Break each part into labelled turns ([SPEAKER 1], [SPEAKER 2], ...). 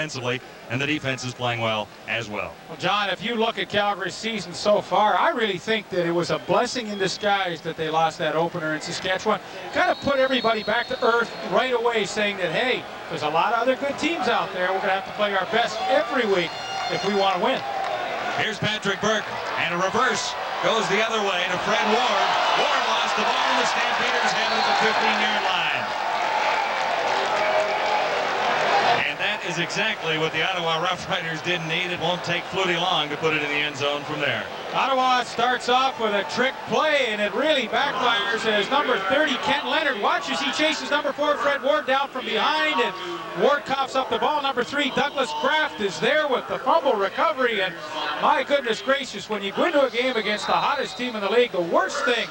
[SPEAKER 1] offensively, and the defense is playing well as well.
[SPEAKER 2] Well, John, if you look at Calgary's season so far, I really think that it was a blessing in disguise that they lost that opener in Saskatchewan. Kind of put everybody back to earth right away, saying that, hey, there's a lot of other good teams out there. We're going to have to play our best every week if we want to win.
[SPEAKER 1] Here's Patrick Burke, and a reverse goes the other way to Fred Ward. Ward lost the ball, and the Stampeders have it at the 15-yard line. And that is exactly what the Ottawa Rough Riders didn't need. It won't take Flutie long to put it in the end zone from there.
[SPEAKER 2] Ottawa starts off with a trick play, and it really backfires as number 30, Kent Leonard, watches. He chases number 4, Fred Ward, down from behind, and Ward coughs up the ball. Number 3, Douglas Kraft, is there with the fumble recovery, and my goodness gracious, when you go into a game against the hottest team in the league, the worst thing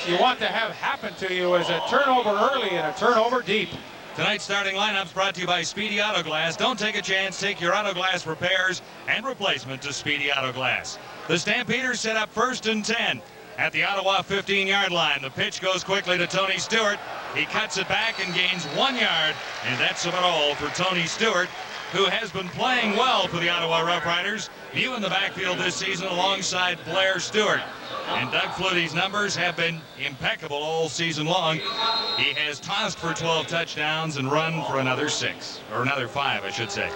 [SPEAKER 2] you want to have happen to you is a turnover early and a turnover deep.
[SPEAKER 1] Tonight's starting lineups brought to you by Speedy Auto Glass. Don't take a chance. Take your auto glass repairs and replacement to Speedy Auto Glass. The Stampeders set up 1st and 10 at the Ottawa 15-yard line. The pitch goes quickly to Tony Stewart. He cuts it back and gains 1 yard, and that's about all for Tony Stewart, who has been playing well for the Ottawa Rough Riders. New in the backfield this season alongside Blair Stewart. And Doug Flutie's numbers have been impeccable all season long. He has tossed for 12 touchdowns and run for another 6, or another 5, I should say.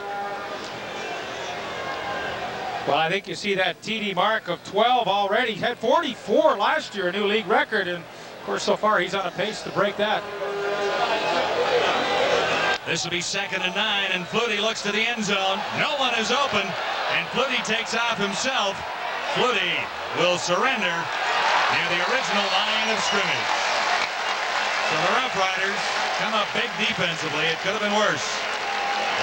[SPEAKER 2] Well, I think you see that TD mark of 12 already. He had 44 last year, a new league record, and of course so far he's on a pace to break that.
[SPEAKER 1] This will be 2nd and 9, and Flutie looks to the end zone. No one is open, and Flutie takes off himself. Flutie will surrender near the original line of scrimmage. So the Rough Riders come up big defensively. It could have been worse.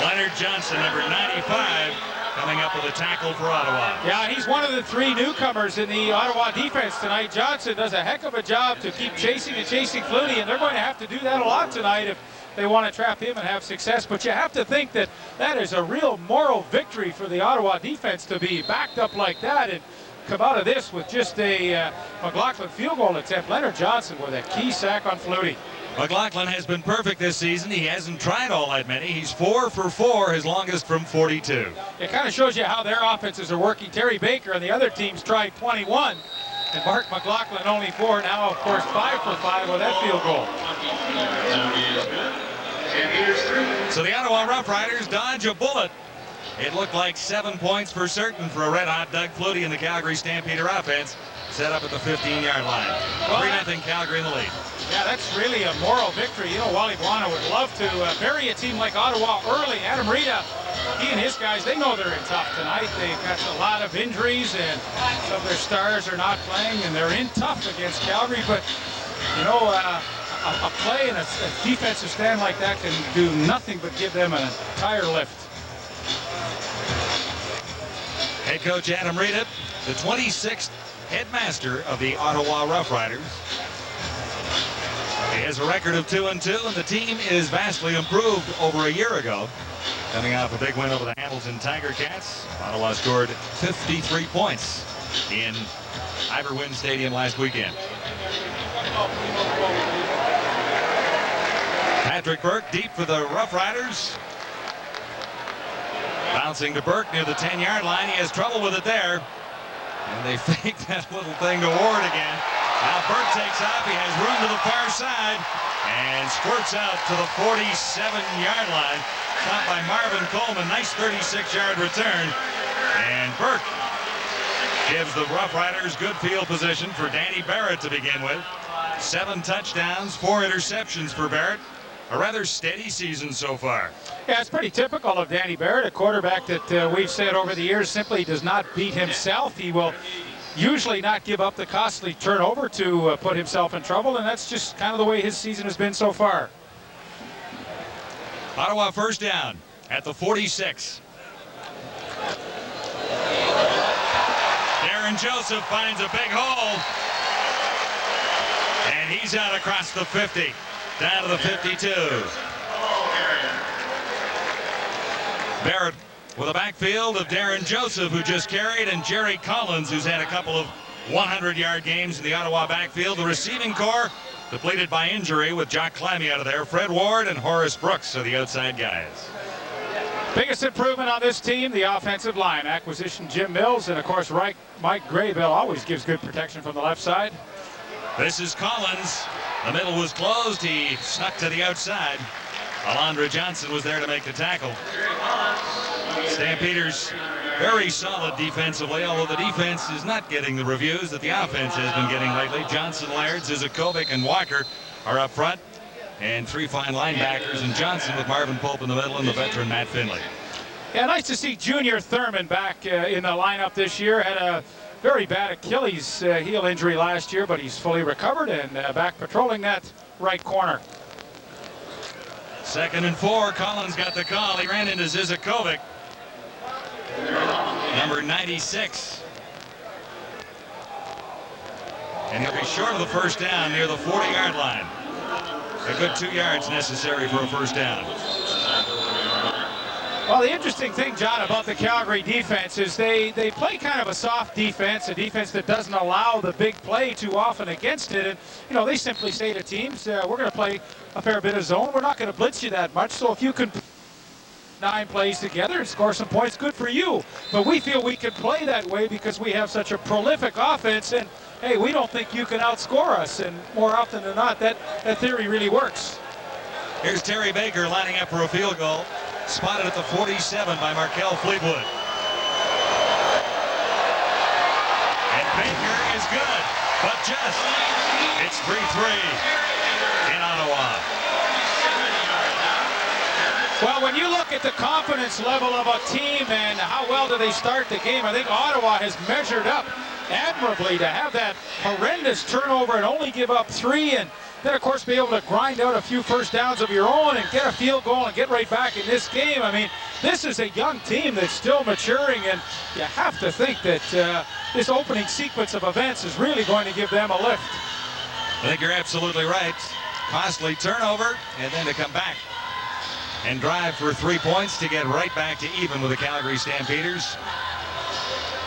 [SPEAKER 1] Leonard Johnson, number 95, coming up with a tackle for Ottawa.
[SPEAKER 2] Yeah, he's one of the 3 newcomers in the Ottawa defense tonight. Johnson does a heck of a job to keep chasing and chasing Flutie, and they're going to have to do that a lot tonight if they want to trap him and have success. But you have to think that that is a real moral victory for the Ottawa defense to be backed up like that and come out of this with just a McLaughlin field goal attempt. Leonard Johnson with a key sack on Flutie.
[SPEAKER 1] McLaughlin has been perfect this season. He hasn't tried all that many. He's 4 for 4, his longest from 42.
[SPEAKER 2] It kind of shows you how their offenses are working. Terry Baker and the other teams tried 21, and Mark McLaughlin only 4. Now, of course, 5 for 5 with that field goal.
[SPEAKER 1] So the Ottawa Rough Riders dodge a bullet. It looked like 7 points for certain for a red-hot Doug Flutie in the Calgary Stampeder offense, set up at the 15-yard line. 3-0 Calgary in the lead.
[SPEAKER 2] Yeah, that's really a moral victory. You know, Wally Buono would love to bury a team like Ottawa early. Adam Rita, he and his guys, they know they're in tough tonight. They've got a lot of injuries, and some of their stars are not playing, and they're in tough against Calgary. But, you know, a play and a defensive stand like that can do nothing but give them an entire lift.
[SPEAKER 1] Head coach Adam Rita, the 26th headmaster of the Ottawa Rough Riders. He has a record of 2-2, and the team is vastly improved over a year ago. Coming off a big win over the Hamilton Tiger Cats, Ottawa scored 53 points in Iverwin Stadium last weekend. Patrick Burke deep for the Rough Riders. Bouncing to Burke near the 10-yard line. He has trouble with it there. And they fake that little thing to Ward again. Now Burke takes off. He has room to the far side and squirts out to the 47-yard line. Stopped by Marvin Coleman. Nice 36-yard return. And Burke gives the Rough Riders good field position for Danny Barrett to begin with. 7 touchdowns, 4 interceptions for Barrett. A rather steady season so far.
[SPEAKER 2] Yeah, it's pretty typical of Danny Barrett, a quarterback that we've said over the years simply does not beat himself. He will usually not give up the costly turnover to put himself in trouble, and that's just kind of the way his season has been so far.
[SPEAKER 1] Ottawa first down at the 46. Darren Joseph finds a big hole, and he's out across the 50. Down to the 52. Barrett with a backfield of Darren Joseph, who just carried, and Jerry Collins, who's had a couple of 100-yard games in the Ottawa backfield. The receiving core depleted by injury with Jock Clammy out of there. Fred Ward and Horace Brooks are the outside guys.
[SPEAKER 2] Biggest improvement on this team, the offensive line. Acquisition Jim Mills, and of course Mike Graybill always gives good protection from the left side.
[SPEAKER 1] This is Collins. The middle was closed. He snuck to the outside. Alondra Johnson was there to make the tackle. Stampeders very solid defensively, although the defense is not getting the reviews that the offense has been getting lately. Johnson, Laird, Zizakovic, and Walker are up front. And three fine linebackers, and Johnson with Marvin Pope in the middle and the veteran Matt Finley.
[SPEAKER 2] Yeah, nice to see Junior Thurman back in the lineup this year. Had a very bad Achilles heel injury last year, but he's fully recovered and back patrolling that right corner.
[SPEAKER 1] 2nd and 4. Collins got the call. He ran into Zizakovic, number 96. And he'll be short of the first down near the 40-yard line. A good 2 yards necessary for a first down.
[SPEAKER 2] Well, the interesting thing, John, about the Calgary defense is they play kind of a soft defense, a defense that doesn't allow the big play too often against it. And, you know, they simply say to teams, we're going to play a fair bit of zone. We're not going to blitz you that much. So if you can 9 plays together and score some points, good for you. But we feel we can play that way because we have such a prolific offense. And, hey, we don't think you can outscore us. And more often than not, that theory really works.
[SPEAKER 1] Here's Terry Baker lining up for a field goal. Spotted at the 47 by Markel Fleetwood. And Baker is good, but just. It's 3-3 in Ottawa.
[SPEAKER 2] Well, when you look at the confidence level of a team and how well do they start the game, I think Ottawa has measured up admirably to have that horrendous turnover and only give up 3, and then of course be able to grind out a few first downs of your own and get a field goal and get right back in this game. I mean, this is a young team that's still maturing, and you have to think that this opening sequence of events is really going to give them a lift.
[SPEAKER 1] I think you're absolutely right. Costly turnover, and then to come back and drive for 3 points to get right back to even with the Calgary Stampeders.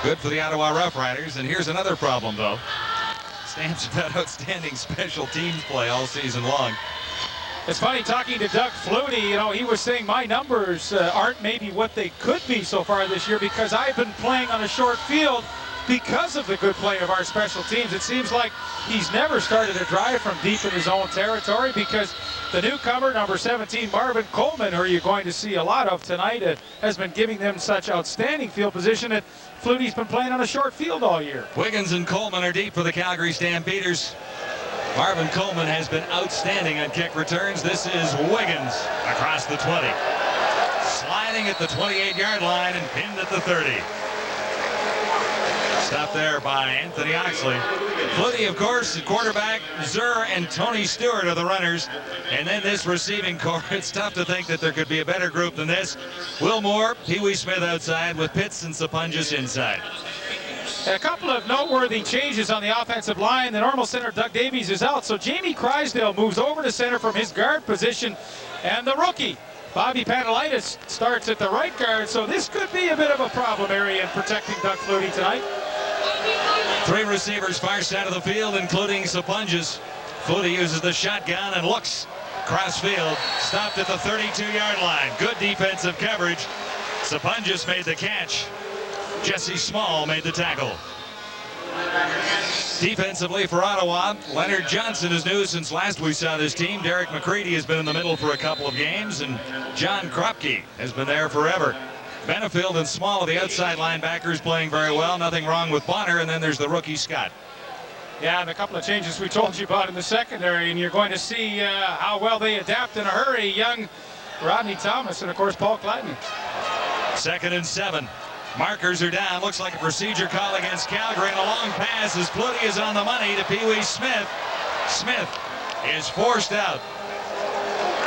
[SPEAKER 1] Good for the Ottawa Rough Riders. And here's another problem, though. Stamps have had outstanding special teams play all season long.
[SPEAKER 2] It's funny talking to Doug Flutie, you know, he was saying my numbers aren't maybe what they could be so far this year because I've been playing on a short field because of the good play of our special teams. It seems like he's never started a drive from deep in his own territory because the newcomer, number 17, Marvin Coleman, who you're going to see a lot of tonight, has been giving them such outstanding field position that Flutie's been playing on a short field all year.
[SPEAKER 1] Wiggins and Coleman are deep for the Calgary Stampeders. Marvin Coleman has been outstanding on kick returns. This is Wiggins across the 20. Sliding at the 28-yard line and pinned at the 30. Stopped there by Anthony Oxley. Flutie, of course, the quarterback. Zur and Tony Stewart are the runners. And then this receiving corps, it's tough to think that there could be a better group than this. Will Moore, Pee Wee Smith outside with Pitts and Sapunjas inside.
[SPEAKER 2] A couple of noteworthy changes on the offensive line. The normal center, Doug Davies, is out. So Jamie Crysdale moves over to center from his guard position. And the rookie, Bobby Pantelaitis, starts at the right guard. So this could be a bit of a problem area in protecting Doug Flutie tonight.
[SPEAKER 1] 3 receivers far side of the field, including Sapunjas. Flutie uses the shotgun and looks crossfield. Stopped at the 32-yard line. Good defensive coverage. Sapunjas made the catch. Jesse Small made the tackle. Defensively for Ottawa, Leonard Johnson is new since last we saw this team. Derek McCready has been in the middle for a couple of games, and John Kropke has been there forever. Benefield and Small are the outside linebackers playing very well. Nothing wrong with Bonner, and then there's the rookie Scott.
[SPEAKER 2] Yeah, and a couple of changes we told you about in the secondary, and you're going to see how well they adapt in a hurry. Young Rodney Thomas and, of course, Paul Gladney.
[SPEAKER 1] 2nd and 7. Markers are down. Looks like a procedure call against Calgary, and a long pass as Flutie is on the money to Pee Wee Smith. Smith is forced out.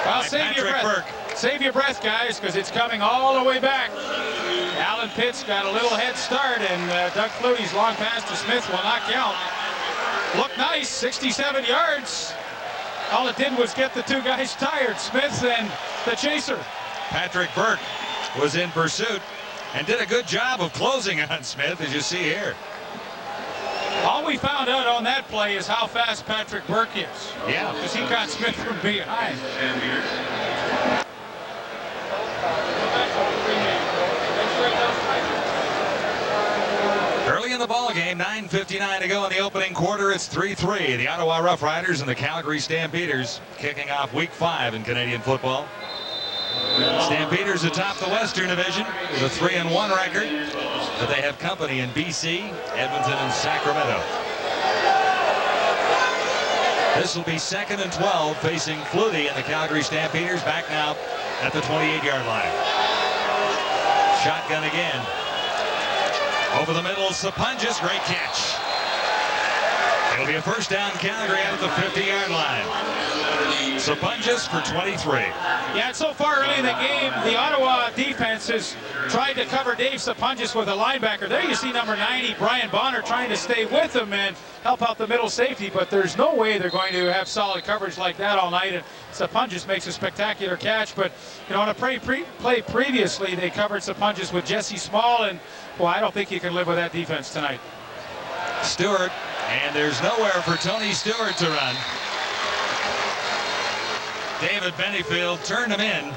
[SPEAKER 2] Well, save your breath. Save your breath, guys, because it's coming all the way back. Alan Pitts got a little head start, and Doug Flutie's long pass to Smith will not count. Looked nice, 67 yards. All it did was get the 2 guys tired, Smith and the chaser.
[SPEAKER 1] Patrick Burke was in pursuit and did a good job of closing on Smith, as you see here.
[SPEAKER 2] All we found out on that play is how fast Patrick Burke is.
[SPEAKER 1] Yeah.
[SPEAKER 2] Because he caught Smith from behind.
[SPEAKER 1] ball game. 9:59 to go in the opening quarter. It's 3-3. The Ottawa Rough Riders and the Calgary Stampeders kicking off Week 5 in Canadian football. Stampeders atop the Western Division with a 3-1 record, but they have company in BC, Edmonton, and Sacramento. This will be 2nd and 12 facing Flutie and the Calgary Stampeders, back now at the 28-yard line. Shotgun again. Over the middle, Sapunjas, great catch. It'll be a first down, Calgary out at the 50-yard line. Sapunjas for 23.
[SPEAKER 2] Yeah, and so far early in the game, the Ottawa defense has tried to cover Dave Sapunjas with a linebacker. There you see number 90, Brian Bonner, trying to stay with him and help out the middle safety, but there's no way they're going to have solid coverage like that all night, and Sapunjas makes a spectacular catch. But, you know, on a play previously, they covered Sapunjas with Jesse Small, and, well, I don't think you can live with that defense tonight.
[SPEAKER 1] Stewart, and there's nowhere for Tony Stewart to run. David Benefield turned him in,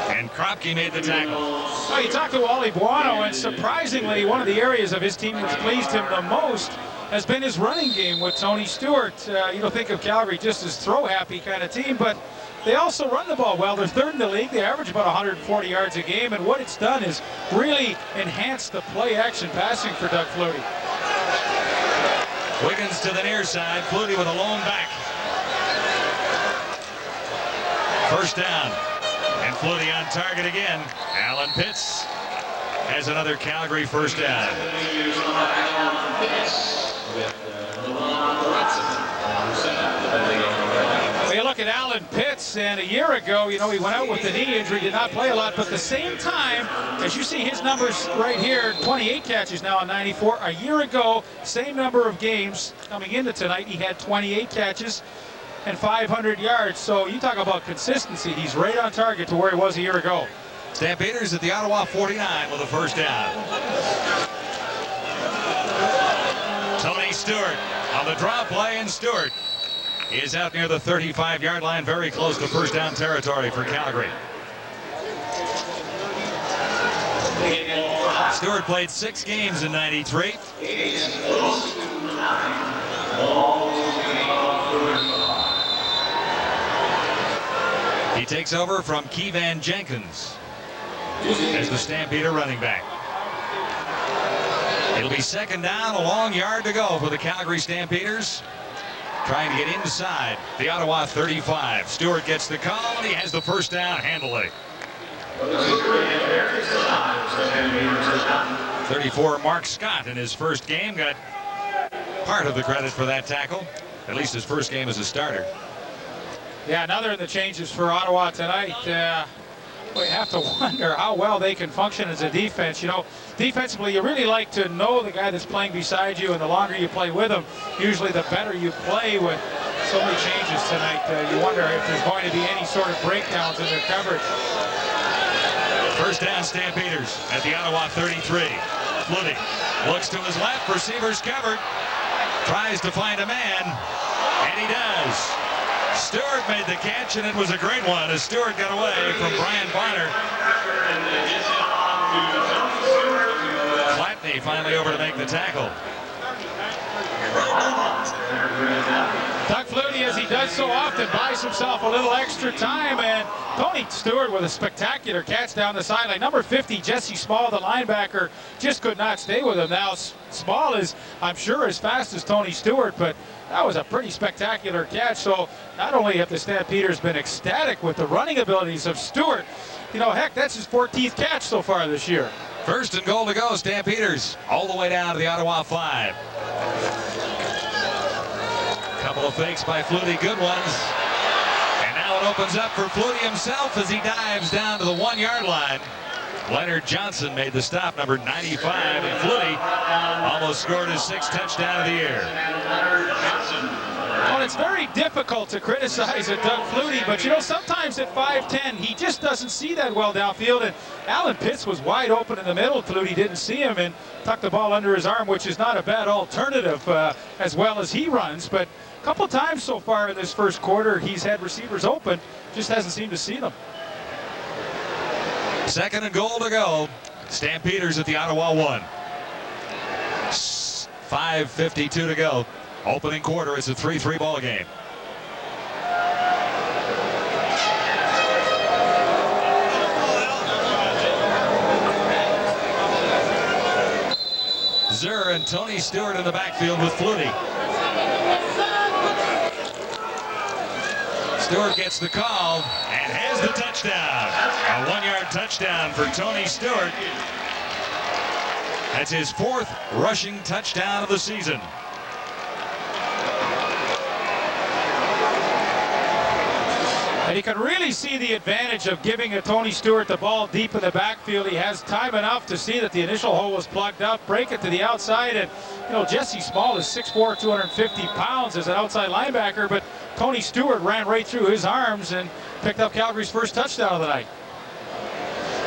[SPEAKER 1] and Kropke made the tackle.
[SPEAKER 2] Well, you talked to Wally Buono, and surprisingly, one of the areas of his team that's pleased him the most has been his running game with Tony Stewart. You don't think of Calgary just as throw-happy kind of team, but they also run the ball well. They're 3rd in the league. They average about 140 yards a game, and what it's done is really enhanced the play-action passing for Doug Flutie.
[SPEAKER 1] Wiggins to the near side, Flutie with a lone back. First down, and Flutie on target again. Alan Pitts has another Calgary first down.
[SPEAKER 2] Well, you look at Alan Pitts, and a year ago, you know, he went out with the knee injury, did not play a lot, but at the same time, as you see his numbers right here, 28 catches now on 94. A year ago, same number of games coming into tonight, he had 28 catches and 500 yards. So you talk about consistency. He's right on target to where he was a year ago.
[SPEAKER 1] Stampeders at the Ottawa 49 with a first down. Tony Stewart on the draw play, and Stewart is out near the 35-yard line, very close to first down territory for Calgary. Stewart played 6 games in '93. He takes over from Keevan Jenkins as the Stampeder running back. It'll be 2nd down, a long yard to go for the Calgary Stampeders, trying to get inside the Ottawa 35. Stewart gets the call, and he has the first down handily. 34, Mark Scott, in his first game, got part of the credit for that tackle, at least his first game as a starter.
[SPEAKER 2] Yeah, another of the changes for Ottawa tonight. We have to wonder how well they can function as a defense. You know, defensively, you really like to know the guy that's playing beside you, and the longer you play with him, usually the better you play. With so many changes tonight, you wonder if there's going to be any sort of breakdowns in their coverage.
[SPEAKER 1] First down, Stampeders at the Ottawa 33. Flutie looks to his left, receivers covered, tries to find a man, and he does. Stewart made the catch, and it was a great one as Stewart got away from Brian Bonner. Flatney finally over to make the tackle.
[SPEAKER 2] Doug Flutie, as he does so often, buys himself a little extra time, and Tony Stewart with a spectacular catch down the sideline. Number 50, Jesse Small, the linebacker, just could not stay with him. Now, Small is, I'm sure, as fast as Tony Stewart, but that was a pretty spectacular catch. So not only have the Stampeders been ecstatic with the running abilities of Stewart, you know, heck, that's his 14th catch so far this year.
[SPEAKER 1] 1st and goal to go, Stampeders all the way down to the Ottawa 5. Couple of fakes by Flutie, good ones. And now it opens up for Flutie himself as he dives down to the 1-yard line. Leonard Johnson made the stop, number 95, and Flutie almost scored his 6th touchdown of the year.
[SPEAKER 2] Well, it's very difficult to criticize a Doug Flutie, but you know, sometimes at 5'10", he just doesn't see that well downfield, and Alan Pitts was wide open in the middle. Flutie didn't see him and tucked the ball under his arm, which is not a bad alternative as well as he runs. But a couple times so far in this first quarter, he's had receivers open, just hasn't seemed to see them.
[SPEAKER 1] 2nd and goal to go. Stampeders at the Ottawa 1. 5:52 to go. Opening quarter. It's a 3-3 ball game. Zur and Tony Stewart in the backfield with Flutie. Stewart gets the call and has the touchdown. A 1-yard touchdown for Tony Stewart. That's his 4th rushing touchdown of the season.
[SPEAKER 2] And you can really see the advantage of giving a Tony Stewart the ball deep in the backfield. He has time enough to see that the initial hole was plugged up, break it to the outside. And, you know, Jesse Small is 6'4", 250 pounds as an outside linebacker, but Tony Stewart ran right through his arms and picked up Calgary's first touchdown of the night.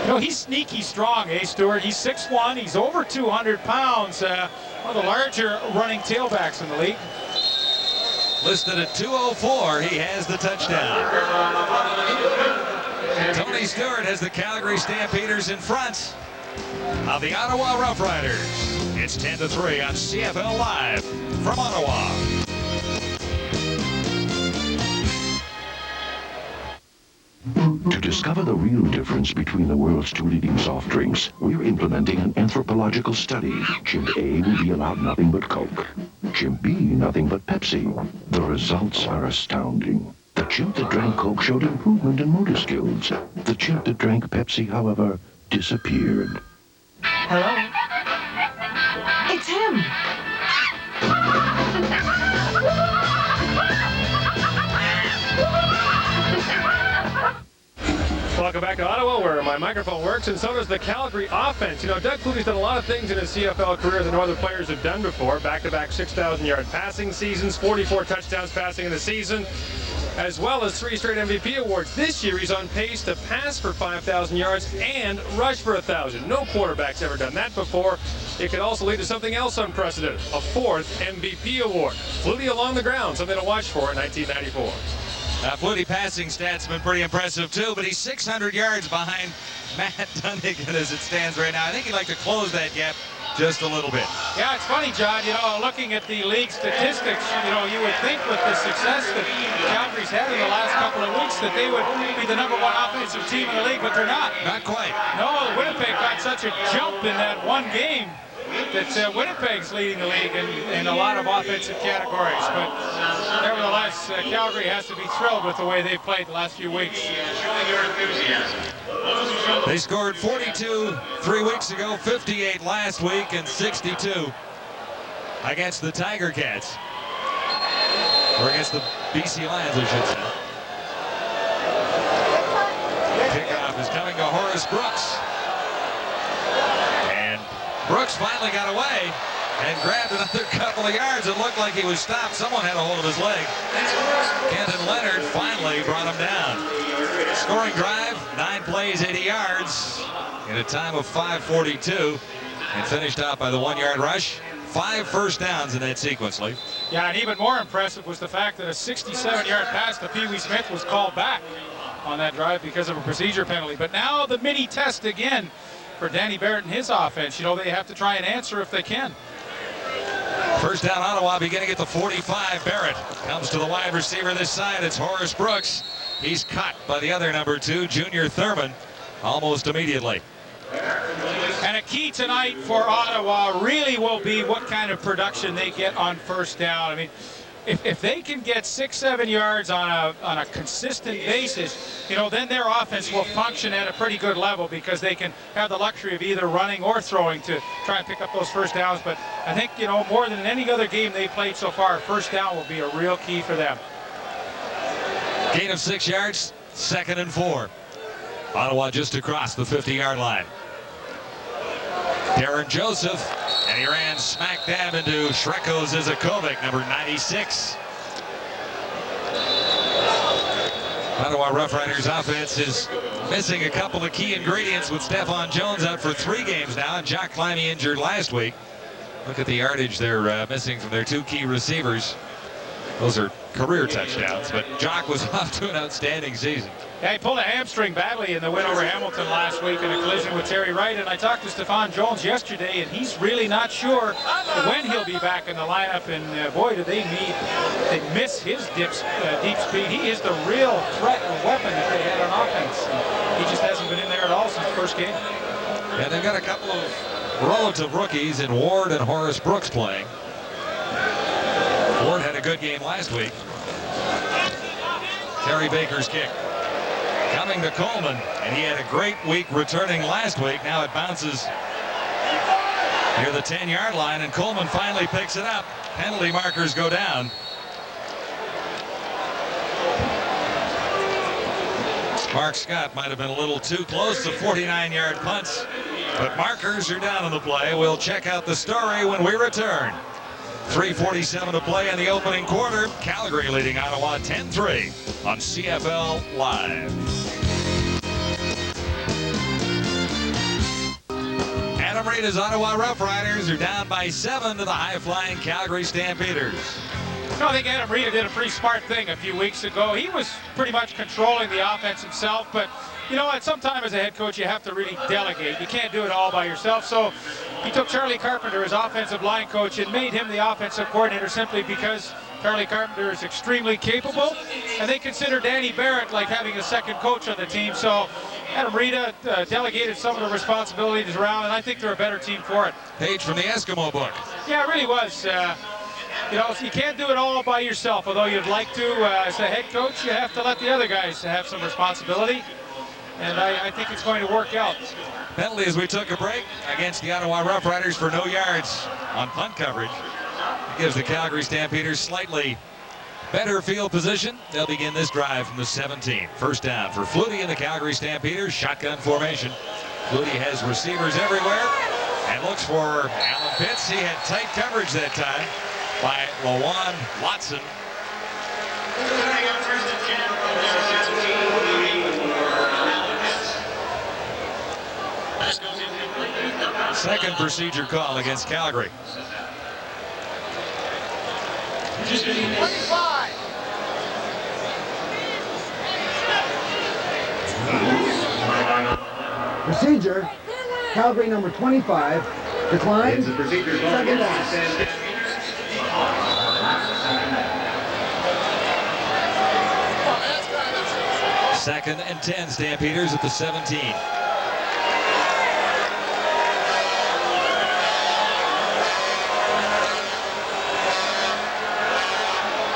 [SPEAKER 2] You know, he's sneaky strong, Stewart? He's 6'1", he's over 200 pounds, one of the larger running tailbacks in the league.
[SPEAKER 1] Listed at 204, he has the touchdown. Tony Stewart has the Calgary Stampeders in front of the Ottawa Rough Riders. It's 10-3 on CFL Live from Ottawa.
[SPEAKER 3] To discover the real difference between the world's 2 leading soft drinks, we're implementing an anthropological study. Chimp A will be allowed nothing but Coke. Chimp B, nothing but Pepsi. The results are astounding. The chimp that drank Coke showed improvement in motor skills. The chimp that drank Pepsi, however, disappeared.
[SPEAKER 4] Hello? It's him!
[SPEAKER 5] Welcome back to Ottawa, where my microphone works, and so does the Calgary offense. You know, Doug Flutie's done a lot of things in his CFL career that no other players have done before. Back-to-back 6,000-yard passing seasons, 44 touchdowns passing in the season, as well as 3 straight MVP awards. This year, he's on pace to pass for 5,000 yards and rush for 1,000. No quarterback's ever done that before. It could also lead to something else unprecedented, a 4th MVP award. Flutie along the ground, something to watch for in 1994.
[SPEAKER 1] Flutie passing stats been pretty impressive too, but he's 600 yards behind Matt Dunnigan as it stands right now. I think he'd like to close that gap just a little bit.
[SPEAKER 2] Yeah, it's funny, John, you know, looking at the league statistics, you know, you would think with the success that Calgary's had in the last couple of weeks that they would be the #1 offensive team in the league, but they're not.
[SPEAKER 1] Not quite.
[SPEAKER 2] No, Winnipeg got such a jump in that one game that Winnipeg's leading the league in a lot of offensive categories. But nevertheless, Calgary has to be thrilled with the way they've played the last few weeks.
[SPEAKER 1] They scored 42 3 weeks ago, 58 last week, and 62 against the Tiger Cats. Or against the BC Lions, I should say. Kickoff is coming to Horace Brooks. Brooks finally got away and grabbed another couple of yards. It looked like he was stopped. Someone had a hold of his leg. Kenton Leonard finally brought him down. Scoring drive, 9 plays, 80 yards in a time of 5:42, and finished out by the 1-yard rush. 5 first downs in that sequence, Lee.
[SPEAKER 2] Yeah, and even more impressive was the fact that a 67-yard pass to Pee Wee Smith was called back on that drive because of a procedure penalty. But now the mini test again for Danny Barrett and his offense. You know, they have to try and answer if they can.
[SPEAKER 1] First down, Ottawa beginning at the 45. Barrett comes to the wide receiver this side. It's Horace Brooks. He's caught by the other #2, Junior Thurman, almost immediately.
[SPEAKER 2] And a key tonight for Ottawa really will be what kind of production they get on first down. I mean, if they can get 6-7 yards on a consistent basis, you know, then their offense will function at a pretty good level because they can have the luxury of either running or throwing to try and pick up those first downs. But I think, you know, more than any other game they played so far, first down will be a real key for them.
[SPEAKER 1] Gain of 6 yards, 2nd and 4. Ottawa just across the 50-yard line. Darren Joseph, and he ran smack dab into Shreko Zizakovic, number 96. Ottawa Rough Riders offense is missing a couple of key ingredients with Stephon Jones out for 3 games now, and Jock Climby injured last week. Look at the yardage they're missing from their 2 key receivers. Those are career touchdowns, but Jock was off to an outstanding season.
[SPEAKER 2] Yeah, he pulled a hamstring badly in the win over Hamilton last week in a collision with Terry Wright. And I talked to Stefan Jones yesterday, and he's really not sure when he'll be back in the lineup. And boy, do they miss his deep speed. He is the real threat and weapon that they had on offense. And he just hasn't been in there at all since the first game.
[SPEAKER 1] Yeah, they've got a couple of relative rookies in Ward and Horace Brooks playing. Ward had a good game last week. Terry Baker's kick. Coming to Coleman, and he had a great week returning last week. Now it bounces near the 10-yard line, and Coleman finally picks it up. Penalty markers go down. Mark Scott might have been a little too close to 49-yard punts, but markers are down on the play. We'll check out the story when we return. 3:47 to play in the opening quarter. Calgary leading Ottawa 10-3 on CFL Live. Adam Reid's Ottawa Roughriders are down by 7 to the high-flying Calgary Stampeders.
[SPEAKER 2] No, I think Adam Reid did a pretty smart thing a few weeks ago. He was pretty much controlling the offense himself, but you know what? Sometimes as a head coach, you have to really delegate. You can't do it all by yourself. So he took Charlie Carpenter, his offensive line coach, and made him the offensive coordinator simply because Charlie Carpenter is extremely capable, and they consider Danny Barrett like having a second coach on the team. So Adam Reid delegated some of the responsibilities around, and I think they're a better team for it.
[SPEAKER 1] Page from the Eskimo book.
[SPEAKER 2] Yeah, it really was. You know, you can't do it all by yourself, although you'd like to. As a head coach, you have to let the other guys have some responsibility, and I think it's going to work out.
[SPEAKER 1] Penalty as we took a break against the Ottawa Roughriders for no yards on punt coverage. It gives the Calgary Stampeders slightly better field position. They'll begin this drive from the 17. First down for Flutie and the Calgary Stampeders. Shotgun formation. Flutie has receivers everywhere and looks for Alan Pitts. He had tight coverage that time by Lawan Watson. Second procedure call against Calgary.
[SPEAKER 2] 25.
[SPEAKER 6] Procedure. Calgary number 25. Decline. Second down.
[SPEAKER 1] Second and 10, Stampeders at the 17.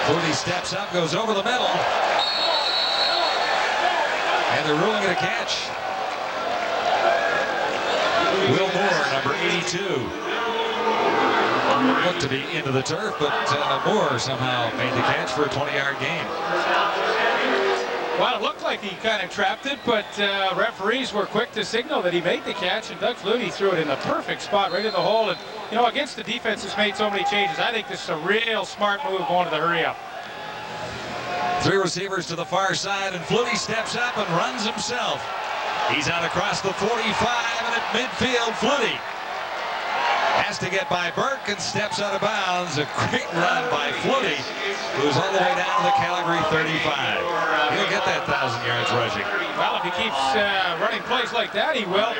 [SPEAKER 1] Flutie steps up, goes over the middle. And they're ruling it a catch. Will Moore, number 82. Looked to be into the turf, but Moore somehow made the catch for a 20-yard gain.
[SPEAKER 2] Well, it looked like he kind of trapped it, but referees were quick to signal that he made the catch, and Doug Flutie threw it in the perfect spot right in the hole. And, you know, against the defense that's made so many changes, I think this is a real smart move going to the hurry-up.
[SPEAKER 1] Three receivers to the far side, and Flutie steps up and runs himself. He's out across the 45, and at midfield, Flutie has to get by Burke and steps out of bounds. A great run by Flutie, who's all the way down to the Calgary 35. He'll get that 1,000 yards rushing.
[SPEAKER 2] Well, if he keeps running plays like that, he will.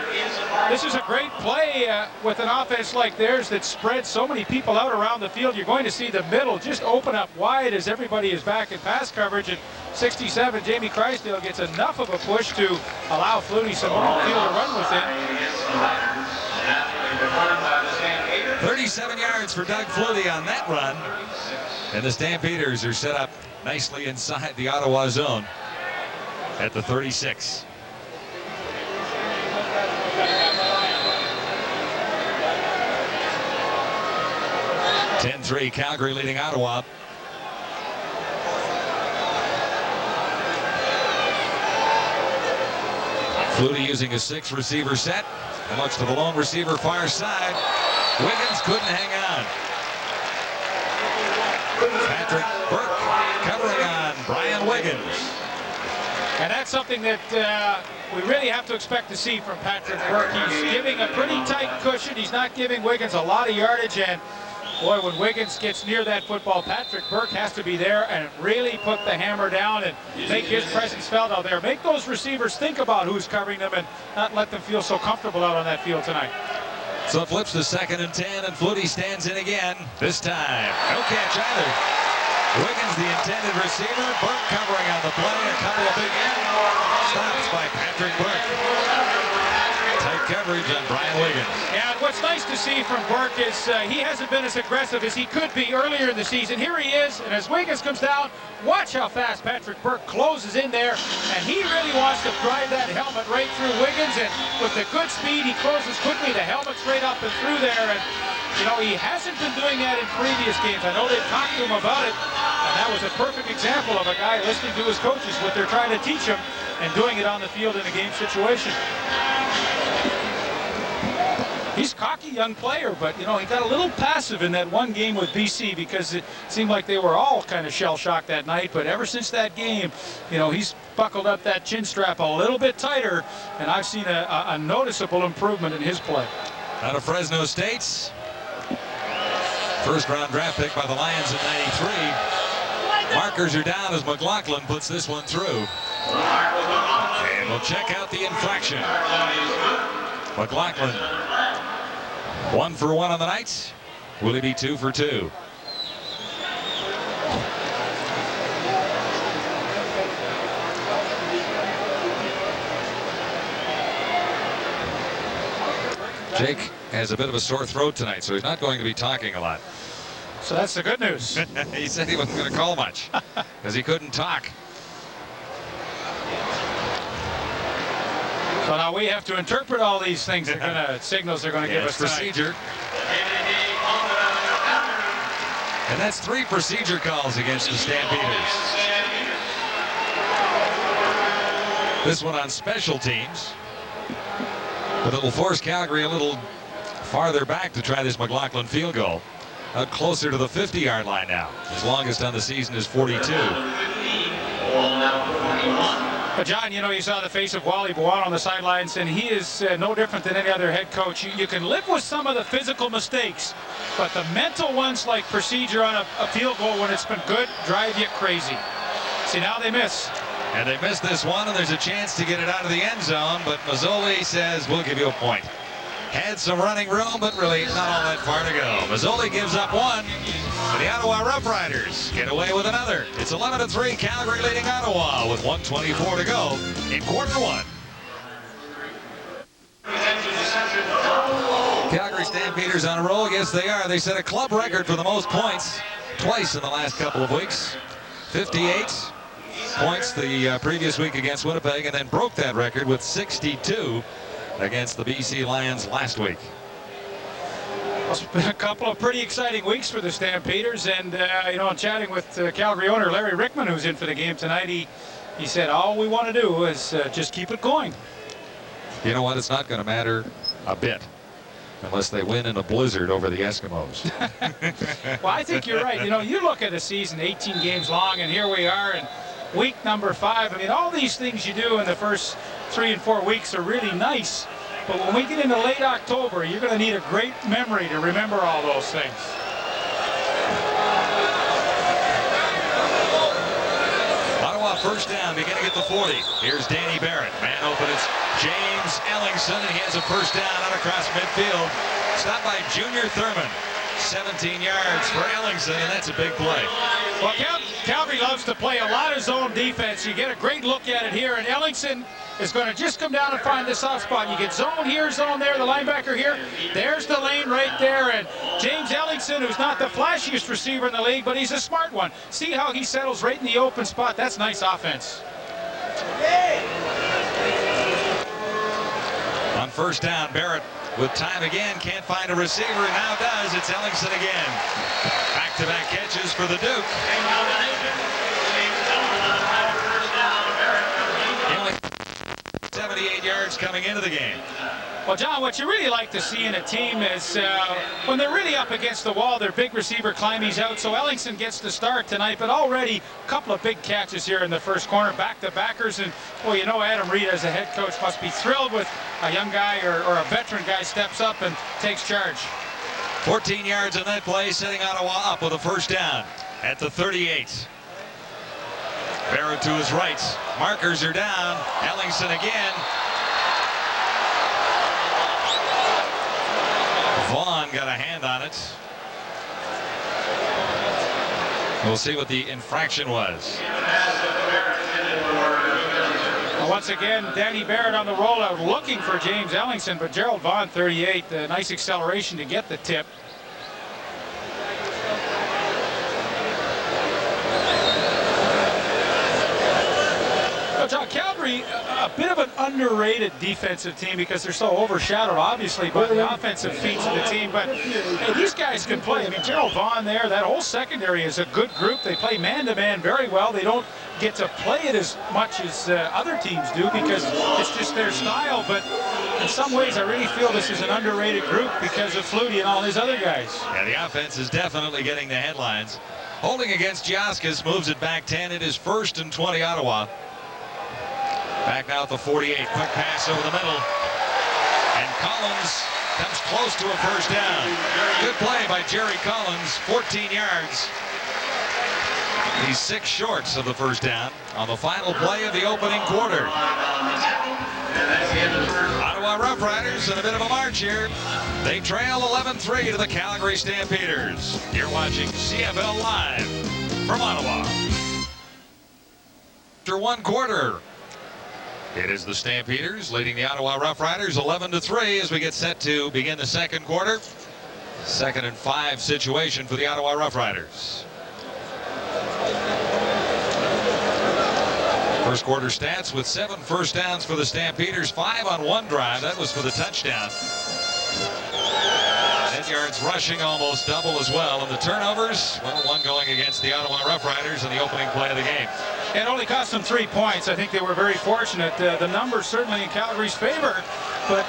[SPEAKER 2] This is a great play with an offense like theirs that spreads so many people out around the field. You're going to see the middle just open up wide as everybody is back in pass coverage. And 67, Jamie Crysdale gets enough of a push to allow Flutie some open field to run within.
[SPEAKER 1] 37 yards for Doug Flutie on that run. And the Stampeders are set up nicely inside the Ottawa zone at the 36. (10-3) Calgary leading Ottawa. Flutie using a 6-receiver set. And looks to the lone receiver far side. Wiggins couldn't hang on. Patrick Burke covering on Brian Wiggins.
[SPEAKER 2] And that's something that we really have to expect to see from Patrick Burke. He's giving a pretty tight cushion. He's not giving Wiggins a lot of yardage, and Boy, when Wiggins gets near that football, Patrick Burke has to be there and really put the hammer down and make his presence felt out there. Make those receivers think about who's covering them and not let them feel so comfortable out on that field tonight.
[SPEAKER 1] So it flips to 2nd and 10, and Flutie stands in again. This time, no catch either. Wiggins, the intended receiver. Burke covering on the play. A couple of big stops by Patrick Burke. Tight coverage on Brian Wiggins.
[SPEAKER 2] Yeah, and what's nice to see from Burke is he hasn't been as aggressive as he could be earlier in the season. Here he is, and as Wiggins comes down, watch how fast Patrick Burke closes in there, and he really wants to drive that helmet right through Wiggins, and with the good speed, he closes quickly, the helmet straight up and through there, and you know, he hasn't been doing that in previous games. I know they've talked to him about it, and that was a perfect example of a guy listening to his coaches, what they're trying to teach him, and doing it on the field in a game situation. He's a cocky young player, but, you know, he got a little passive in that one game with BC because it seemed like they were all kind of shell-shocked that night. But ever since that game, you know, he's buckled up that chin strap a little bit tighter, and I've seen a noticeable improvement in his play.
[SPEAKER 1] Out of Fresno State. First-round draft pick by the Lions in '93. Markers are down as McLaughlin puts this one through. And we'll check out the infraction. McLaughlin, 1 for 1 on the night. Will he be 2 for 2? Jake has a bit of a sore throat tonight, so he's not going to be talking a lot.
[SPEAKER 2] So that's the good news.
[SPEAKER 1] He said he wasn't going to call much because he couldn't talk.
[SPEAKER 2] So now we have to interpret all these things they're gonna signals they're gonna give us tonight.
[SPEAKER 1] Procedure. And that's 3 procedure calls against the Stampeders. This one on special teams. But it'll force Calgary a little farther back to try this McLaughlin field goal. Closer to the 50-yard line now. His longest on the season is 42.
[SPEAKER 2] But John, you know, you saw the face of Wally Bowen on the sidelines, and he is no different than any other head coach. You can live with some of the physical mistakes, but the mental ones like procedure on a field goal when it's been good drive you crazy. See, now they miss.
[SPEAKER 1] And they missed this one, and there's a chance to get it out of the end zone, but Mazzoli says, we'll give you a point. Had some running room, but really not all that far to go. Mazzoli gives up 1, and the Ottawa Rough Riders get away with another. It's 11-3, Calgary leading Ottawa with 1:24 to go in quarter 1. Calgary Stampeders on a roll. Yes, they are. They set a club record for the most points twice in the last couple of weeks. 58 points the previous week against Winnipeg, and then broke that record with 62 against the BC Lions last week.
[SPEAKER 2] Well, it's been a couple of pretty exciting weeks for the Stampeders, and you know, chatting with Calgary owner Larry Rickman, who's in for the game tonight, he said all we want to do is just keep it going.
[SPEAKER 1] You know what? It's not going to matter a bit unless they win in a blizzard over the Eskimos.
[SPEAKER 2] Well, I think you're right. You know, you look at a season 18 games long, and here we are in week number 5. I mean, all these things you do in the first 3 and 4 weeks are really nice, but when we get into late October, you're going to need a great memory to remember all those things.
[SPEAKER 1] Ottawa first down, beginning at the 40. Here's Danny Barrett. Man open, it's James Ellingson, and he has a first down out across midfield. Stopped by Junior Thurman. 17 yards for Ellingson, and that's a big play.
[SPEAKER 2] Well, Calgary loves to play a lot of zone defense. You get a great look at it here, and Ellingson is going to just come down and find the soft spot. You get zone here, zone there, the linebacker here. There's the lane right there, and James Ellingson, who's not the flashiest receiver in the league, but he's a smart one. See how he settles right in the open spot. That's nice offense.
[SPEAKER 1] On first down, Barrett with time again, can't find a receiver, and now does. It's Ellingson again. Back-to-back catches for the Duke. He only 78 yards coming into the game.
[SPEAKER 2] Well, John, what you really like to see in a team is when they're really up against the wall, their big receiver climbs out. So Ellingson gets the start tonight, but already a couple of big catches here in the first corner, back-to-backers. And, well, you know, Adam Reed as a head coach must be thrilled with a young guy or a veteran guy steps up and takes charge.
[SPEAKER 1] 14 yards on that play, setting Ottawa up with a first down at the 38. Barrett to his right. Markers are down. Ellingson again. Vaughn got a hand on it. We'll see what the infraction was.
[SPEAKER 2] Once again, Danny Barrett on the rollout looking for James Ellingson, but Gerald Vaughn, 38, nice acceleration to get the tip. John, Calgary, a bit of an underrated defensive team because they're so overshadowed, obviously, by the offensive feats of the team. But hey, these guys can play. I mean, Gerald Vaughn there, that whole secondary is a good group. They play man-to-man very well. They don't get to play it as much as other teams do because it's just their style. But in some ways, I really feel this is an underrated group because of Flutie and all his other guys.
[SPEAKER 1] Yeah, the offense is definitely getting the headlines. Holding against Giaskas moves it back 10. It is 1st and 20 Ottawa. Back now at the 48. Quick pass over the middle. And Collins comes close to a first down. Good play by Jerry Collins. 14 yards. He's 6 shorts of the first down on the final play of the opening quarter. Ottawa Rough Riders in a bit of a march here. They trail 11-3 to the Calgary Stampeders. You're watching CFL Live from Ottawa. After one quarter, it is the Stampeders leading the Ottawa Rough Riders 11-3 as we get set to begin the second quarter. 2nd and 5 situation for the Ottawa Rough Riders. First quarter stats with 7 first downs for the Stampeders, 5 on one drive. That was for the touchdown. 10 yards rushing, almost double as well. And the turnovers, well, one going against the Ottawa Rough Riders in the opening play of the game.
[SPEAKER 2] It only cost them 3 points. I think they were very fortunate. The numbers certainly in Calgary's favor, but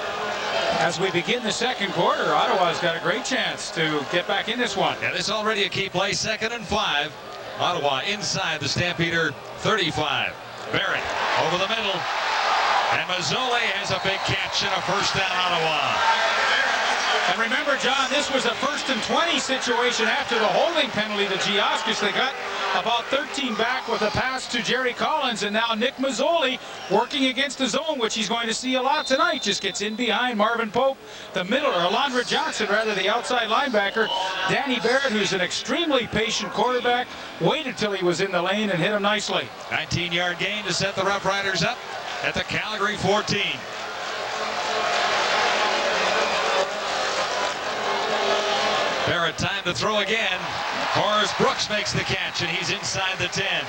[SPEAKER 2] as we begin the second quarter, Ottawa's got a great chance to get back in this one.
[SPEAKER 1] Yeah, this is already a key play. 2nd and 5. Ottawa inside the Stampeder 35. Barrett over the middle. And Mazzoli has a big catch and a first down, Ottawa.
[SPEAKER 2] And remember, John, this was a 1st and 20 situation after the holding penalty to Giaskas. They got about 13 back with a pass to Jerry Collins, and now Nick Mazzoli working against the zone, which he's going to see a lot tonight. Just gets in behind Marvin Pope, the middle, or Alondra Johnson, rather, the outside linebacker. Danny Barrett, who's an extremely patient quarterback, waited till he was in the lane and hit him nicely.
[SPEAKER 1] 19-yard gain to set the Rough Riders up at the Calgary 14. Barrett time to throw again. Horace Brooks makes the catch, and he's inside the 10.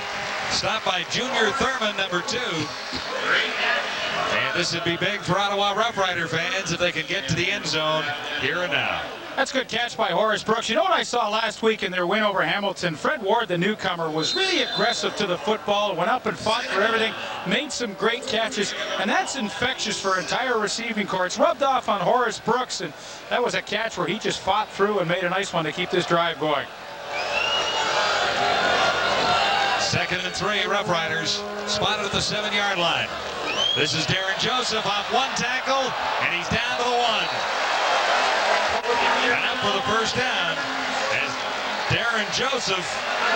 [SPEAKER 1] Stopped by Junior Thurman, number 2. And this would be big for Ottawa Rough Rider fans if they can get to the end zone here and now.
[SPEAKER 2] That's a good catch by Horace Brooks. You know what I saw last week in their win over Hamilton? Fred Ward, the newcomer, was really aggressive to the football, went up and fought for everything, made some great catches, and that's infectious for entire receiving corps. It's rubbed off on Horace Brooks, and that was a catch where he just fought through and made a nice one to keep this drive going.
[SPEAKER 1] 2nd and 3, Rough Riders spotted at the 7-yard line. This is Darren Joseph off one tackle, and he's down to the 1. And up for the first down as Darren Joseph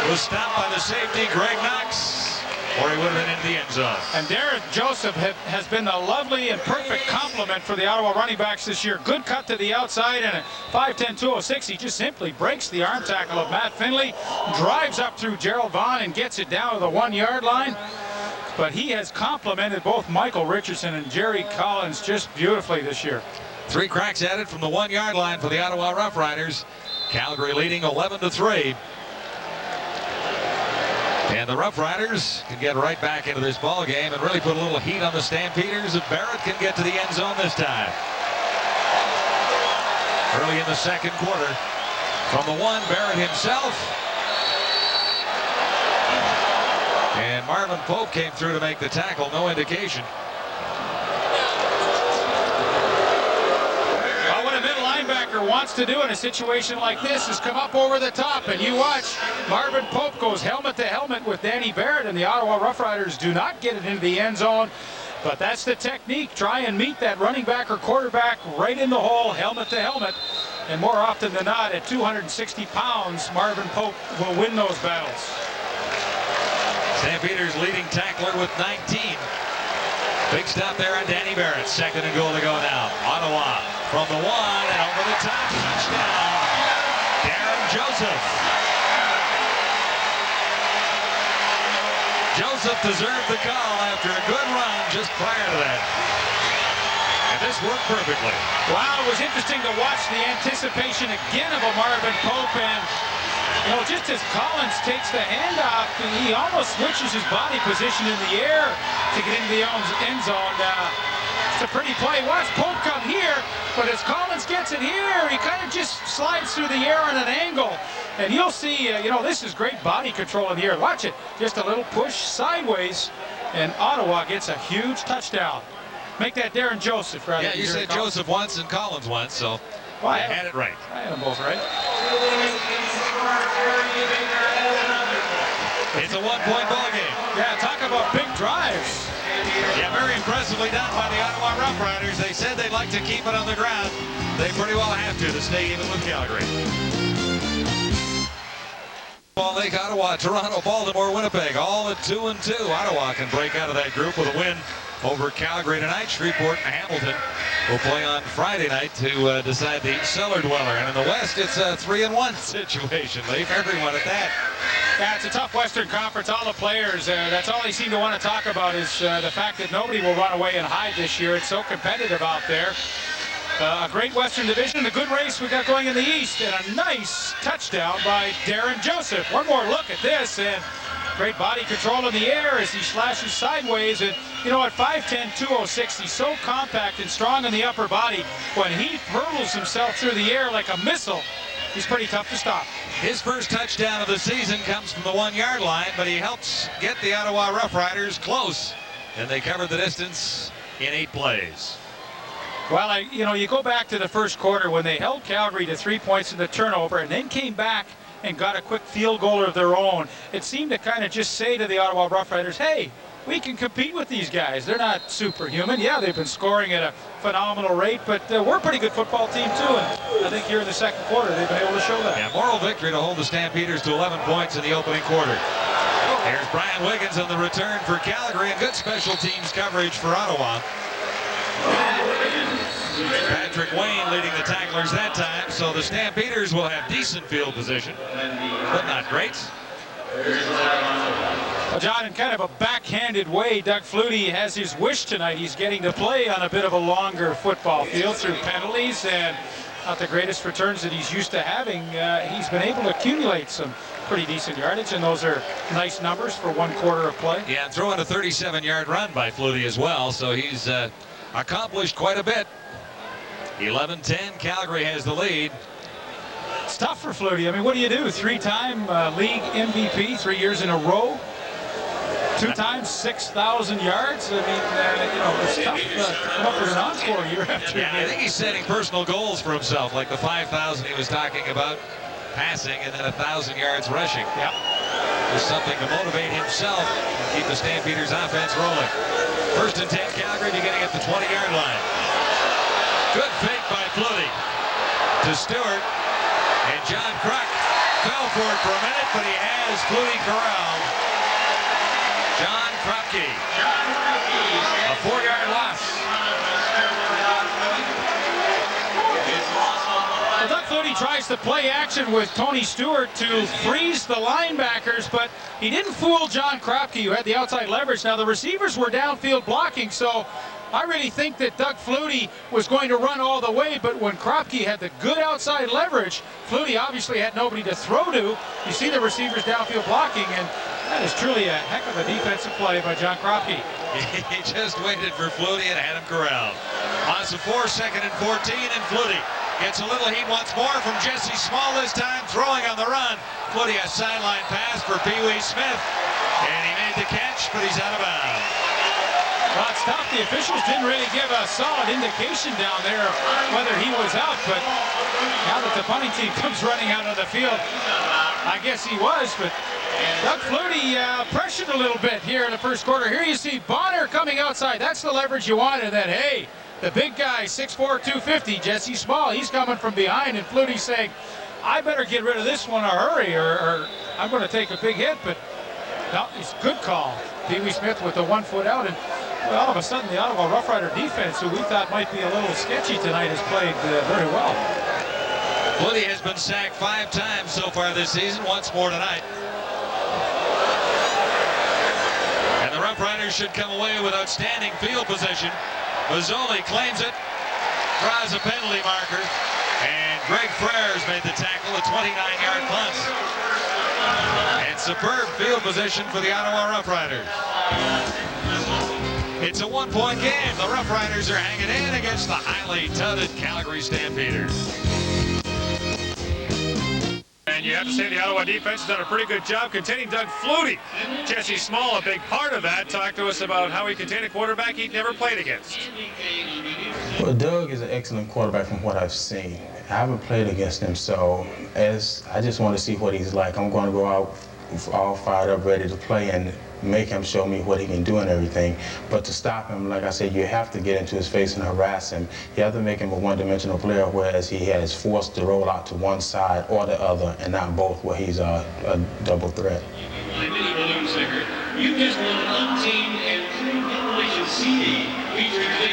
[SPEAKER 1] was stopped by the safety, Greg Knox, or he would have been into the end zone.
[SPEAKER 2] And Darren Joseph has been the lovely and perfect complement for the Ottawa running backs this year. Good cut to the outside, and at 5'10", 206, he just simply breaks the arm tackle of Matt Finley, drives up through Gerald Vaughn and gets it down to the 1-yard line. But he has complimented both Michael Richardson and Jerry Collins just beautifully this year.
[SPEAKER 1] 3 cracks at it from the 1-yard line for the Ottawa Rough Riders. Calgary leading 11-3. And the Rough Riders can get right back into this ball game and really put a little heat on the Stampeders if Barrett can get to the end zone this time. Early in the second quarter, from the 1, Barrett himself. And Marvin Pope came through to make the tackle, no indication.
[SPEAKER 2] Wants to do in a situation like this is come up over the top, and you watch Marvin Pope goes helmet to helmet with Danny Barrett, and the Ottawa Rough Riders do not get it into the end zone. But that's the technique. Try and meet that running back or quarterback right in the hole, helmet to helmet. And more often than not, at 260 pounds, Marvin Pope will win those battles.
[SPEAKER 1] Stampeders leading tackler with 19. Big stop there on Danny Barrett. 2nd and goal to go now. Ottawa from the 1 and over the top. Touchdown. Darren Joseph. Joseph deserved the call after a good run just prior to that. And this worked perfectly.
[SPEAKER 2] Wow, it was interesting to watch the anticipation again of a Marvin Pope. And, you know, just as Collins takes the handoff, he almost switches his body position in the air to get into the end zone. It's a pretty play. Watch Pope come here, but as Collins gets it here, he kind of just slides through the air on an angle. And you'll see, you know, this is great body control in the air. Watch it. Just a little push sideways, and Ottawa gets a huge touchdown. Make that Darren Joseph, right?
[SPEAKER 1] Yeah, you said Joseph once and Collins once, so
[SPEAKER 2] well,
[SPEAKER 1] I had it right.
[SPEAKER 2] I had them both right.
[SPEAKER 1] It's a one-point ball game.
[SPEAKER 2] Yeah, talk about big drives.
[SPEAKER 1] Yeah, very impressively done by the Ottawa Rough Riders. They said they'd like to keep it on the ground. They pretty well have to stay even with Calgary. Ball Lake, Ottawa, Toronto, Baltimore, Winnipeg, all at 2-2. Ottawa can break out of that group with a win over Calgary tonight. Shreveport and Hamilton will play on Friday night to decide the cellar dweller. And in the West, it's a 3-1 situation. Leave everyone at that.
[SPEAKER 2] Yeah, it's a tough Western Conference. All the players, that's all they seem to want to talk about is the fact that nobody will run away and hide this year. It's so competitive out there. A great Western Division, a good race we got going in the East, and a nice touchdown by Darren Joseph. One more look at this, and great body control in the air as he slashes sideways. And you know, at 5'10", 206, he's so compact and strong in the upper body. When he hurls himself through the air like a missile, he's pretty tough to stop.
[SPEAKER 1] His first touchdown of the season comes from the 1-yard line, but he helps get the Ottawa Rough Riders close, and they covered the distance in 8 plays.
[SPEAKER 2] Well, you know, you go back to the first quarter when they held Calgary to 3 points in the turnover and then came back and got a quick field goal of their own. It seemed to kind of just say to the Ottawa Rough Riders, hey, we can compete with these guys. They're not superhuman. Yeah, they've been scoring at a phenomenal rate, but we're a pretty good football team too, and I think here in the second quarter they've been able to show that.
[SPEAKER 1] Yeah, moral victory to hold the Stampeders to 11 points in the opening quarter. Here's Brian Wiggins on the return for Calgary, and good special teams coverage for Ottawa. Patrick Wayne leading the tacklers that time, so the Stampeders will have decent field position, but not great.
[SPEAKER 2] Well, John, in kind of a backhanded way, Doug Flutie has his wish tonight. He's getting to play on a bit of a longer football field through penalties and not the greatest returns that he's used to having. He's been able to accumulate some pretty decent yardage, and those are nice numbers for 1 quarter of play.
[SPEAKER 1] Yeah, and throwing a 37-yard run by Flutie as well, so he's accomplished quite a bit. 11-10, Calgary has the lead.
[SPEAKER 2] It's tough for Flutie. I mean, what do you do? 3-time league MVP 3 years in a row. 2 times 6,000 yards. I mean, you know, it's tough to come up with an encore year after year.
[SPEAKER 1] Yeah, I think he's setting personal goals for himself, like the 5,000 he was talking about passing, and then 1,000 yards rushing.
[SPEAKER 2] Yep.
[SPEAKER 1] Just something to motivate himself and keep the Stampeders offense rolling. 1st and 10, Calgary beginning at the 20-yard line. Good fake by Flutie to Stewart, and John Kruk fell for it for a minute, but he has Flutie corralled. John Krupke, a 4-yard loss.
[SPEAKER 2] Well, Doug Flutie tries to play action with Tony Stewart to freeze the linebackers, but he didn't fool John Krupke, who had the outside leverage. Now, the receivers were downfield blocking, so I really think that Doug Flutie was going to run all the way, but when Krupke had the good outside leverage, Flutie obviously had nobody to throw to. You see the receivers downfield blocking, and that is truly a heck of a defensive play by John Krupke.
[SPEAKER 1] He just waited for Flutie and had him corralled. On to 4, 2nd and 14, and Flutie gets a little heat once more from Jesse Small this time, throwing on the run. Flutie a sideline pass for Pee Wee Smith, and he made the catch, but he's out of bounds.
[SPEAKER 2] Well, it's tough. The officials didn't really give a solid indication down there of whether he was out, but now that the punting team comes running out of the field, I guess he was, but Doug Flutie pressured a little bit here in the first quarter. Here you see Bonner coming outside. That's the leverage you want, and then, hey, The big guy, 6'4", 250, Jesse Small, he's coming from behind, and Flutie's saying, I better get rid of this one in a hurry, or I'm going to take a big hit. But no, it's a good call. Pee Wee Smith with the 1 foot out, and well, all of a sudden the Ottawa Rough Rider defense, who we thought might be a little sketchy tonight, has played very well.
[SPEAKER 1] Flutie has been sacked 5 times so far this season, once more tonight. And the Rough Riders should come away with outstanding field position. Mazzoli claims it, draws a penalty marker, and Greg Frere's made the tackle, a 29-yard punt. And superb field position for the Ottawa Rough Riders. It's a 1-point game. The Rough Riders are hanging in against the highly touted Calgary Stampeders.
[SPEAKER 5] And you have to say the Ottawa defense has done a pretty good job containing Doug Flutie. Jesse Small, a big part of that, talked to us about how he contained a quarterback he'd never played against.
[SPEAKER 7] Well, Doug is an excellent quarterback from what I've seen. I haven't played against him, so I just want to see what he's like. I'm going to go out all fired up, ready to play, and make him show me what he can do and everything. But to stop him, like I said, you have to get into his face and harass him. You have to make him a one-dimensional player, whereas he has forced to roll out to one side or the other, and not both, where he's a double threat.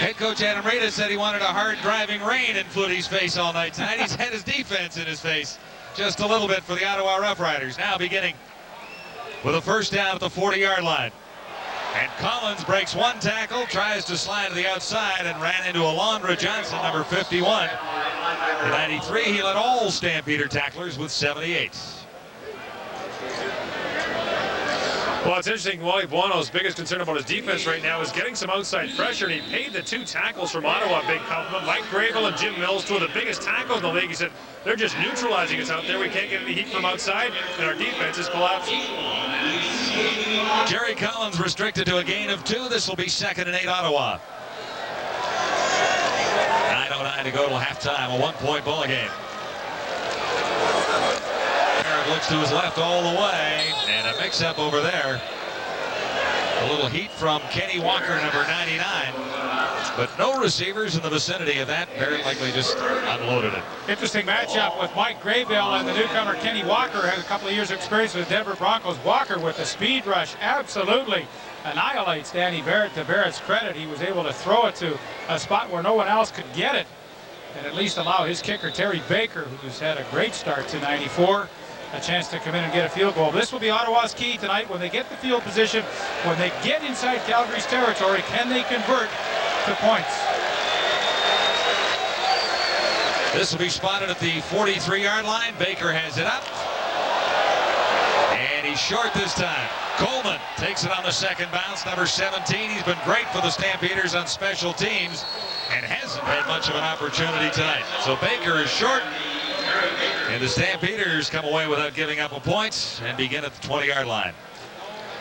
[SPEAKER 1] Head coach Adam Rita said he wanted a hard driving rain in Flutie's face all night tonight. He's had his defense in his face just a little bit for the Ottawa Rough Riders. Now beginning with a first down at the 40-yard line. And Collins breaks 1 tackle, tries to slide to the outside, and ran into Alondra Johnson, number 51. The 93, he led all Stampeder tacklers with 78.
[SPEAKER 5] Well, it's interesting. Wally Buono's biggest concern about his defense right now is getting some outside pressure, and he paid the 2 tackles from Ottawa a big compliment. Mike Gravel and Jim Mills, 2 of the biggest tackles in the league. He said, they're just neutralizing us out there. We can't get any heat from outside, and our defense is collapsing.
[SPEAKER 1] Jerry Collins restricted to a gain of 2. This will be 2nd and 8 Ottawa. 9:09 to go till halftime, a 1-point ball game. Looks to his left all the way, and a mix-up over there. A little heat from Kenny Walker, number 99, but no receivers in the vicinity of that. Very likely just unloaded it.
[SPEAKER 2] Interesting matchup with Mike Graybill and the newcomer Kenny Walker. Has a couple of years experience with the Denver Broncos. Walker with the speed rush absolutely annihilates Danny Barrett. To Barrett's credit, he was able to throw it to a spot where no one else could get it, and at least allow his kicker Terry Baker, who's had a great start to 94, a chance to come in and get a field goal. This will be Ottawa's key tonight. When they get the field position, when they get inside Calgary's territory, can they convert to points?
[SPEAKER 1] This will be spotted at the 43-yard line. Baker has it up, and he's short this time. Coleman takes it on the second bounce, number 17. He's been great for the Stampeders on special teams and hasn't had much of an opportunity tonight. So Baker is short, and the Stampeders come away without giving up a point and begin at the 20-yard line.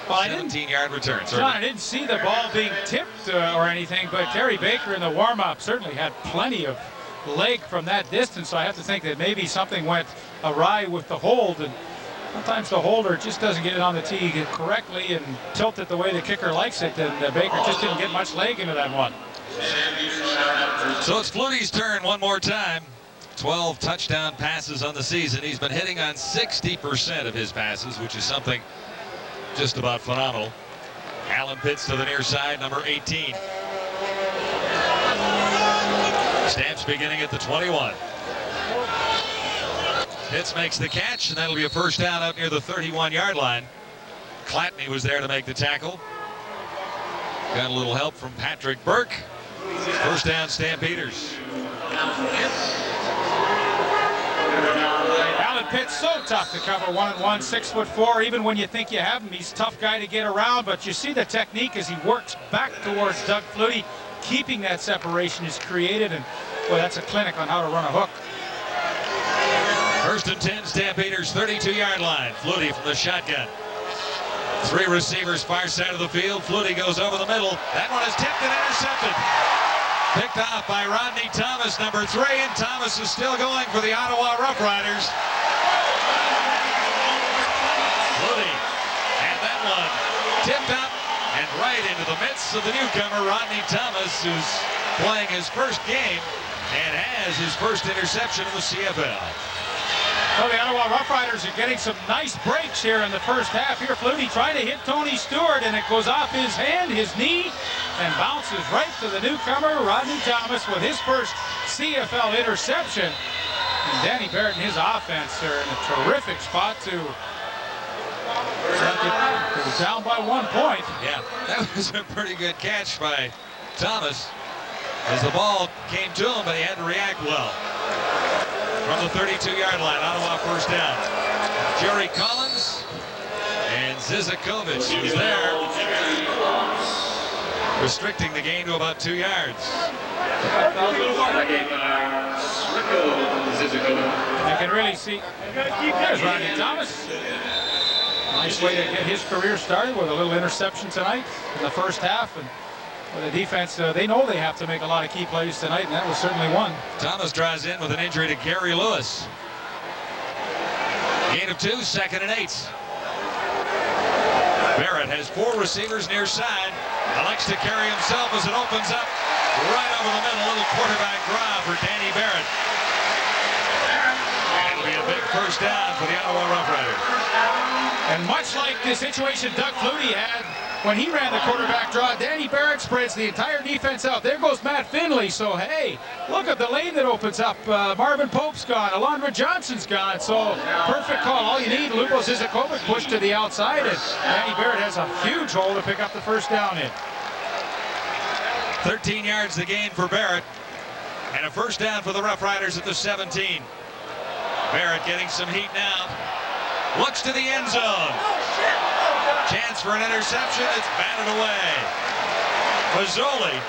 [SPEAKER 2] Well,
[SPEAKER 1] 17-yard return.
[SPEAKER 2] John, I didn't see the ball being tipped or anything, but Terry Baker in the warm-up certainly had plenty of leg from that distance, so I have to think that maybe something went awry with the hold, and sometimes the holder just doesn't get it on the tee correctly and tilt it the way the kicker likes it, and Baker just didn't get much leg into that one.
[SPEAKER 1] So it's Flutie's turn one more time. 12 touchdown passes on the season. He's been hitting on 60% of his passes, which is something just about phenomenal. Alan Pitts to the near side, number 18. Stamps beginning at the 21. Pitts makes the catch, and that'll be a first down out near the 31-yard line. Clatney was there to make the tackle. Got a little help from Patrick Burke. First down, Stampeders.
[SPEAKER 2] Alan Pitts, so tough to cover 1-on-1, 6'4". Even when you think you have him, he's a tough guy to get around, but you see the technique as he works back towards Doug Flutie. Keeping that separation is created, and well, that's a clinic on how to run a hook.
[SPEAKER 1] First and 10, Stampeders, 32-yard line. Flutie from the shotgun. 3 receivers far side of the field. Flutie goes over the middle. That one is tipped and intercepted. Picked off by Rodney Thomas, number 3, and Thomas is still going for the Ottawa Rough Riders. Flutie, and that one tipped up and right into the midst of the newcomer, Rodney Thomas, who's playing his first game and has his first interception in the CFL.
[SPEAKER 2] Well, the Ottawa Rough Riders are getting some nice breaks here in the first half. Here, Flutie trying to hit Tony Stewart, and it goes off his hand, his knee, and bounces right to the newcomer, Rodney Thomas, with his first CFL interception. And Danny Barrett and his offense are in a terrific spot to down by 1 point.
[SPEAKER 1] Yeah, that was a pretty good catch by Thomas as the ball came to him, but he had to react well. From the 32-yard line, Ottawa first down. Jerry Collins and Zizakovic was there, restricting the gain to about 2 yards.
[SPEAKER 2] You can really see, there's Rodney Thomas. Nice way to get his career started with a little interception tonight in the first half. And well, the defense, they know they have to make a lot of key plays tonight, and that was certainly one.
[SPEAKER 1] Thomas drives in with an injury to Gary Lewis. Gain of 2, 2nd and 8. Barrett has 4 receivers near side. Elects to carry himself as it opens up right over the middle. A little quarterback draw for Danny Barrett. And it'll be a big first down for the Ottawa Rough Riders.
[SPEAKER 2] And much like the situation Doug Flutie had when he ran the quarterback draw, Danny Barrett spreads the entire defense out. There goes Matt Finley. So, hey, look at the lane that opens up. Marvin Pope's gone. Alondra Johnson's gone. So, perfect call. All you need, Lubo Zizakovic pushed to the outside, and Danny Barrett has a huge hole to pick up the first down in.
[SPEAKER 1] 13 yards the gain for Barrett, and a first down for the Rough Riders at the 17. Barrett getting some heat now. Looks to the end zone. Chance for an interception. It's batted away. Mazzoli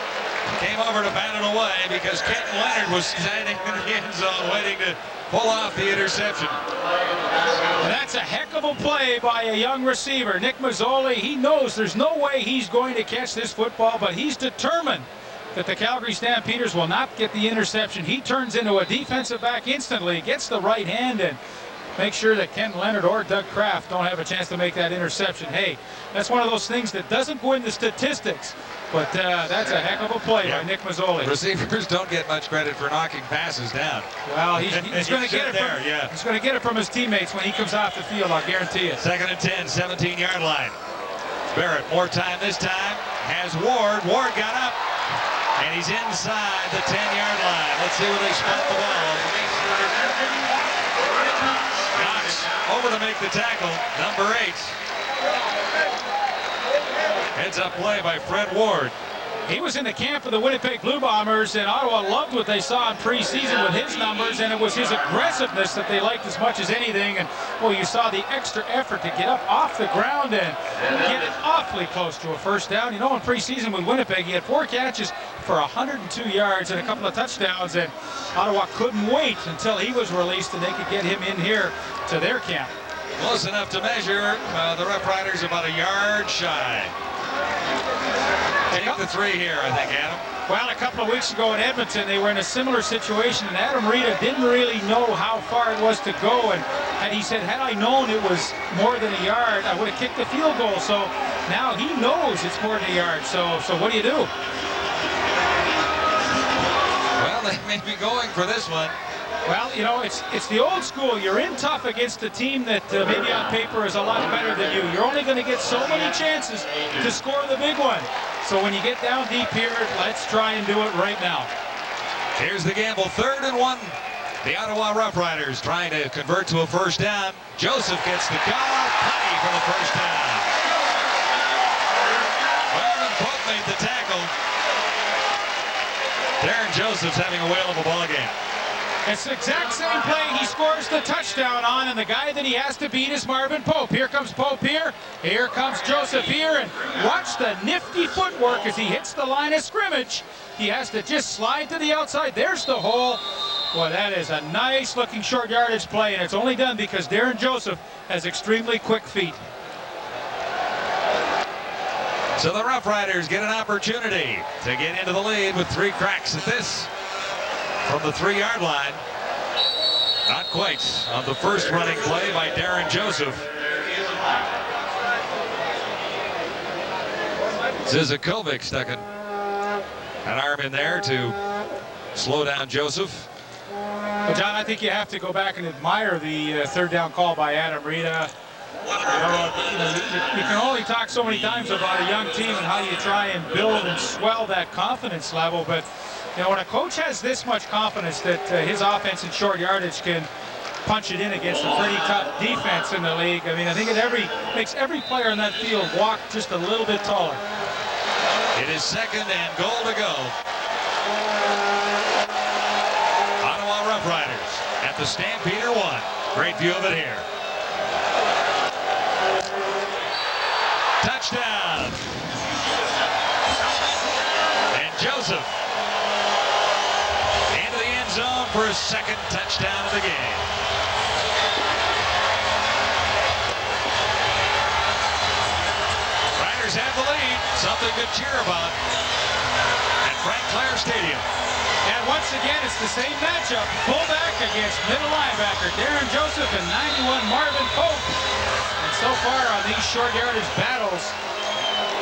[SPEAKER 1] came over to bat it away because Kenton Leonard was standing in the end zone waiting to pull off the interception.
[SPEAKER 2] And that's a heck of a play by a young receiver. Nick Mazzoli, he knows there's no way he's going to catch this football, but he's determined that the Calgary Stampeders will not get the interception. He turns into a defensive back instantly, gets the right hand, and make sure that Ken Leonard or Doug Kraft don't have a chance to make that interception. Hey, that's one of those things that doesn't go into statistics, but that's a heck of a play by Nick Mazzoli.
[SPEAKER 1] Receivers don't get much credit for knocking passes down.
[SPEAKER 2] Well, he's going to get it
[SPEAKER 1] there.
[SPEAKER 2] He's going to get it from his teammates when he comes off the field, I'll guarantee it.
[SPEAKER 1] 2nd and 10, 17-yard line. Barrett, more time this time, has Ward. Ward got up, and he's inside the 10-yard line. Let's see where they spot the ball. Knox over to make the tackle, number 8. Heads up play by Fred Ward.
[SPEAKER 2] He was in the camp of the Winnipeg Blue Bombers, and Ottawa loved what they saw in preseason with his numbers, and it was his aggressiveness that they liked as much as anything. And well, you saw the extra effort to get up off the ground and get it awfully close to a first down. You know, in preseason with Winnipeg, he had 4 catches for 102 yards and a couple of touchdowns, and Ottawa couldn't wait until he was released and they could get him in here to their camp.
[SPEAKER 1] Close enough to measure. The Rough Riders about a yard shy. Take the 3 here, I think, Adam.
[SPEAKER 2] Well, a couple of weeks ago in Edmonton, they were in a similar situation, and Adam Rita didn't really know how far it was to go, and he said, had I known it was more than a yard, I would have kicked the field goal. So now he knows it's more than a yard. So what do you do?
[SPEAKER 1] Well, they may be going for this one.
[SPEAKER 2] Well, you know, it's the old school. You're in tough against a team that maybe on paper is a lot better than you. You're only going to get so many chances to score the big one. So when you get down deep here, let's try and do it right now.
[SPEAKER 1] Here's the gamble, 3rd and 1. The Ottawa Rough Riders trying to convert to a first down. Joseph gets the call, Putty for the first down. Marvin Pope made the tackle. Darren Joseph's having a whale of a ball game.
[SPEAKER 2] It's the exact same play he scores the touchdown on, and the guy that he has to beat is Marvin Pope. Here comes Pope here. Here comes Joseph here, and watch the nifty footwork as he hits the line of scrimmage. He has to just slide to the outside. There's the hole. Boy, that is a nice-looking short yardage play, and it's only done because Darren Joseph has extremely quick feet.
[SPEAKER 1] So the Rough Riders get an opportunity to get into the lead with 3 cracks at this. From the 3-yard line. Not quite on the first running play by Darren Joseph. Zizakovic stuck it An arm in there to slow down Joseph.
[SPEAKER 2] Well, John, I think you have to go back and admire the third down call by Adam Rita. You can only talk so many times about a young team and how you try and build and swell that confidence level, but when a coach has this much confidence that his offense in short yardage can punch it in against a pretty tough defense in the league, I mean, I think it makes every player in that field walk just a little bit taller.
[SPEAKER 1] It is 2nd and goal to go. Ottawa Rough Riders at the Stampeder 1. Great view of it here. Touchdown. And Joseph into the end zone for his 2nd touchdown of the game. Riders have the lead. Something to cheer about at Frank Clair Stadium.
[SPEAKER 2] And once again, it's the same matchup. Fullback against middle linebacker Darren Joseph and 91 Marvin Pope. And so far on these short yardage battles,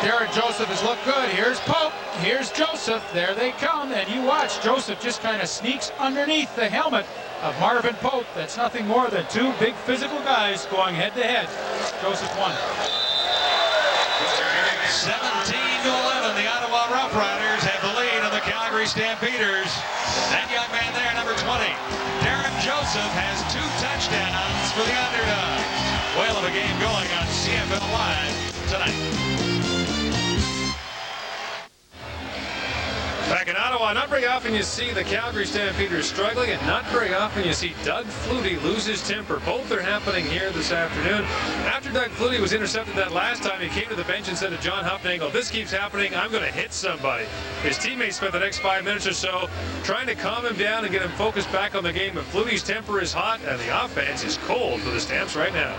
[SPEAKER 2] Darren Joseph has looked good. Here's Pope. Here's Joseph. There they come. And you watch, Joseph just kind of sneaks underneath the helmet of Marvin Pope. That's nothing more than two big physical guys going head to head. Joseph won.
[SPEAKER 1] 17-11, the Ottawa Rough Riders have the lead on the Calgary Stampeders. That young man there, number 20, Darren Joseph, has 2 touchdowns for the underdogs. Whale of a game going on CFL Live tonight.
[SPEAKER 5] Back in Ottawa, not very often you see the Calgary Stampeders struggling, and not very often you see Doug Flutie lose his temper. Both are happening here this afternoon. After Doug Flutie was intercepted that last time, he came to the bench and said to John Hufnagel, "If this keeps happening, I'm going to hit somebody." His teammates spent the next 5 minutes or so trying to calm him down and get him focused back on the game. But Flutie's temper is hot, and the offense is cold for the Stamps right now.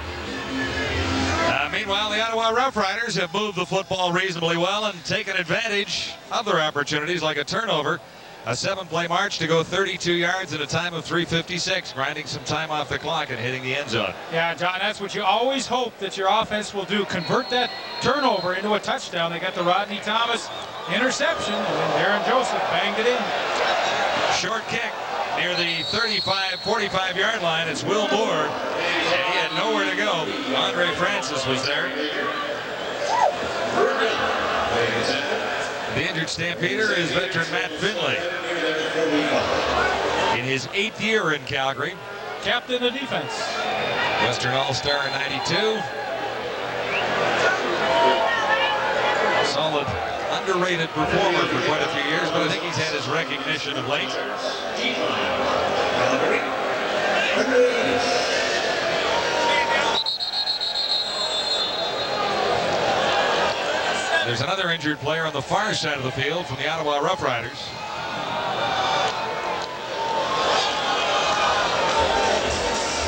[SPEAKER 1] Meanwhile, the Ottawa Rough Riders have moved the football reasonably well and taken advantage of their opportunities, like a turnover. A 7-play march to go 32 yards in a time of 3:56, grinding some time off the clock and hitting the end zone.
[SPEAKER 2] Yeah, John, that's what you always hope that your offense will do. Convert that turnover into a touchdown. They got the Rodney Thomas interception, and then Darren Joseph banged it in.
[SPEAKER 1] Short kick near the 35-45-yard line. It's Will Moore, and he had nowhere to go. Andre Francis was there. The injured Stampeder is veteran Matt Finley. In his 8th year in Calgary.
[SPEAKER 2] Captain of defense.
[SPEAKER 1] Western All-Star in 92. Solid, underrated performer for quite a few years, but I think he's had his recognition of late. There's another injured player on the far side of the field from the Ottawa Rough Riders.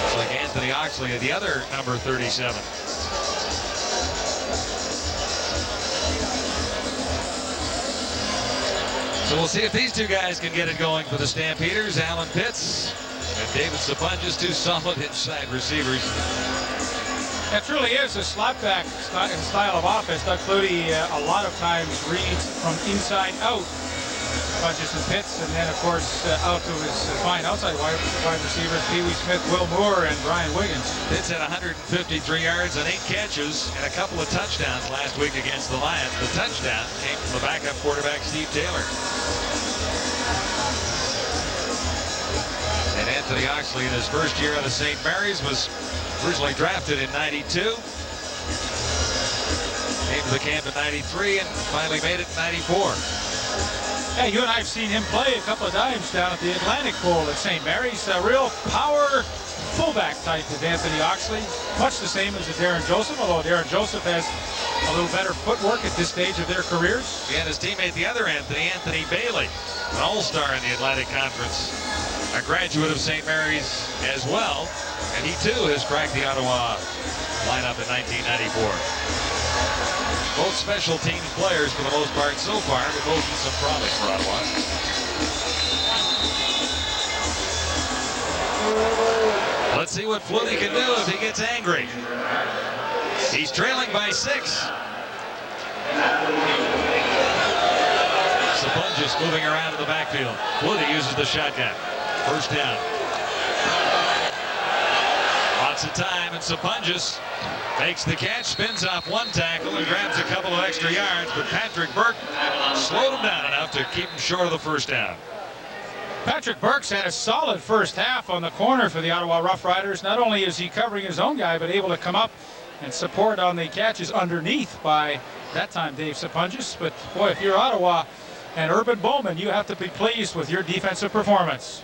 [SPEAKER 1] It's like Anthony Oxley, the other number 37. So we'll see if these two guys can get it going for the Stampeders. Alan Pitts and David Sapunjas, 2 solid inside receivers.
[SPEAKER 2] That truly is a slapback style of offense. Doug Flutie a lot of times reads from inside out. Bunches and Pitts, and then of course out to his fine outside wide receivers, Pee Wee Smith, Will Moore, and Brian Wiggins.
[SPEAKER 1] Pitts had 153 yards and 8 catches and a couple of touchdowns last week against the Lions. The touchdown came from the backup quarterback, Steve Taylor. And Anthony Oxley, in his first year out of St. Mary's, was originally drafted in 92. Came to the camp in 93 and finally made it in 94.
[SPEAKER 2] Yeah, you and I have seen him play a couple of times down at the Atlantic Bowl at St. Mary's. A real power fullback type is Anthony Oxley. Much the same as Darren Joseph, although Darren Joseph has a little better footwork at this stage of their careers.
[SPEAKER 1] He had his teammate, the other Anthony Bailey, an all-star in the Atlantic Conference, a graduate of St. Mary's as well, and he too has cracked the Ottawa lineup in 1994. Both special teams players for the most part so far, but both with some promise for Ottawa. Let's see what Flutie can do if he gets angry. He's trailing by 6. Sapunja Sapunjas moving around in the backfield. Flutie uses the shotgun. First down. Lots of time, and Sapunjas makes the catch, spins off one tackle, and grabs a couple of extra yards, but Patrick Burke slowed him down enough to keep him short of the first down.
[SPEAKER 2] Patrick Burke's had a solid first half on the corner for the Ottawa Rough Riders. Not only is he covering his own guy, but able to come up and support on the catches underneath by, that time, Dave Sapunjas. But boy, if you're Ottawa and Urban Bowman, you have to be pleased with your defensive performance.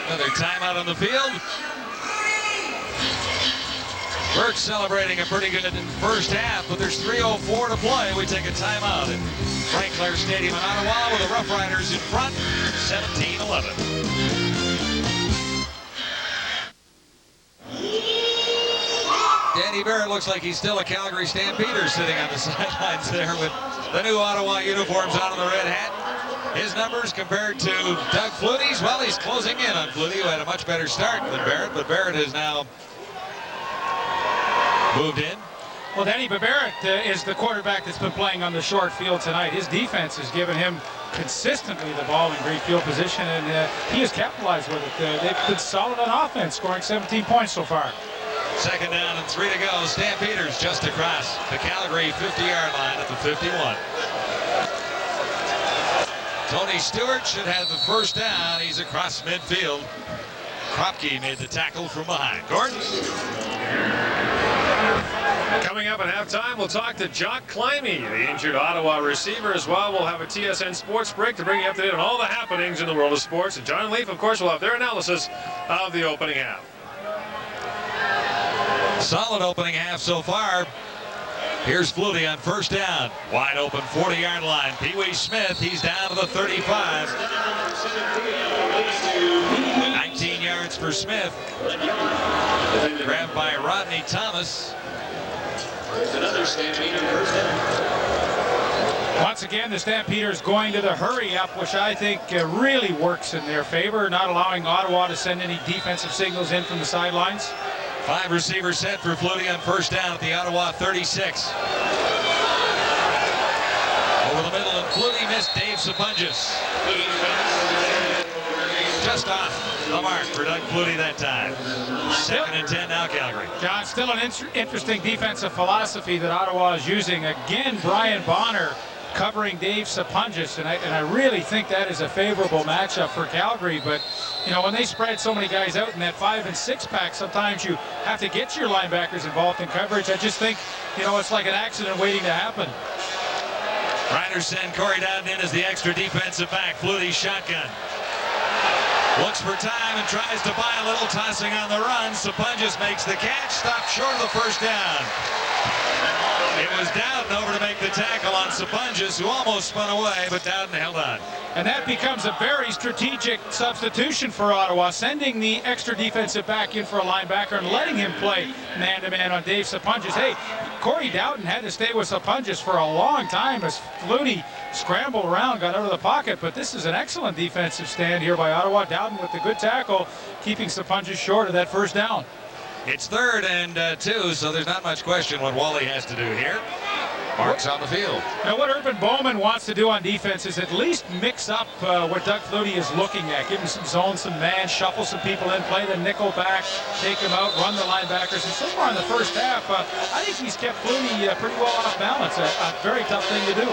[SPEAKER 1] Another timeout on the field. Burke celebrating a pretty good first half, but there's 3:04 to play. We take a timeout at Frank Clair Stadium in Ottawa with the Rough Riders in front, 17-11. Danny Barrett looks like he's still a Calgary Stampeder sitting on the sidelines there with the new Ottawa uniforms on the red hat. His numbers compared to Doug Flutie's, well, he's closing in on Flutie, who had a much better start than Barrett, but Barrett has now moved in.
[SPEAKER 2] Well, Danny Barrett is the quarterback that's been playing on the short field tonight. His defense has given him consistently the ball in great field position, and he has capitalized with it. They've been solid on offense, scoring 17 points so far.
[SPEAKER 1] Second down and 3 to go. Stampeders just across the Calgary 50-yard line at the 51. Tony Stewart should have the first down. He's across midfield. Kropke made the tackle from behind. Gordon?
[SPEAKER 5] Coming up at halftime, we'll talk to Jock Climie, the injured Ottawa receiver, as well. We'll have a TSN Sports Break to bring you up to date on all the happenings in the world of sports. And John and Leaf, of course, will have their analysis of the opening half.
[SPEAKER 1] Solid opening half so far. Here's Flutie on first down. Wide open 40-yard line. Pee Wee Smith, he's down to the 35. 19 yards for Smith. Grabbed by Rodney Thomas. Another Stampeder first down.
[SPEAKER 2] Once again, the Stampeders going to the hurry up, which I think really works in their favor, not allowing Ottawa to send any defensive signals in from the sidelines.
[SPEAKER 1] 5 receivers set for Flutie on first down at the Ottawa 36. Over the middle, and Flutie missed Dave Sapunjas. Just off the mark for Doug Flutie that time. 2nd and 10 now, Calgary.
[SPEAKER 2] John, still an interesting defensive philosophy that Ottawa is using. Again, Brian Bonner covering Dave Sapunjas, and I really think that is a favorable matchup for Calgary. But you know, when they spread so many guys out in that 5 and 6 pack, sometimes you have to get your linebackers involved in coverage. I just think, you know, it's like an accident waiting to happen.
[SPEAKER 1] Riders send Corey Dowden in as the extra defensive back. Flutie's shotgun. Looks for time and tries to buy a little, tossing on the run. Sapunjas makes the catch, stopped short of the first down. It was Dowden over to make the tackle on Sapunjas, who almost spun away, but Dowden held on.
[SPEAKER 2] And that becomes a very strategic substitution for Ottawa, sending the extra defensive back in for a linebacker and letting him play man-to-man on Dave Sapunjas. Hey, Corey Dowden had to stay with Sapunjas for a long time as Flutie scrambled around, got out of the pocket, but this is an excellent defensive stand here by Ottawa. Dowden with the good tackle, keeping Sapunjas short of that first down.
[SPEAKER 1] It's 3rd and 2, so there's not much question what Wally has to do here. Marks on the field.
[SPEAKER 2] Now, what Urban Bowman wants to do on defense is at least mix up what Doug Flutie is looking at. Give him some zone, some man, shuffle some people in, play the nickel back, take him out, run the linebackers. And so far in the first half, I think he's kept Flutie pretty well off balance. A very tough thing to do.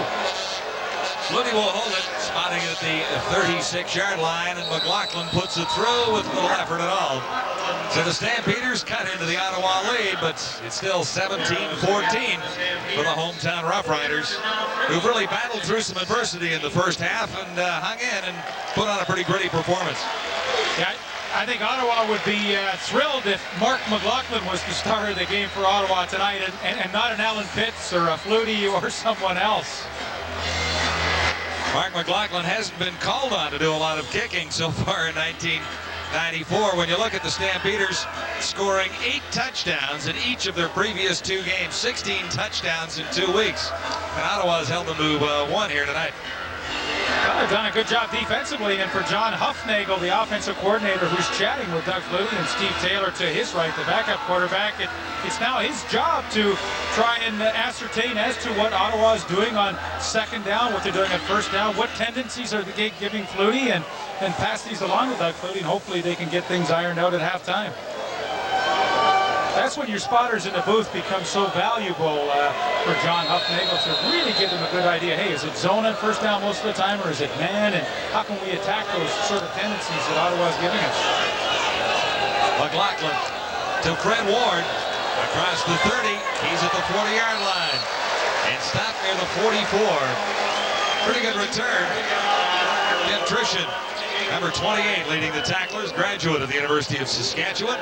[SPEAKER 1] Flutie will hold it, spotting it at the 36-yard line, and McLaughlin puts it through with little effort at all. So the Stampeders cut into the Ottawa lead, but it's still 17-14 for the hometown Rough Riders, who've really battled through some adversity in the first half and hung in and put on a pretty gritty performance.
[SPEAKER 2] Yeah, I think Ottawa would be thrilled if Mark McLaughlin was the star of the game for Ottawa tonight and not an Alan Pitts or a Flutie or someone else.
[SPEAKER 1] Mark McLaughlin hasn't been called on to do a lot of kicking so far in 1994. When you look at the Stampeders scoring 8 touchdowns in each of their previous 2 games, 16 touchdowns in 2 weeks. And Ottawa's held them to 1 here tonight.
[SPEAKER 2] Well, they've done a good job defensively, and for John Huffnagel, the offensive coordinator, who's chatting with Doug Flutie and Steve Taylor to his right, the backup quarterback, it's now his job to try and ascertain as to what Ottawa is doing on second down, what they're doing at first down, what tendencies are they giving Flutie, and pass these along to Doug Flutie, and hopefully they can get things ironed out at halftime. That's when your spotters in the booth become so valuable for John Huffnagel to really give them a good idea. Hey, is it zone on first down most of the time, or is it man? And how can we attack those sort of tendencies that Ottawa's giving us?
[SPEAKER 1] McLaughlin to Fred Ward across the 30. He's at the 40-yard line and stopped near the 44. Pretty good return. Jim Trishon, number 28, leading the tacklers, graduate of the University of Saskatchewan.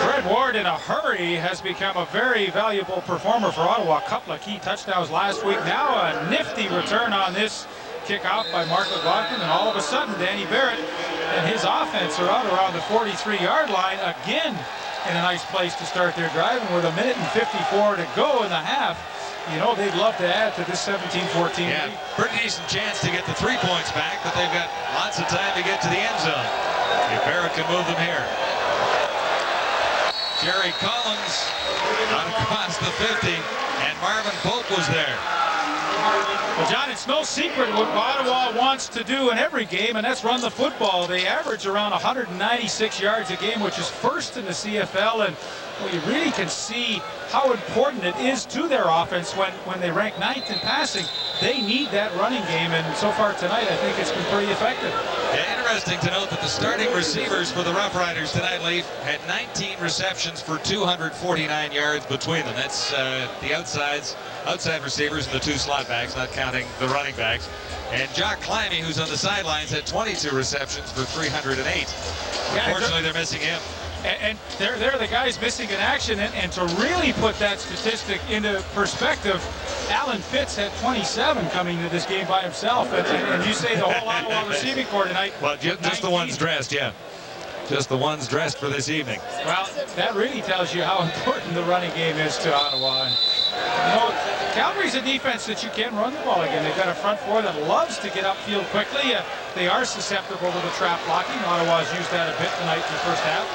[SPEAKER 2] Fred Ward, in a hurry, has become a very valuable performer for Ottawa. A couple of key touchdowns last week. Now a nifty return on this kickoff by Mark McLaughlin, and all of a sudden Danny Barrett and his offense are out around the 43-yard line again in a nice place to start their drive. And with 1:54 to go in the half, you know, they'd love to add to this 17-14
[SPEAKER 1] Yeah,
[SPEAKER 2] lead.
[SPEAKER 1] pretty decent chance to get the 3 points back, but they've got lots of time to get to the end zone. If Barrett can move them here. Jerry Collins across the 50, and Marvin Pope was there.
[SPEAKER 2] Well, John, it's no secret what Ottawa wants to do in every game, and that's run the football. They average around 196 yards a game, which is first in the CFL, and well, you really can see how important it is to their offense when they rank 9th in passing. They need that running game, and so far tonight, I think it's been pretty effective.
[SPEAKER 1] Yeah, interesting to note that the starting receivers for the Rough Riders tonight, Leaf, had 19 receptions for 249 yards between them. That's the outside receivers and the 2 slot backs, not counting the running backs. And Jock Climby, who's on the sidelines, had 22 receptions for 308. Unfortunately, they're missing him.
[SPEAKER 2] And they're the guys missing in action, and to really put that statistic into perspective, Alan Fitz had 27 coming to this game by himself, and you say the whole Ottawa receiving corps tonight.
[SPEAKER 1] Well, just the ones dressed, yeah. Just the ones dressed for this evening.
[SPEAKER 2] Well, that really tells you how important the running game is to Ottawa. And, you know, Calgary's a defense that you can run the ball again. They've got a front four that loves to get upfield quickly. They are susceptible to the trap blocking. Ottawa's used that a bit tonight in the first half.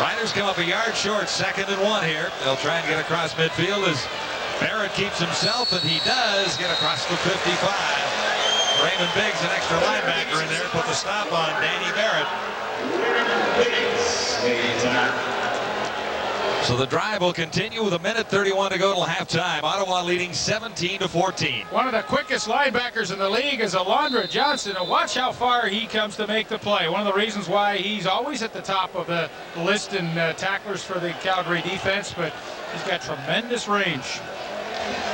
[SPEAKER 1] Riders come up a yard short, 2nd and 1 here. They'll try and get across midfield as Barrett keeps himself, and he does get across the 55. Raymond Biggs, an extra linebacker in there, put the stop on Danny Barrett. So the drive will continue with 1:31 to go till halftime. Ottawa leading 17-14.
[SPEAKER 2] One of the quickest linebackers in the league is Alondra Johnson, and watch how far he comes to make the play. One of the reasons why he's always at the top of the list in tacklers for the Calgary defense, but he's got tremendous range.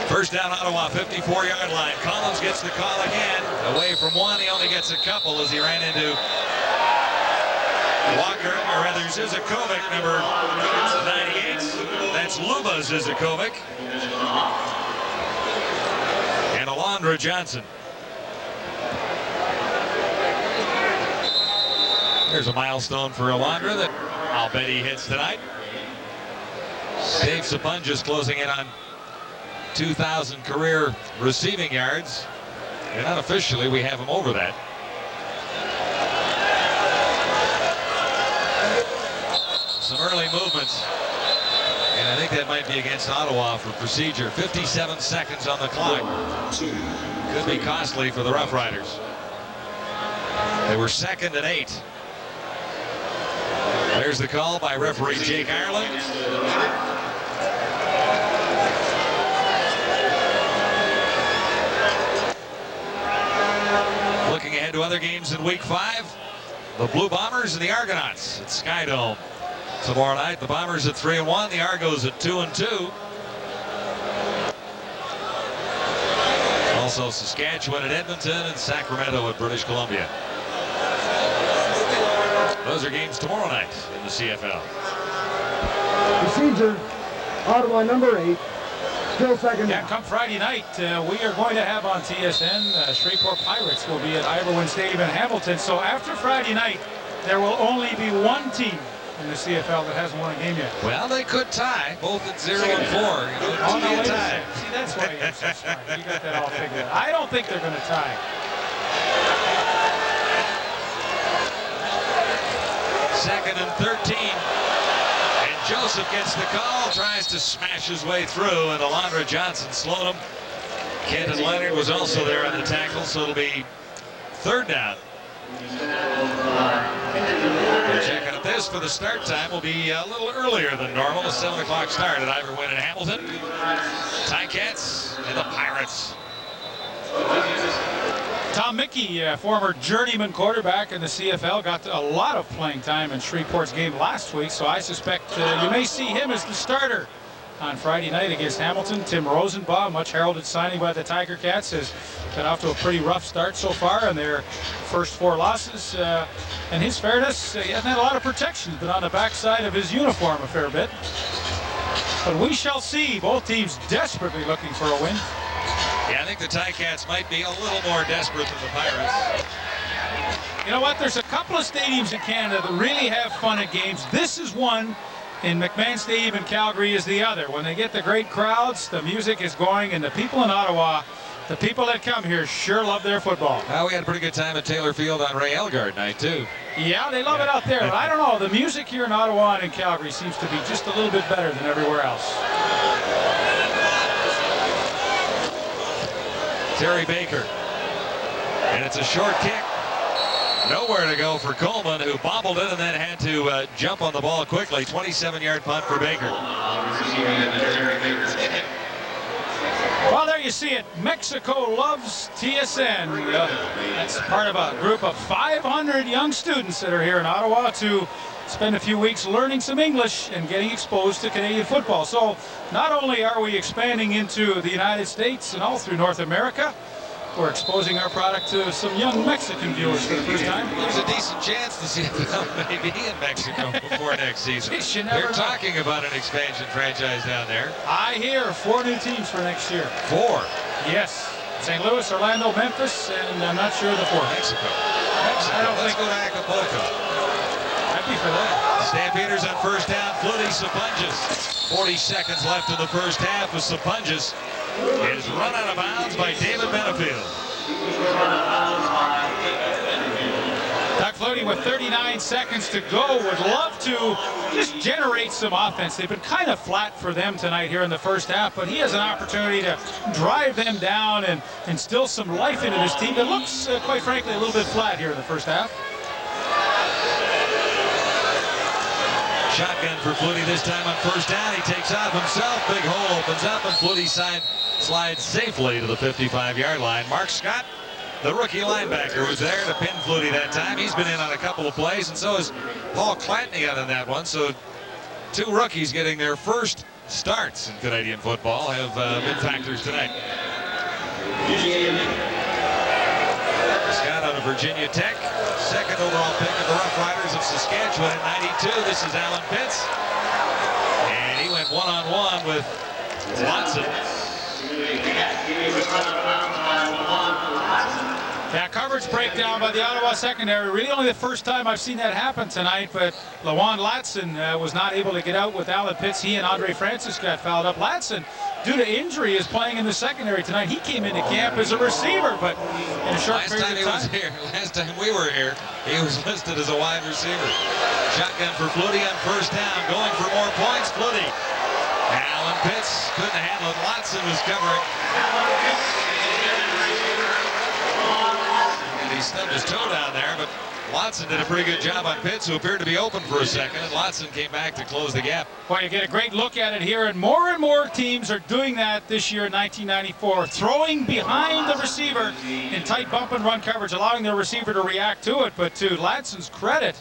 [SPEAKER 1] First down, Ottawa, 54-yard line. Collins gets the call again. Away from one, he only gets a couple as he ran into Walker, or rather Zizakovic, number 98. That's Luba Zizakovic. And Alondra Johnson. There's a milestone for Alondra that I'll bet he hits tonight. Dave Sapunja's closing in on 2,000 career receiving yards. And unofficially, we have him over that. Some early movements, and I think that might be against Ottawa for procedure. 57 seconds on the clock. Could be costly for the Rough Riders. They were 2nd and 8. There's the call by referee Jake Ireland. Looking ahead to other games in Week 5, the Blue Bombers and the Argonauts at Skydome. Tomorrow night, the Bombers at 3-1, the Argos at 2-2. Also Saskatchewan at Edmonton and Sacramento at British Columbia. Those are games tomorrow night in the CFL.
[SPEAKER 6] Procedure, Ottawa number 8, still second
[SPEAKER 2] Yeah,
[SPEAKER 6] down.
[SPEAKER 2] come Friday night, we are going to have on TSN, Shreveport Pirates will be at Ivor Stadium in Hamilton. So after Friday night, there will only be one team in the CFL that hasn't won a game yet.
[SPEAKER 1] Well, they could tie, both at 0 and 4.
[SPEAKER 2] Oh, no,
[SPEAKER 1] a
[SPEAKER 2] wait a
[SPEAKER 1] tie.
[SPEAKER 2] second. See, that's why you're so smart. You got that all figured out. I don't think they're going to tie.
[SPEAKER 1] Second and 13. And Joseph gets the call, tries to smash his way through, and Alondra Johnson slowed him. Kenton Leonard was also there on the tackle, so it'll be third down. We're checking at this for the start time. Will be a little earlier than normal. A 7 o'clock start at Iverwin and Hamilton. Ticats and the Pirates.
[SPEAKER 2] Tom Mickey, former journeyman quarterback in the CFL, got a lot of playing time in Shreveport's game last week, so I suspect you may see him as the starter on Friday night against Hamilton. Tim Rosenbaum, much heralded signing by the Tiger Cats, has been off to a pretty rough start so far in their first 4 losses. In his fairness, he hasn't had a lot of protection. He's been on the backside of his uniform a fair bit. But we shall see. Both teams desperately looking for a win.
[SPEAKER 1] Yeah, I think the Ticats might be a little more desperate than the Pirates.
[SPEAKER 2] You know what? There's a couple of stadiums in Canada that really have fun at games. This is one. In McMahon Stadium in Calgary is the other. When they get the great crowds, the music is going, and the people in Ottawa, the people that come here sure love their football.
[SPEAKER 1] We had a pretty good time at Taylor Field on Ray Elgard night, too.
[SPEAKER 2] Yeah, they love it out there. But I don't know. The music here in Ottawa and in Calgary seems to be just a little bit better than everywhere else.
[SPEAKER 1] Terry Baker. And it's a short kick. Nowhere to go for Coleman, who bobbled it and then had to jump on the ball quickly. 27-yard punt for Baker.
[SPEAKER 2] Well, there you see it. Mexico loves TSN. That's part of a group of 500 young students that are here in Ottawa to spend a few weeks learning some English and getting exposed to Canadian football. So not only are we expanding into the United States and all through North America, we're exposing our product to some young Mexican viewers for the first time.
[SPEAKER 1] There's a decent chance the CFL may be in Mexico before next season. They're talking about an expansion franchise down there.
[SPEAKER 2] I hear 4 new teams for next year.
[SPEAKER 1] 4?
[SPEAKER 2] Yes. St. Louis, Orlando, Memphis, and I'm not sure the 4th.
[SPEAKER 1] Mexico.
[SPEAKER 2] Let's
[SPEAKER 1] go to Acapulco.
[SPEAKER 2] I'd be for that.
[SPEAKER 1] Stampeders on first down. Flutie Sapunjas. 40 seconds left in the first half with Sapunjas. Is run out of bounds by David Benefield.
[SPEAKER 2] Doug Flutie with 39 seconds to go would love to just generate some offense. They've been kind of flat for them tonight here in the first half, but he has an opportunity to drive them down and instill some life into this team that looks, quite frankly, a little bit flat here in the first half.
[SPEAKER 1] Shotgun for Flutie this time on first down. He takes off himself. Big hole opens up, and Flutie slides safely to the 55-yard line. Mark Scott, the rookie linebacker, was there to pin Flutie that time. He's been in on a couple of plays, and so is Paul Clatney on that one. So 2 rookies getting their first starts in Canadian football have been factors tonight. Scott out of Virginia Tech. Second overall pick of the Rough Riders of Saskatchewan in '92. This is Alan Pitts. And he went one-on-one with Watson.
[SPEAKER 2] Yeah, coverage breakdown by the Ottawa secondary. Really only the first time I've seen that happen tonight, but Lawan Latson was not able to get out with Alan Pitts. He and Andre Francis got fouled up. Latson, due to injury, is playing in the secondary tonight. He came into camp as a receiver, but in a short period of time.
[SPEAKER 1] Last time we were here, he was listed as a wide receiver. Shotgun for Flutie on first down, going for more points. Flutie. Alan Pitts couldn't handle it. Latson was covering. He stubbed his toe down there, but Watson did a pretty good job on Pitts, who appeared to be open for a second, and Watson came back to close the gap.
[SPEAKER 2] Well, you get a great look at it here, and more teams are doing that this year in 1994, throwing behind the receiver in tight bump and run coverage, allowing the receiver to react to it. But to Latson's credit,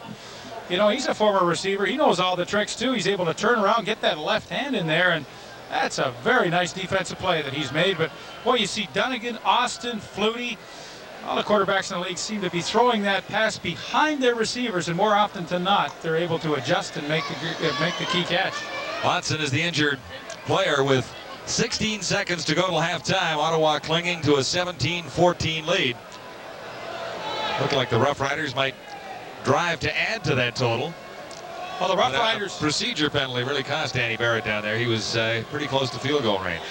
[SPEAKER 2] you know, he's a former receiver. He knows all the tricks, too. He's able to turn around, get that left hand in there, and that's a very nice defensive play that he's made. But, boy, you see Dunnigan, Austin, Flutie, all the quarterbacks in the league seem to be throwing that pass behind their receivers, and more often than not, they're able to adjust and make the key catch.
[SPEAKER 1] Watson is the injured player with 16 seconds to go till halftime. Ottawa clinging to a 17-14 lead. Looked like the Rough Riders might drive to add to that total.
[SPEAKER 2] Well, the Rough
[SPEAKER 1] But,
[SPEAKER 2] Riders.
[SPEAKER 1] procedure penalty really cost Danny Barrett down there. He was pretty close to field goal range.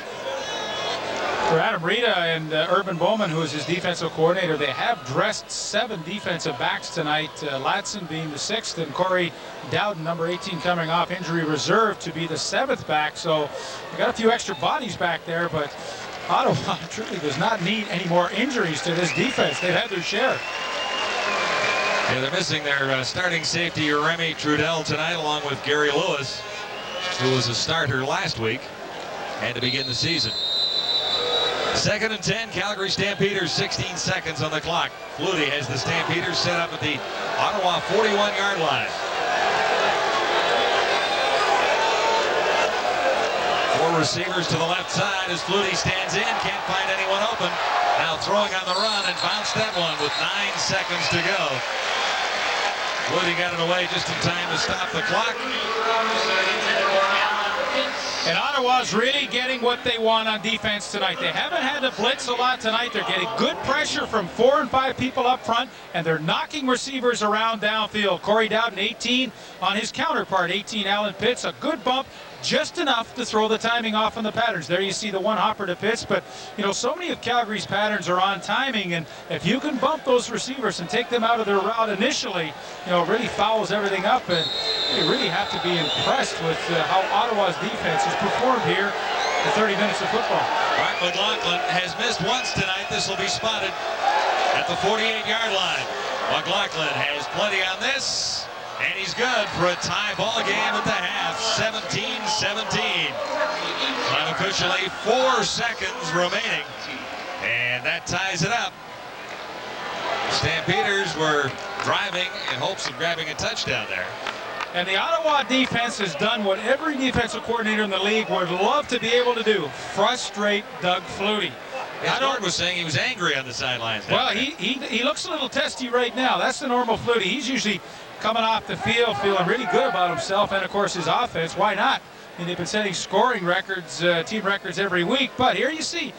[SPEAKER 2] For Adam Rita and Urban Bowman, who is his defensive coordinator, they have dressed 7 defensive backs tonight, Latson being the 6th, and Corey Dowden, number 18, coming off injury reserve to be the 7th back. So they got a few extra bodies back there, but Ottawa truly does not need any more injuries to this defense. They've had their share.
[SPEAKER 1] Yeah, they're missing their starting safety, Remy Trudel, tonight, along with Gary Lewis, who was a starter last week and to begin the season. 2nd and 10, Calgary Stampeders, 16 seconds on the clock. Flutie has the Stampeders set up at the Ottawa 41-yard line. 4 receivers to the left side as Flutie stands in, can't find anyone open. Now throwing on the run and bounced that one with 9 seconds to go. Flutie got it away just in time to stop the clock.
[SPEAKER 2] And Ottawa's really getting what they want on defense tonight. They haven't had to blitz a lot tonight. They're getting good pressure from 4 and 5 people up front, and they're knocking receivers around downfield. Corey Dowden, 18, on his counterpart, 18, Alan Pitts, a good bump, just enough to throw the timing off on the patterns. There you see the one hopper to Pitts, but you know, so many of Calgary's patterns are on timing, and if you can bump those receivers and take them out of their route initially, you know, it really fouls everything up, and you really have to be impressed with how Ottawa's defense has performed here in 30 minutes of football.
[SPEAKER 1] Mark McLaughlin has missed once tonight. This will be spotted at the 48-yard line. McLaughlin has plenty on this, and he's good for a tie ball game at the half, 17-17. Unofficially 4 seconds remaining, and that ties it up. Stampeders were driving in hopes of grabbing a touchdown there.
[SPEAKER 2] And the Ottawa defense has done what every defensive coordinator in the league would love to be able to do: frustrate Doug Flutie.
[SPEAKER 1] Gordon was saying he was angry on the sidelines.
[SPEAKER 2] Well, he looks a little testy right now. That's the normal Flutie. He's usually coming off the field feeling really good about himself, and of course his offense. Why not? I mean, they've been setting scoring records, team records every week. But here you see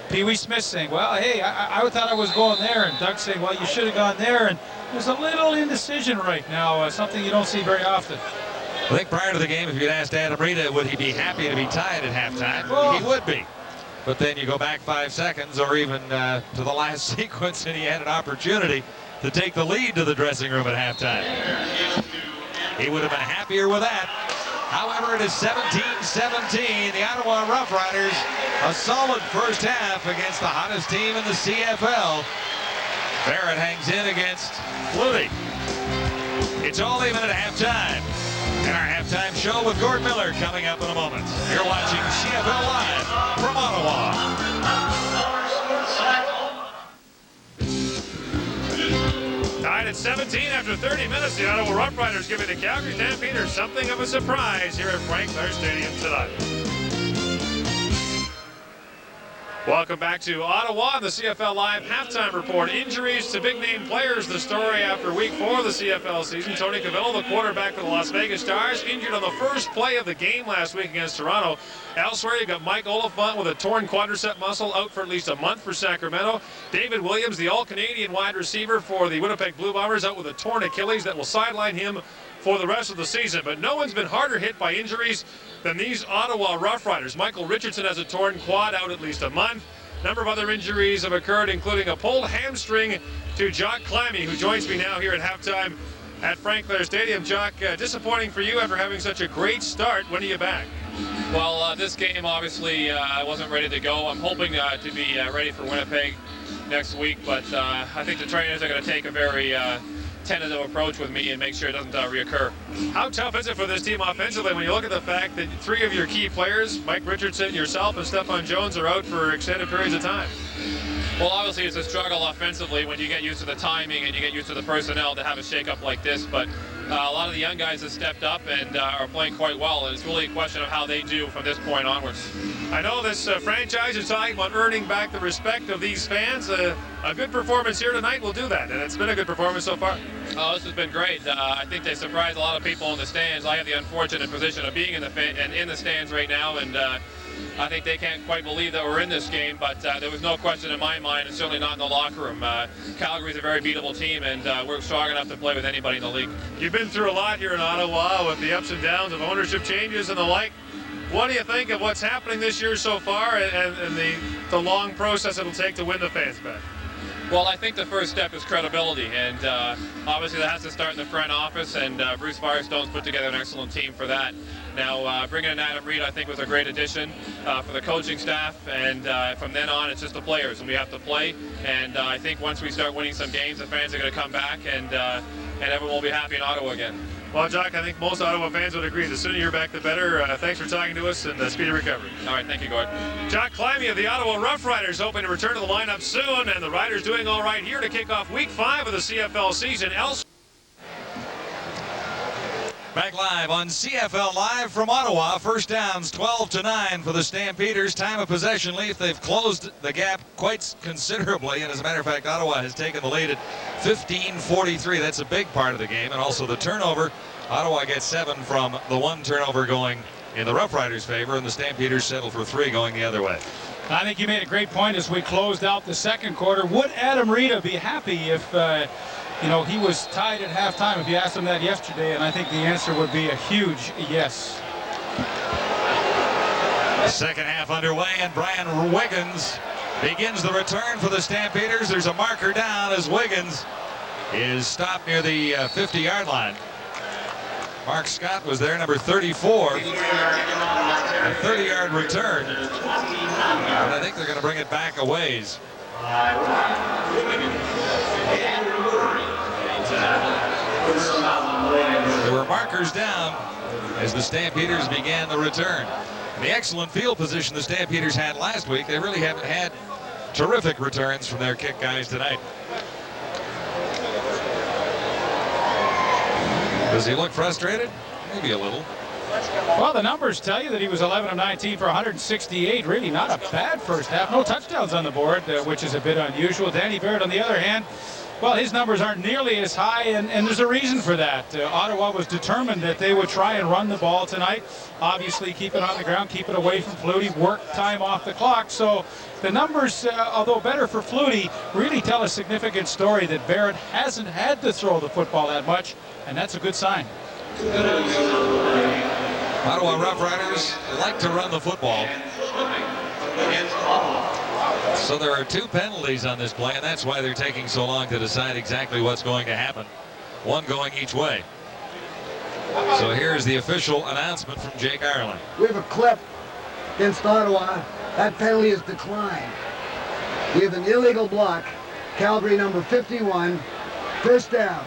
[SPEAKER 2] Pee Wee Smith saying, well, hey, I thought I was going there, and Doug saying, well, you should have gone there. And there's a little indecision right now, something you don't see very often.
[SPEAKER 1] I think prior to the game, if you'd asked Adam Rita, would he be happy to be tied at halftime?
[SPEAKER 2] Well,
[SPEAKER 1] he would be. But then you go back 5 seconds, or even to the last sequence, and he had an opportunity to take the lead to the dressing room at halftime. He would have been happier with that. However, it is 17-17. The Ottawa Rough Riders, a solid first half against the hottest team in the CFL. Barrett hangs in against Flutie. It's all even at halftime. And our halftime show with Gord Miller coming up in a moment. You're watching CFL Live from Ottawa.
[SPEAKER 5] Tied at 17 after 30 minutes, the Ottawa Rough Riders giving the Calgary Stampeders something of a surprise here at Frank Blair Stadium tonight. Welcome back to Ottawa and the CFL Live halftime report. Injuries to big-name players, the story after week 4 of the CFL season. Tony Cavillo, the quarterback for the Las Vegas Stars, injured on the first play of the game last week against Toronto. Elsewhere, you've got Mike Oliphant with a torn quadricep muscle, out for at least a month for Sacramento. David Williams, the all-Canadian wide receiver for the Winnipeg Blue Bombers, out with a torn Achilles that will sideline him for the rest of the season. But no one's been harder hit by injuries than these Ottawa Rough Riders. Michael Richardson has a torn quad, out at least a month. A number of other injuries have occurred, including a pulled hamstring to Jock Clammy, who joins me now here at halftime at Frank Blair Stadium. Jock, disappointing for you after having such a great start. When are you back?
[SPEAKER 8] Well, this game, obviously, I wasn't ready to go. I'm hoping to be ready for Winnipeg next week, but I think the trainers are going to take a very tentative approach with me and make sure it doesn't reoccur.
[SPEAKER 5] How tough is it for this team offensively when you look at the fact that 3 of your key players, Mike Richardson, yourself, and Stephon Jones, are out for extended periods of time?
[SPEAKER 8] Well, obviously it's a struggle offensively when you get used to the timing and you get used to the personnel to have a shake-up like this, but a lot of the young guys have stepped up and are playing quite well, and it's really a question of how they do from this point onwards.
[SPEAKER 5] I know this franchise is talking about earning back the respect of these fans. A good performance here tonight will do that, and it's been a good performance so far.
[SPEAKER 8] Oh, this has been great. I think they surprised a lot of people in the stands. I have the unfortunate position of being in the stands right now, and I think they can't quite believe that we're in this game, but there was no question in my mind, and certainly not in the locker room. Calgary's a very beatable team, and we're strong enough to play with anybody in the league.
[SPEAKER 5] You've been through a lot here in Ottawa with the ups and downs of ownership changes and the like. What do you think of what's happening this year so far and the long process it'll take to win the fans back?
[SPEAKER 8] Well, I think the first step is credibility, and obviously that has to start in the front office, and Bruce Firestone's put together an excellent team for that. Now, bringing in Adam Reed, I think, was a great addition for the coaching staff, and from then on, it's just the players, and we have to play. And I think once we start winning some games, the fans are going to come back, and everyone will be happy in Ottawa again.
[SPEAKER 5] Well, Jock, I think most Ottawa fans would agree. The sooner you're back, the better. Thanks for talking to us, and speedy recovery.
[SPEAKER 8] All right, thank you, Gord.
[SPEAKER 5] Jock Climby of the Ottawa Rough Riders hoping to return to the lineup soon, and the Riders doing all right here to kick off Week 5 of the CFL season.
[SPEAKER 1] Back live on CFL Live from Ottawa. First downs 12-9 for the Stampeders. Time of possession leaf. They've closed the gap quite considerably, and as a matter of fact, Ottawa has taken the lead at 15-43. That's a big part of the game, and also the turnover. Ottawa gets 7 from the 1 turnover going in the Rough Riders' favor, and the Stampeders settle for 3 going the other way.
[SPEAKER 2] I think you made a great point as we closed out the second quarter. Would Adam Reed be happy if he was tied at halftime? If you asked him that yesterday, and I think the answer would be a huge yes.
[SPEAKER 1] Second half underway, and Brian Wiggins begins the return for the Stampeders. There's a marker down as Wiggins is stopped near the 50-yard line. Mark Scott was there, number 34. A 30-yard return. But I think they're going to bring it back a ways. There were markers down as the Stampeders began the return. And the excellent field position the Stampeders had last week, they really haven't had terrific returns from their kick guys tonight. Does he look frustrated? Maybe a little.
[SPEAKER 2] Well, the numbers tell you that he was 11 of 19 for 168. Really not a bad first half. No touchdowns on the board, which is a bit unusual. Danny Barrett, on the other hand, well, his numbers aren't nearly as high, and there's a reason for that. Ottawa was determined that they would try and run the ball tonight. Obviously, keep it on the ground, keep it away from Flutie, work time off the clock. So the numbers, although better for Flutie, really tell a significant story that Barrett hasn't had to throw the football that much, and that's a good sign.
[SPEAKER 1] Ottawa Rough Riders like to run the football. So there are 2 penalties on this play, and that's why they're taking so long to decide exactly what's going to happen. 1 going each way. So here's the official announcement from Jake Ireland.
[SPEAKER 6] We have a clip against Ottawa. That penalty is declined. We have an illegal block. Calgary number 51. First down.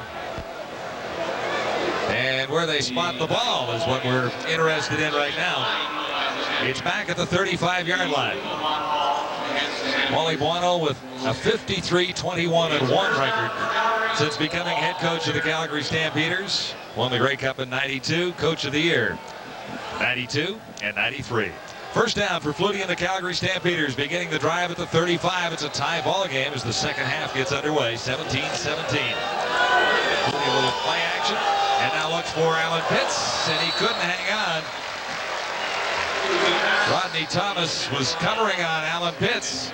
[SPEAKER 1] And where they spot the ball is what we're interested in right now. It's back at the 35-yard line. Wally Buono with a 53-21-1 record since becoming head coach of the Calgary Stampeders. Won the Grey Cup in '92, Coach of the Year 92 and 93. First down for Flutie and the Calgary Stampeders, beginning the drive at the 35. It's a tie ball game as the second half gets underway, 17-17. Flutie a little play action, and now looks for Alan Pitts, and he couldn't hang on. Rodney Thomas was covering on Alan Pitts.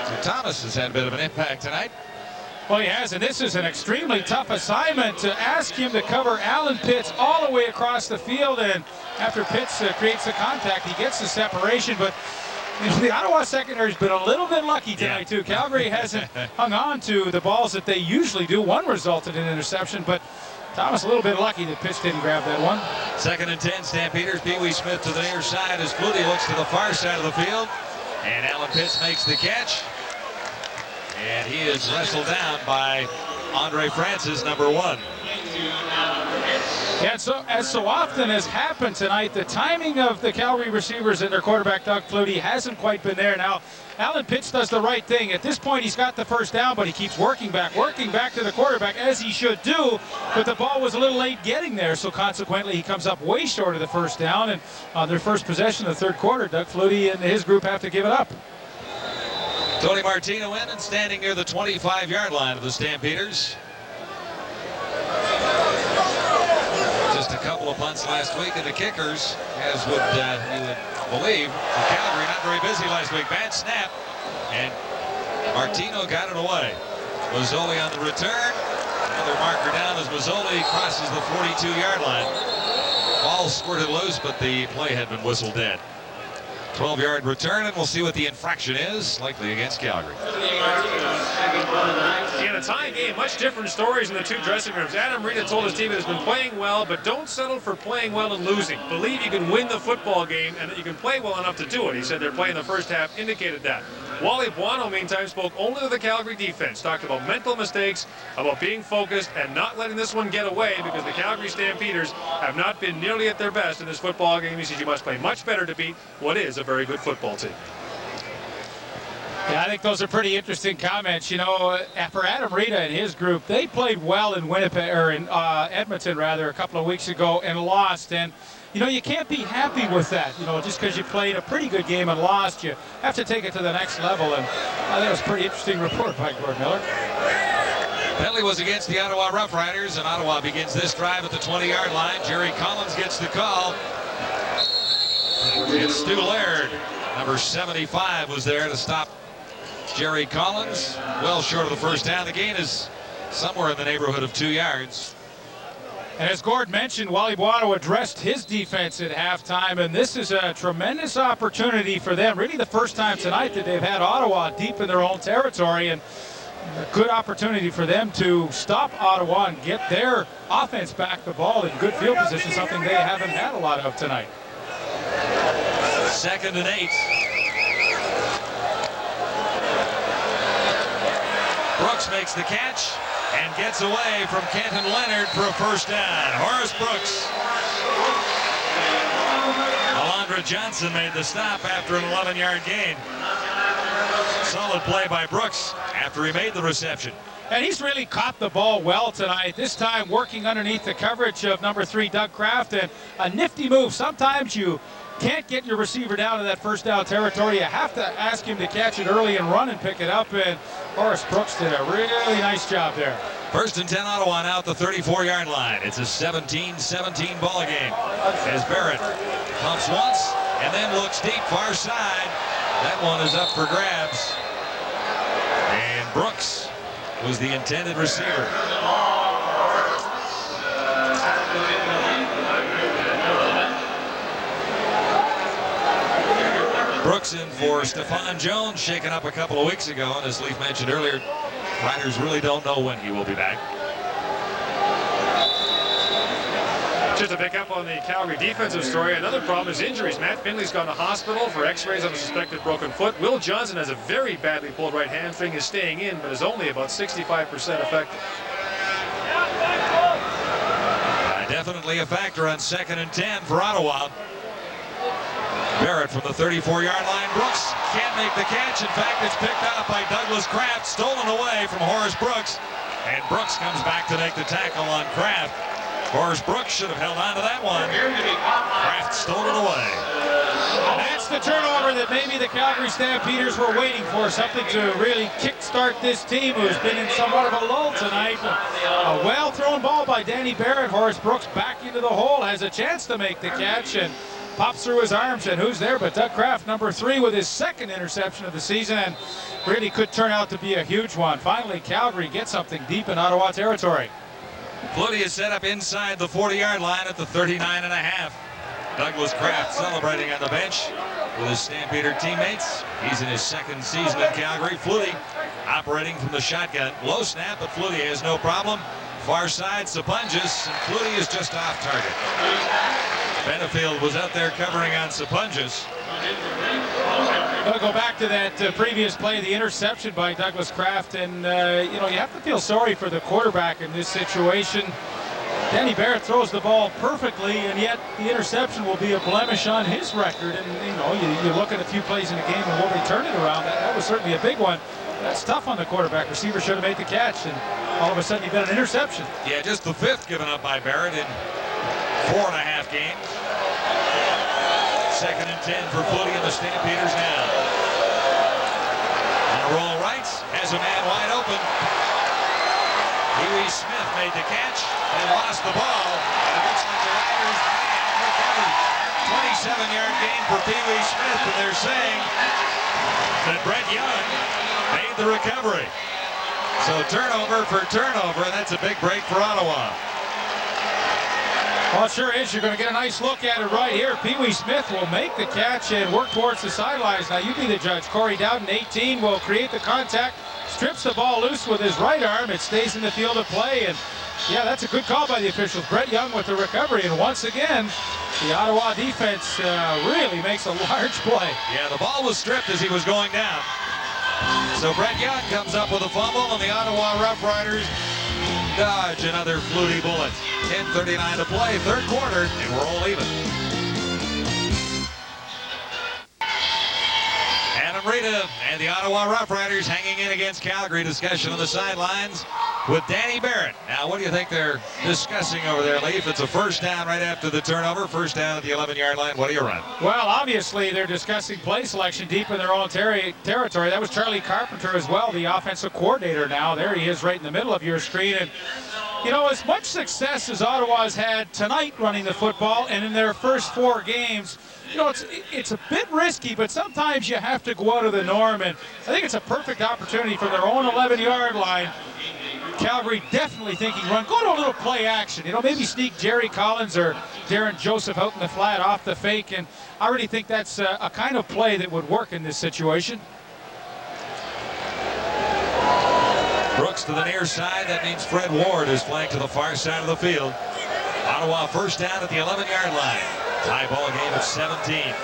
[SPEAKER 1] So Thomas has had a bit of an impact tonight.
[SPEAKER 2] Well, he has, and this is an extremely tough assignment to ask him to cover Alan Pitts all the way across the field, and after Pitts creates the contact, he gets the separation, but the Ottawa secondary has been a little bit lucky tonight, too. Calgary hasn't hung on to the balls that they usually do. One resulted in an interception, but Thomas a little bit lucky that Pitts didn't grab that one.
[SPEAKER 1] 2nd and 10, Stampeders. Pee Wee Smith to the near side as Flutie looks to the far side of the field, and Alan Pitts makes the catch. And he is wrestled down by Andre Francis, number 1.
[SPEAKER 2] Yeah, so as so often has happened tonight, the timing of the Calgary receivers and their quarterback, Doug Flutie, hasn't quite been there. Now, Alan Pitts does the right thing. At this point, he's got the first down, but he keeps working back to the quarterback, as he should do. But the ball was a little late getting there, so consequently, he comes up way short of the first down. And on their first possession of the third quarter, Doug Flutie and his group have to give it up.
[SPEAKER 1] Tony Martino in and standing near the 25-yard line of the Stampeders. Just a couple of punts last week, and the kickers, as would you would believe, Calgary not very busy last week. Bad snap, and Martino got it away. Mazzoli on the return. Another marker down as Mazzoli crosses the 42-yard line. Ball squirted loose, but the play had been whistled dead. 12-yard return, and we'll see what the infraction is, likely against Calgary.
[SPEAKER 5] In a tie game, much different stories in the two dressing rooms. Adam Rita told his team it has been playing well, but don't settle for playing well and losing. Believe you can win the football game and that you can play well enough to do it. He said their play in the first half indicated that. Wally Buono, meantime, spoke only to the Calgary defense, talked about mental mistakes, about being focused and not letting this one get away because the Calgary Stampeders have not been nearly at their best in this football game. He says you must play much better to beat what is a very good football team.
[SPEAKER 2] Yeah, I think those are pretty interesting comments. You know, for Adam Rita and his group, they played well in Winnipeg, or in Edmonton rather, a couple of weeks ago and lost. And you know, you can't be happy with that. You know, just because you played a pretty good game and lost, you have to take it to the next level. And I think it was a pretty interesting report by Gord Miller.
[SPEAKER 1] Penalty was against the Ottawa Rough Riders, and Ottawa begins this drive at the 20-yard line. Jerry Collins gets the call. It's Stu Laird. Number 75 was there to stop Jerry Collins. Well short of the first down. The gain is somewhere in the neighborhood of 2 yards.
[SPEAKER 2] And as Gord mentioned, Wally Buono addressed his defense at halftime, and this is a tremendous opportunity for them. Really the first time tonight that they've had Ottawa deep in their own territory, and a good opportunity for them to stop Ottawa and get their offense back the ball in good field position, something they haven't had a lot of tonight.
[SPEAKER 1] 2nd and 8. Brooks makes the catch and gets away from Kenton Leonard for a first down. Horace Brooks. Alondra Johnson made the stop after an 11-yard gain. Solid play by Brooks after he made the reception.
[SPEAKER 2] And he's really caught the ball well tonight, this time working underneath the coverage of number 3, Doug Kraft, and a nifty move. Sometimes you can't get your receiver down to that first down territory. You have to ask him to catch it early and run and pick it up, and Horace Brooks did a really nice job there.
[SPEAKER 1] 1st and 10 Ottawa now at the 34-yard line. It's a 17-17 ball game as Barrett pumps once and then looks deep far side. That one is up for grabs. And Brooks was the intended receiver. Brooks in for Stefan Jones, shaken up a couple of weeks ago, and as Leaf mentioned earlier, Riders really don't know when he will be back.
[SPEAKER 5] Just to pick up on the Calgary defensive story, another problem is injuries. Matt Finley's gone to hospital for x-rays of a suspected broken foot. Will Johnson has a very badly pulled right hamstring, is staying in, but is only about 65% effective.
[SPEAKER 1] Definitely a factor on 2nd and 10 for Ottawa. Barrett from the 34-yard line. Brooks can't make the catch. In fact, it's picked up by Douglas Kraft, stolen away from Horace Brooks. And Brooks comes back to make the tackle on Kraft. Horace Brooks should have held on to that one. Kraft stole it away.
[SPEAKER 2] That's the turnover that maybe the Calgary Stampeders were waiting for, something to really kickstart this team, who's been in somewhat of a lull tonight. A well-thrown ball by Danny Barrett. Horace Brooks back into the hole, has a chance to make the catch, and pops through his arms, and who's there but Doug Kraft, number 3, with his 2nd interception of the season, and really could turn out to be a huge one. Finally, Calgary gets something deep in Ottawa territory.
[SPEAKER 1] Flutie is set up inside the 40-yard line at the 39.5. Douglas Kraft celebrating on the bench with his Stampeder teammates. He's in his 2nd season in Calgary. Flutie operating from the shotgun. Low snap, but Flutie has no problem. Far side, Sapunjas, and Flutie is just off target. Benefield was out there covering on Sapunjas.
[SPEAKER 2] I'll go back to that previous play, the interception by Douglas Kraft, and you know, you have to feel sorry for the quarterback in this situation. Danny Barrett throws the ball perfectly, and yet the interception will be a blemish on his record. And you know, you look at a few plays in the game and will they turn it around? That was certainly a big one. That's tough on the quarterback. Receiver should have made the catch, and all of a sudden you've got an interception.
[SPEAKER 1] Yeah, just the 5th given up by Barrett in 4.5 games. 2nd and 10 for Flutie and the Stampeders now. On a a man wide open. Pee-wee Smith made the catch. They lost the ball. It looks like the Riders may have recovered. 27-yard gain for Pee-wee Smith, and they're saying that Brett Young made the recovery. So turnover for turnover, and that's a big break for Ottawa.
[SPEAKER 2] Well, it sure is. You're going to get a nice look at it right here. Pee-wee Smith will make the catch and work towards the sidelines. Now, you be the judge. Corey Dowden, 18, will create the contact, strips the ball loose with his right arm. It stays in the field of play, and yeah, that's a good call by the officials. Brett Young with the recovery, and once again, the Ottawa defense really makes a large play.
[SPEAKER 1] Yeah, the ball was stripped as he was going down. So Brett Young comes up with a fumble, and the Ottawa Rough Riders dodge another fluty bullet. 10:39 to play, third quarter, and we're all even. Adam Rita and the Ottawa Rough Riders hanging in against Calgary. Discussion on the sidelines with Danny Barrett. Now, what do you think they're discussing over there, Leaf? It's a first down right after the turnover. First down at the 11-yard line. What do you run?
[SPEAKER 2] Well, obviously, they're discussing play selection deep in their own territory. That was Charlie Carpenter as well, the offensive coordinator now. There he is right in the middle of your screen. And, you know, as much success as Ottawa's had tonight running the football and in their first 4 games, you know, it's a bit risky, but sometimes you have to go out of the norm. And I think it's a perfect opportunity from their own 11-yard line. Calgary definitely thinking run. Go to a little play action. You know, maybe sneak Jerry Collins or Darren Joseph out in the flat off the fake. And I really think that's a kind of play that would work in this situation.
[SPEAKER 1] Brooks to the near side. That means Fred Ward is flanked to the far side of the field. Ottawa first down at the 11-yard line. Tie ball game at 17.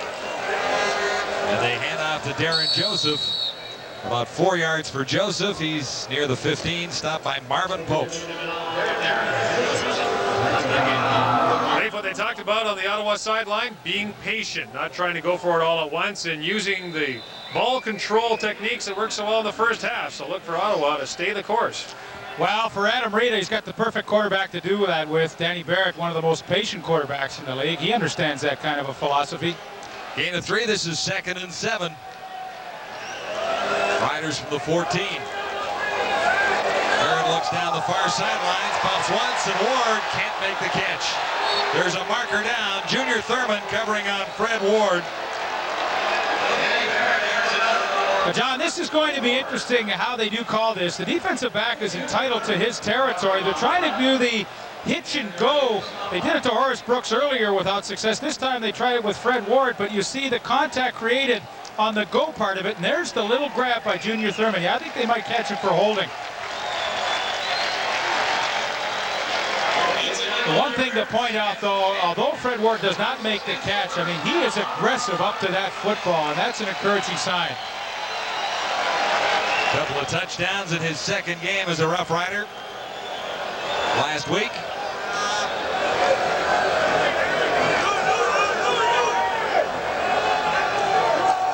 [SPEAKER 1] And they hand off to Darren Joseph. About 4 yards for Joseph. He's near the 15, stopped by Marvin Pope.
[SPEAKER 5] Dave, what they talked about on the Ottawa sideline, being patient, not trying to go for it all at once, and using the ball control techniques that worked so well in the first half. So look for Ottawa to stay the course.
[SPEAKER 2] Well, for Adam Rita, he's got the perfect quarterback to do that with. Danny Barrett, one of the most patient quarterbacks in the league. He understands that kind of a philosophy.
[SPEAKER 1] Gain of 3. This is 2nd and 7. Riders from the 14. Barrett looks down the far sidelines, pumps once, and Ward can't make the catch. There's a marker down. Junior Thurman covering on Fred Ward.
[SPEAKER 2] But John, this is going to be interesting how they do call this. The defensive back is entitled to his territory. They're trying to do the hitch and go. They did it to Horace Brooks earlier without success. This time they tried it with Fred Ward, but you see the contact created on the go part of it, and there's the little grab by Junior Thurman. Yeah, I think they might catch him for holding. The one thing to point out, though, although Fred Ward does not make the catch, I mean, he is aggressive up to that football, and that's an encouraging sign.
[SPEAKER 1] Couple of touchdowns in his 2nd game as a Rough Rider last week.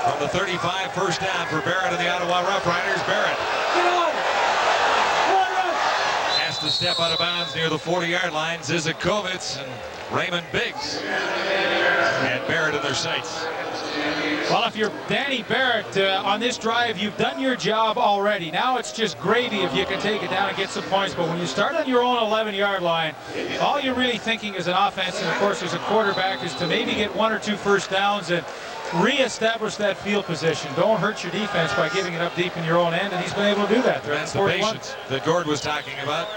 [SPEAKER 1] From the 35, first down for Barrett and the Ottawa Rough Riders. Barrett has to step out of bounds near the 40-yard line. Zizakovitz and Raymond Biggs had Barrett in their sights.
[SPEAKER 2] Well, if you're Danny Barrett on this drive, you've done your job already. Now it's just gravy if you can take it down and get some points. But when you start on your own 11-yard line, all you're really thinking as an offense, and of course as a quarterback, is to maybe get 1 or 2 first downs and reestablish that field position. Don't hurt your defense by giving it up deep in your own end, and he's been able to do that.
[SPEAKER 1] That's the patience that Gord was talking about.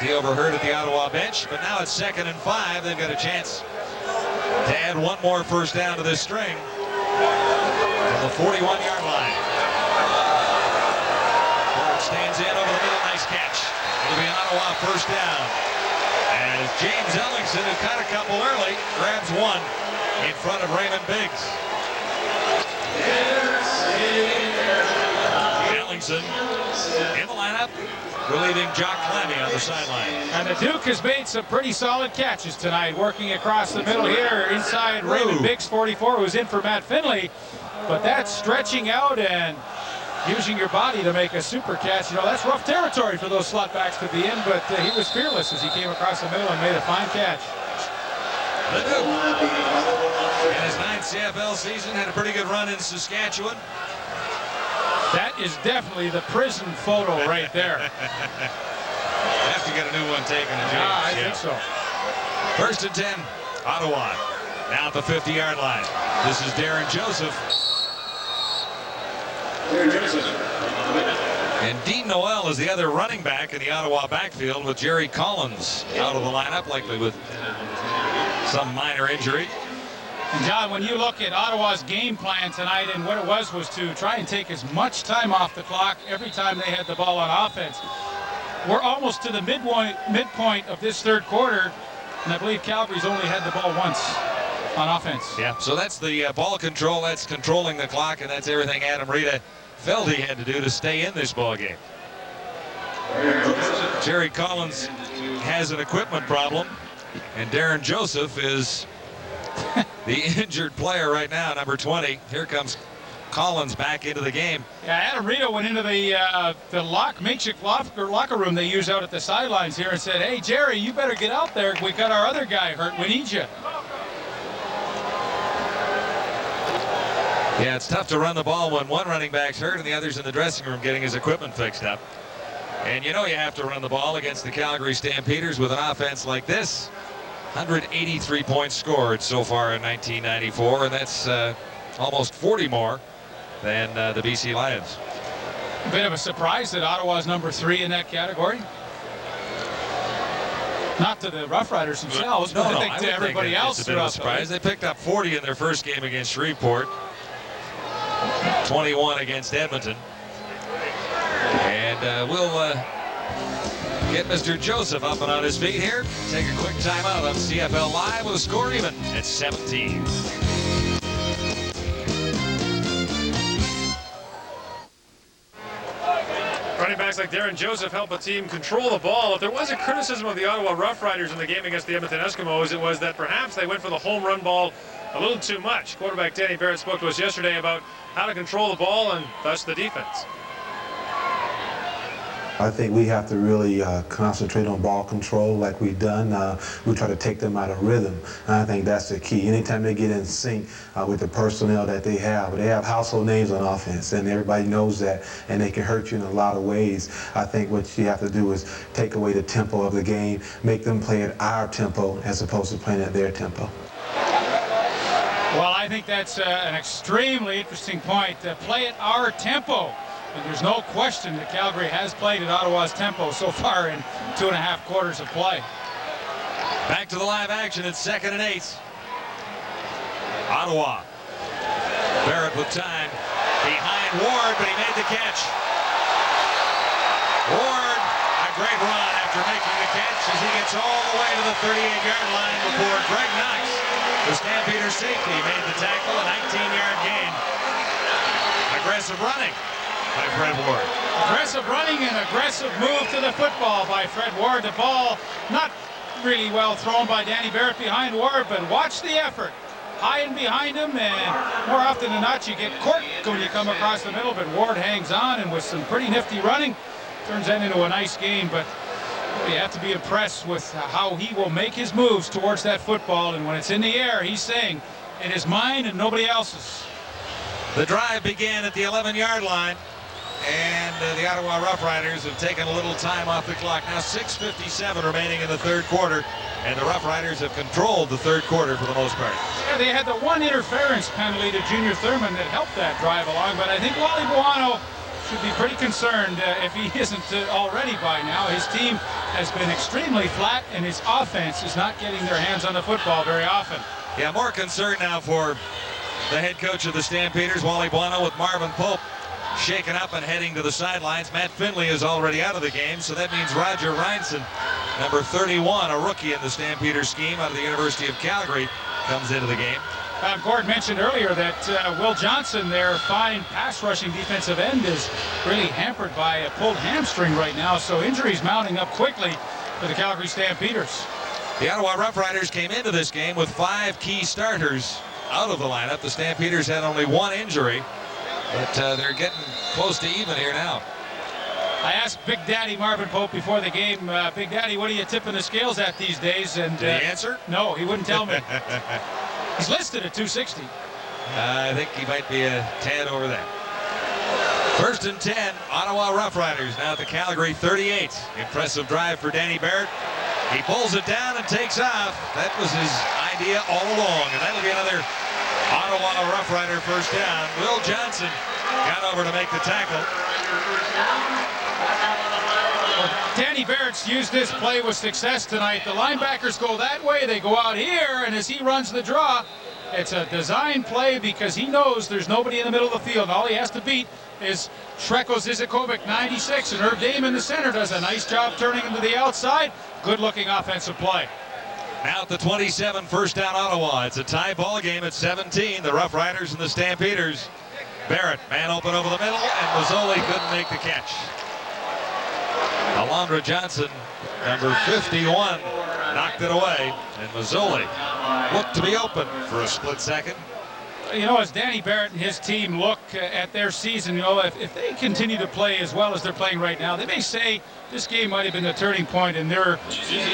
[SPEAKER 1] He overheard at the Ottawa bench, but now it's 2nd and 5. They've got a chance to add 1 more first down to this string. From the 41-yard line. Bird stands in over the middle. Nice catch. It'll be an Ottawa first down. As James Ellingson, who caught a couple early, grabs 1 in front of Raymond Biggs. Ellingson in the lineup, relieving Jock Clammy on the sideline.
[SPEAKER 2] And the Duke has made some pretty solid catches tonight, working across the middle here inside Raymond Biggs, 44, who's in for Matt Finley. But that's stretching out and using your body to make a super catch. You know, that's rough territory for those slot backs to be in, but he was fearless as he came across the middle and made a fine catch.
[SPEAKER 1] The Duke, in his 9th CFL season, had a pretty good run in Saskatchewan.
[SPEAKER 2] That is definitely the prison photo right there.
[SPEAKER 1] Have to get a new one taken.
[SPEAKER 2] I think so.
[SPEAKER 1] 1st and 10, Ottawa. Now at the 50-yard line. This is Darren Joseph. And Dean Noel is the other running back in the Ottawa backfield, with Jerry Collins out of the lineup, likely with some minor injury.
[SPEAKER 2] And John, when you look at Ottawa's game plan tonight, and what it was to try and take as much time off the clock every time they had the ball on offense. We're almost to the midpoint of this third quarter, and I believe Calgary's only had the ball once on offense.
[SPEAKER 1] Yeah, so that's the ball control. That's controlling the clock, and that's everything Adam Rita felt he had to do to stay in this ball game. Jerry Collins has an equipment problem, and Darren Joseph is the injured player right now, number 20. Here comes Collins back into the game.
[SPEAKER 2] Yeah, Adam Rito went into the makeshift locker room they use out at the sidelines here and said, "Hey, Jerry, you better get out there. We got our other guy hurt. We need you."
[SPEAKER 1] Yeah, it's tough to run the ball when one running back's hurt and the other's in the dressing room getting his equipment fixed up. And you know you have to run the ball against the Calgary Stampeders with an offense like this. 183 points scored so far in 1994, and that's almost 40 more than the BC Lions.
[SPEAKER 2] A bit of a surprise that Ottawa's number 3 in that category. Not to the Rough Riders themselves, but I think to everybody else.
[SPEAKER 1] It's a bit of a surprise. They picked up 40 in their first game against Shreveport, 21 against Edmonton. And we'll get Mr. Joseph up and on his feet here. Take a quick timeout on CFL Live with a score even at 17.
[SPEAKER 5] Running backs like Darren Joseph help a team control the ball. If there was a criticism of the Ottawa Rough Riders in the game against the Edmonton Eskimos, it was that perhaps they went for the home run ball a little too much. Quarterback Danny Barrett spoke to us yesterday about how to control the ball and thus the defense.
[SPEAKER 9] I think we have to really concentrate on ball control like we've done. We try to take them out of rhythm, and I think that's the key. Anytime they get in sync with the personnel that they have household names on offense, and everybody knows that, and they can hurt you in a lot of ways. I think what you have to do is take away the tempo of the game, make them play at our tempo as opposed to playing at their tempo.
[SPEAKER 2] Well, I think that's an extremely interesting point. Play at our tempo. And there's no question that Calgary has played at Ottawa's tempo so far in 2.5 quarters of play.
[SPEAKER 1] Back to the live action. It's 2nd and 8. Ottawa. Barrett with time behind Ward, but he made the catch. Ward, a great run after making the catch as he gets all the way to the 38-yard line before Greg Knox, the Stampeders safety, made the tackle, a 19-yard gain. Aggressive running by Fred Ward.
[SPEAKER 2] Aggressive running and aggressive move to the football by Fred Ward. The ball not really well thrown by Danny Barrett behind Ward, but watch the effort. High and behind him, and more often than not you get corked when you come across the middle, but Ward hangs on, and with some pretty nifty running, turns that into a nice game. But you have to be impressed with how he will make his moves towards that football, and when it's in the air, he's saying it is mine and nobody else's.
[SPEAKER 1] The drive began at the 11-yard line. And the Ottawa Rough Riders have taken a little time off the clock. Now 6:57 remaining in the third quarter, and the Rough Riders have controlled the third quarter for the most part.
[SPEAKER 2] Yeah, they had the one interference penalty to Junior Thurman that helped that drive along, but I think Wally Buono should be pretty concerned if he isn't already by now. His team has been extremely flat, and his offense is not getting their hands on the football very often.
[SPEAKER 1] Yeah, more concern now for the head coach of the Stampeders, Wally Buono, with Marvin Pope shaken up and heading to the sidelines. Matt Finley is already out of the game, so that means Roger Reinson, number 31, a rookie in the Stampeders scheme out of the University of Calgary, comes into the game.
[SPEAKER 2] Gord mentioned earlier that Will Johnson, their fine pass rushing defensive end, is really hampered by a pulled hamstring right now, so injuries mounting up quickly for the Calgary Stampeders.
[SPEAKER 1] The Ottawa Rough Riders came into this game with 5 key starters out of the lineup. The Stampeders had only 1 injury. But they're getting close to even here now.
[SPEAKER 2] I asked Big Daddy Marvin Pope before the game, Big Daddy, what are you tipping the scales at these days? And
[SPEAKER 1] did he answer?
[SPEAKER 2] No, he wouldn't tell me. He's listed at 260.
[SPEAKER 1] I think he might be a tad over that. First and 10, Ottawa Rough Riders now at the Calgary 38. Impressive drive for Danny Barrett. He pulls it down and takes off. That was his idea all along, and that'll be another Ottawa Rough Rider first down. Will Johnson got over to make the tackle.
[SPEAKER 2] Well, Danny Barrett's used this play with success tonight. The linebackers go that way, they go out here, and as he runs the draw, it's a design play because he knows there's nobody in the middle of the field. All he has to beat is Shreko Zizakovic, 96, and Herb Dame in the center does a nice job turning him to the outside. Good-looking offensive play.
[SPEAKER 1] Now at the 27, first down Ottawa. It's a tie ball game at 17. The Rough Riders and the Stampeders. Barrett, man open over the middle, and Mazzoli couldn't make the catch. Alondra Johnson, number 51, knocked it away, and Mazzoli looked to be open for a split second.
[SPEAKER 2] You know, as Danny Barrett and his team look at their season, you know, if they continue to play as well as they're playing right now, they may say this game might have been the turning point in their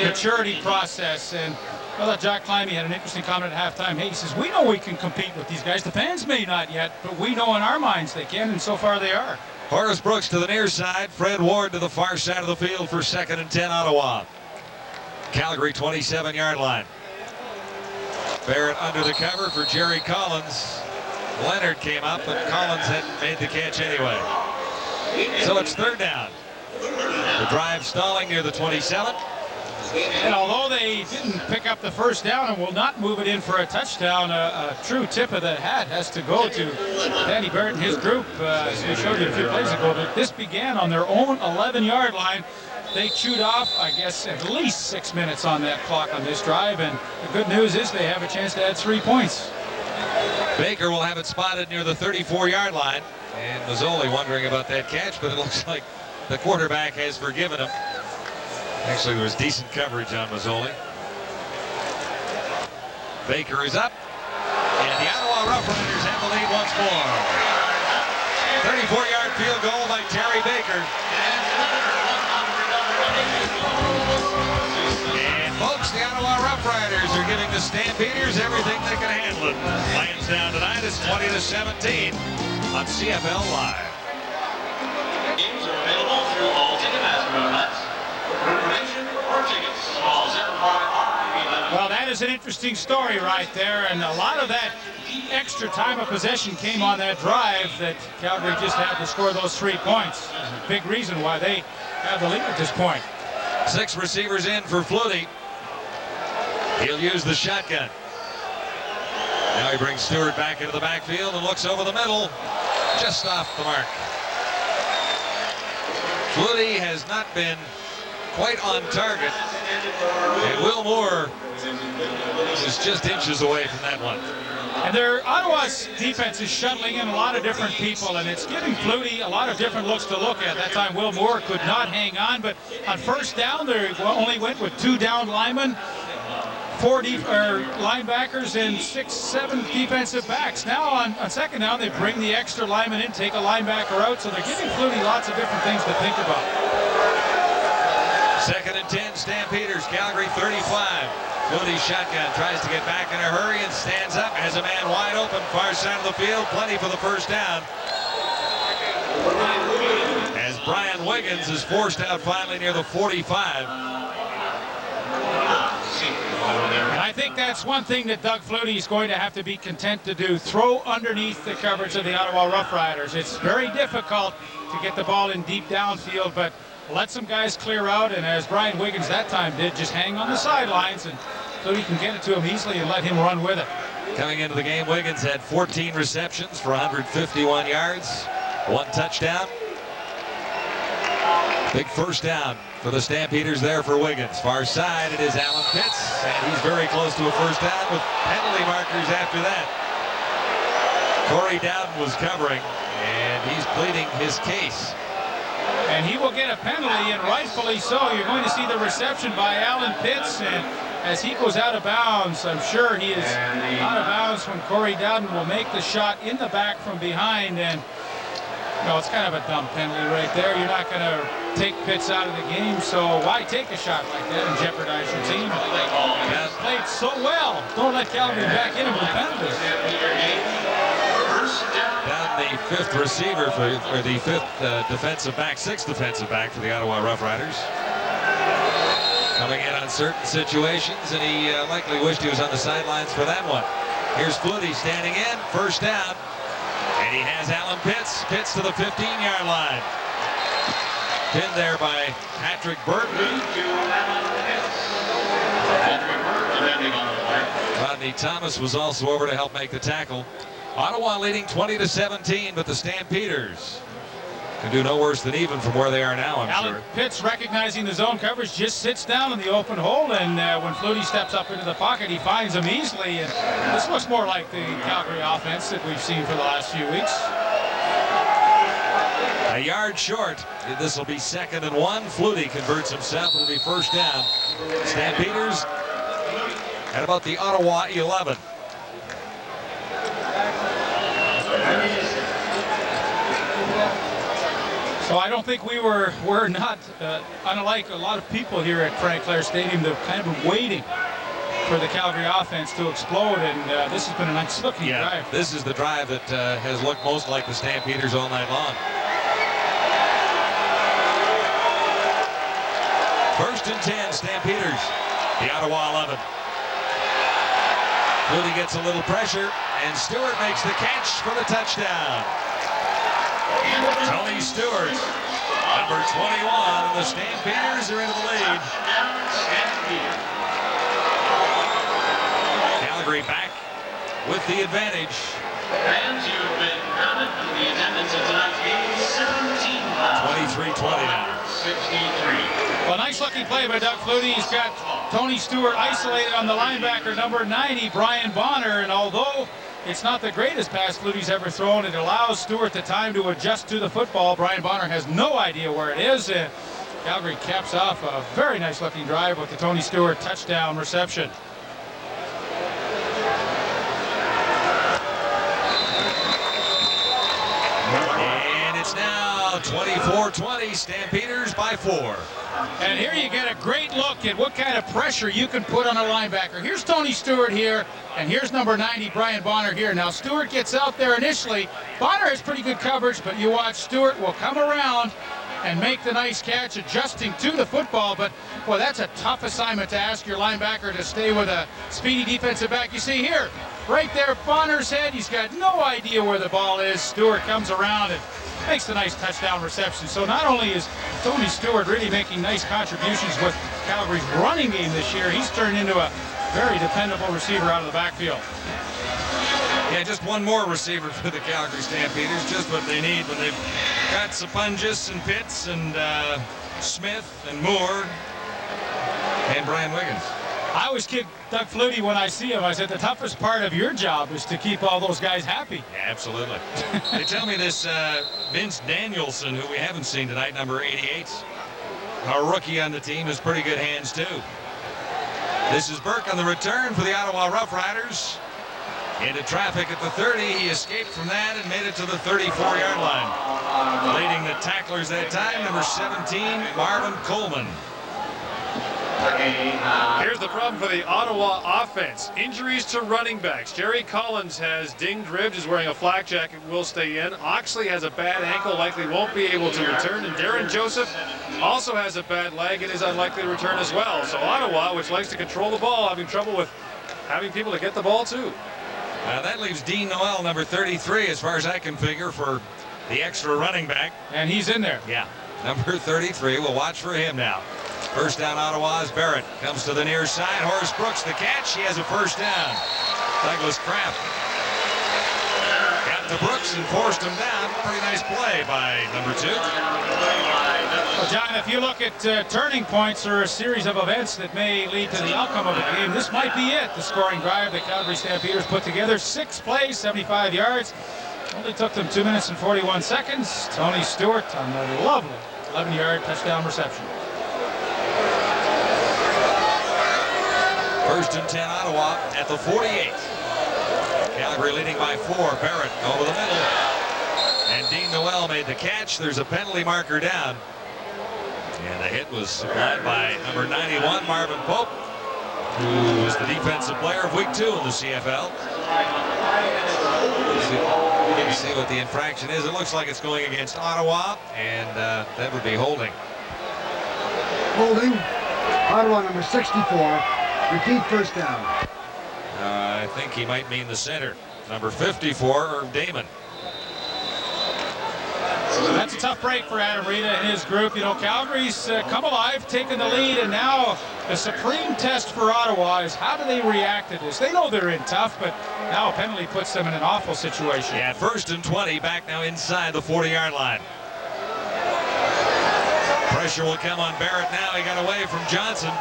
[SPEAKER 2] maturity process. And I thought Jack Climby had an interesting comment at halftime. Hey, he says, we know we can compete with these guys. The fans may not yet, but we know in our minds they can, and so far they are.
[SPEAKER 1] Horace Brooks to the near side, Fred Ward to the far side of the field for second and 10 Ottawa. Calgary 27-yard line. Barrett under the cover for Jerry Collins. Leonard came up, but Collins hadn't made the catch anyway. So it's third down. The drive stalling near the 27.
[SPEAKER 2] And although they didn't pick up the first down and will not move it in for a touchdown, a true tip of the hat has to go to Danny Barrett and his group. As we showed you a few plays ago, but this began on their own 11-yard line. They chewed off, I guess, at least 6 minutes on that clock on this drive, and the good news is they have a chance to add 3 points.
[SPEAKER 1] Baker will have it spotted near the 34-yard line, and Mazzoli wondering about that catch, but it looks like the quarterback has forgiven him. Actually, there was decent coverage on Mazzoli. Baker is up, and the Ottawa Rough Riders have the lead once more. 34-yard field goal by Terry Baker. And folks, the Ottawa Rough Riders are giving the Stampeders everything they can handle it. Lions down tonight is 20-17 on CFL Live.
[SPEAKER 10] Games are available through all Ticketmaster outlets. Information or tickets, call 055.
[SPEAKER 2] Well, that is an interesting story right there, and a lot of that extra time of possession came on that drive that Calgary just had to score those 3 points. A big reason why they have the lead at this point.
[SPEAKER 1] 6 receivers in for Flutie. He'll use the shotgun. Now he brings Stewart back into the backfield and looks over the middle, just off the mark. Flutie has not been quite on target, and Will Moore is just inches away from that one.
[SPEAKER 2] And Ottawa's defense is shuttling in a lot of different people, and it's giving Flutie a lot of different looks to look at. That time Will Moore could not hang on, but on first down they only went with 2 down linemen, 4 linebackers, and 6-7 defensive backs. Now on second down they bring the extra lineman in, take a linebacker out, so they're giving Flutie lots of different things to think about.
[SPEAKER 1] Second and 10, Stampeders, Calgary 35. Flutie shotgun, tries to get back in a hurry and stands up, has a man wide open, far side of the field, plenty for the first down. As Brian Wiggins is forced out finally near the 45.
[SPEAKER 2] And I think that's one thing that Doug Flutie is going to have to be content to do, throw underneath the coverage of the Ottawa Rough Riders. It's very difficult to get the ball in deep downfield, but let some guys clear out, and as Brian Wiggins that time did, just hang on the sidelines, and Flutie can get it to him easily and let him run with it.
[SPEAKER 1] Coming into the game, Wiggins had 14 receptions for 151 yards, 1 touchdown. Big first down for the Stampeders there for Wiggins. Far side, it is Alan Pitts, and he's very close to a first down with penalty markers after that. Corey Dowden was covering, and he's pleading his case.
[SPEAKER 2] And he will get a penalty, and rightfully so. You're going to see the reception by Alan Pitts, and as he goes out of bounds, I'm sure he is out of bounds when Corey Dowden will make the shot in the back from behind. And no, it's kind of a dumb penalty right there. You're not going to take Pitts out of the game, so why take a shot like that and jeopardize your team? Played so well. Don't let Calgary back in him with penalties.
[SPEAKER 1] Down the fifth receiver or the fifth defensive back, sixth defensive back for the Ottawa Rough Riders. Coming in on certain situations, and he likely wished he was on the sidelines for that one. Here's Flutie standing in, first down, and he has Alan Pitts. Pitts to the 15-yard line. Pinned there by Patrick Burton. Rodney Thomas was also over to help make the tackle. Ottawa leading 20-17, but the Stampeders can do no worse than even from where they are now, I'm
[SPEAKER 2] Alan
[SPEAKER 1] sure.
[SPEAKER 2] Pitts, recognizing the zone coverage, just sits down in the open hole, and when Flutie steps up into the pocket, he finds him easily. And this looks more like the Calgary offense that we've seen for the last few weeks.
[SPEAKER 1] A yard short. This will be 2nd and 1. Flutie converts himself. It'll be first down. Stampeders at about the Ottawa 11.
[SPEAKER 2] So I don't think we're not, unlike a lot of people here at Frank Clair Stadium, that kind of been waiting for the Calgary offense to explode, and this has been a nice looking drive.
[SPEAKER 1] This is the drive that has looked most like the Stampeders all night long. First and 10, Stampeders, the Ottawa 11. Flutie gets a little pressure, and Stewart makes the catch for the touchdown. Tony Stewart, number 21, and the Stampeders are into the lead. Calgary back with the advantage.
[SPEAKER 10] Fans, you have been counted for the attendance of tonight's game, 17,000.
[SPEAKER 1] 23-20 now.
[SPEAKER 10] 63.
[SPEAKER 2] Well, nice looking play by Doug Flutie. He's got Tony Stewart isolated on the linebacker, number 90, Brian Bonner, and although it's not the greatest pass Flutie's ever thrown, it allows Stewart the time to adjust to the football. Brian Bonner has no idea where it is. Calgary caps off a very nice looking drive with the Tony Stewart touchdown reception.
[SPEAKER 1] And it's now 24-20, Stampeders by 4.
[SPEAKER 2] And here you get a great look at what kind of pressure you can put on a linebacker. Here's Tony Stewart here, and here's number 90, Brian Bonner here. Now Stewart gets out there initially. Bonner has pretty good coverage, but you watch Stewart will come around and make the nice catch, adjusting to the football. But, boy, that's a tough assignment to ask your linebacker to stay with a speedy defensive back. You see here, right there, Bonner's head. He's got no idea where the ball is. Stewart comes around and makes the nice touchdown reception. So not only is Tony Stewart really making nice contributions with Calgary's running game this year, he's turned into a very dependable receiver out of the backfield.
[SPEAKER 1] Yeah, just one more receiver for the Calgary Stampeders, just what they need when they've got Sapungis and Pitts and Smith and Moore and Brian Wiggins.
[SPEAKER 2] I always kid Doug Flutie when I see him. I said the toughest part of your job is to keep all those guys happy.
[SPEAKER 1] Yeah, absolutely. They tell me this Vince Danielson, who we haven't seen tonight, number 88, a rookie on the team, has pretty good hands too. This is Burke on the return for the Ottawa Rough Riders. Into traffic at the 30. He escaped from that and made it to the 34-yard line. Leading the tacklers that time, number 17, Marvin Coleman.
[SPEAKER 5] Here's the problem for the Ottawa offense. Injuries to running backs. Jerry Collins has dinged ribs, is wearing a flak jacket, will stay in. Oxley has a bad ankle, likely won't be able to return. And Darren Joseph also has a bad leg and is unlikely to return as well. So Ottawa, which likes to control the ball, having trouble with having people to get the ball too.
[SPEAKER 1] That leaves Dean Noel, number 33, as far as I can figure, for the extra running back.
[SPEAKER 2] And he's in there.
[SPEAKER 1] Yeah, number 33. We'll watch for him now. First down, Ottawa, as Barrett comes to the near side. Horace Brooks the catch. He has a first down. Douglas Kraft got to Brooks and forced him down. Pretty nice play by number 2.
[SPEAKER 2] Well, John, if you look at turning points or a series of events that may lead to the outcome of a game, this might be it. The scoring drive the Calgary Stampeders put together. 6 plays, 75 yards. Only took them 2 minutes and 41 seconds. Tony Stewart on the lovely 11-yard touchdown reception.
[SPEAKER 1] First and 10, Ottawa at the 48. Calgary leading by 4. Barrett over the middle. And Dean Noel made the catch. There's a penalty marker down. And the hit was supplied by number 91, Marvin Pope, who was the defensive player of week 2 in the CFL. Let's see what the infraction is. It looks like it's going against Ottawa, and that would be holding.
[SPEAKER 6] Holding. Ottawa number 64. Repeat first down.
[SPEAKER 1] I think he might mean the center. Number 54, Irv Damon.
[SPEAKER 2] That's a tough break for Adam Rita and his group. You know, Calgary's come alive, taken the lead, and now the supreme test for Ottawa is how do they react to this? They know they're in tough, but now a penalty puts them in an awful situation.
[SPEAKER 1] Yeah, 1st and 20, back now inside the 40-yard line. Pressure will come on Barrett now. He got away from Johnson.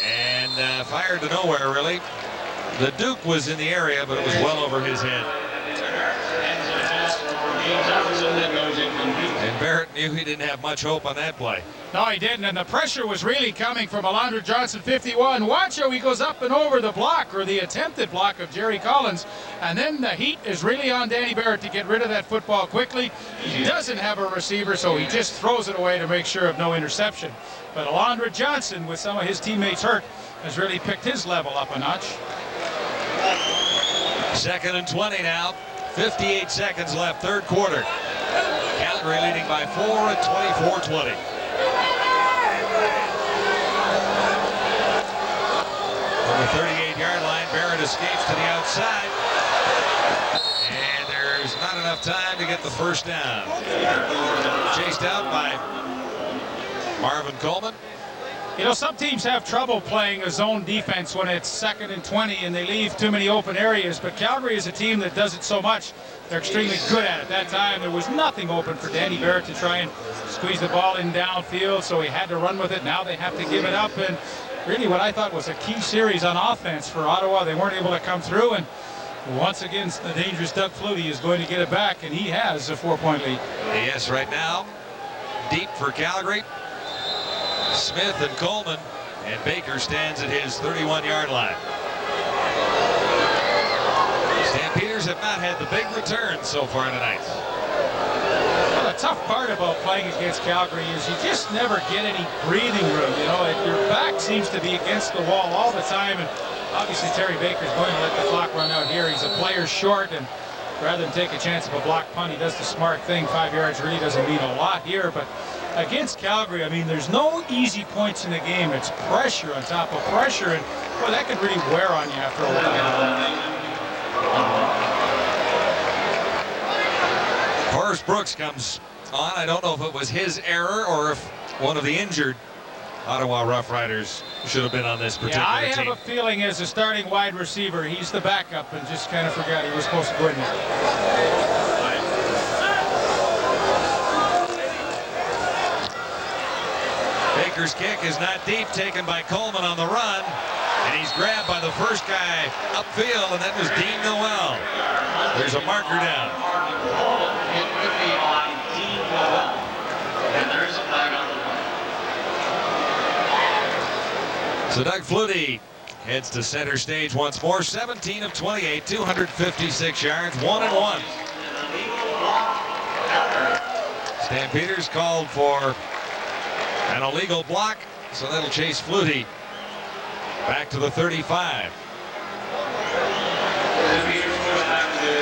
[SPEAKER 1] And fired to nowhere, really. The Duke was in the area, but it was well over his head. And Barrett knew he didn't have much hope on that play.
[SPEAKER 2] No, he didn't, and the pressure was really coming from Alondra Johnson, 51. Watch how he goes up and over the block, or the attempted block of Jerry Collins. And then the heat is really on Danny Barrett to get rid of that football quickly. He doesn't have a receiver, so he just throws it away to make sure of no interception. But Alondra Johnson, with some of his teammates hurt, has really picked his level up a notch.
[SPEAKER 1] 2nd and 20 now. 58 seconds left, 3rd quarter. Calgary leading by 4 at 24-20. From the 38-yard line, Barrett escapes to the outside. And there's not enough time to get the first down. Chased out by Marvin Coleman.
[SPEAKER 2] You know, some teams have trouble playing a zone defense when it's 2nd and 20 and they leave too many open areas, but Calgary is a team that does it so much. They're extremely good at it. That time there was nothing open for Danny Barrett to try and squeeze the ball in downfield, so he had to run with it. Now they have to give it up, and really what I thought was a key series on offense for Ottawa. They weren't able to come through, and once again the dangerous Doug Flutie is going to get it back, and he has a 4-point lead.
[SPEAKER 1] Yes, right now, deep for Calgary. Smith and Coleman, and Baker stands at his 31-yard line. Stampeders have not had the big return so far tonight.
[SPEAKER 2] Well, the tough part about playing against Calgary is you just never get any breathing room. You know, your back seems to be against the wall all the time, and obviously Terry Baker's going to let the clock run out here. He's a player short, and rather than take a chance of a block punt, he does the smart thing. 5 yards really doesn't mean a lot here, but against Calgary, I mean, there's no easy points in the game. It's pressure on top of pressure, and boy, that could really wear on you after a while.
[SPEAKER 1] Horace Brooks comes on. I don't know if it was his error or if one of the injured Ottawa Rough Riders should have been on this particular team.
[SPEAKER 2] Yeah, I have a feeling as a starting wide receiver, he's the backup and just kind of forgot he was supposed to go in there.
[SPEAKER 1] Baker's kick is not deep, taken by Coleman on the run, and he's grabbed by the first guy upfield, and that was Dean Noel. There's a marker down. So Doug Flutie heads to center stage once more. 17 of 28, 256 yards, 1-1. Stampeders called for an illegal block, so that'll chase Flutie back to the 35.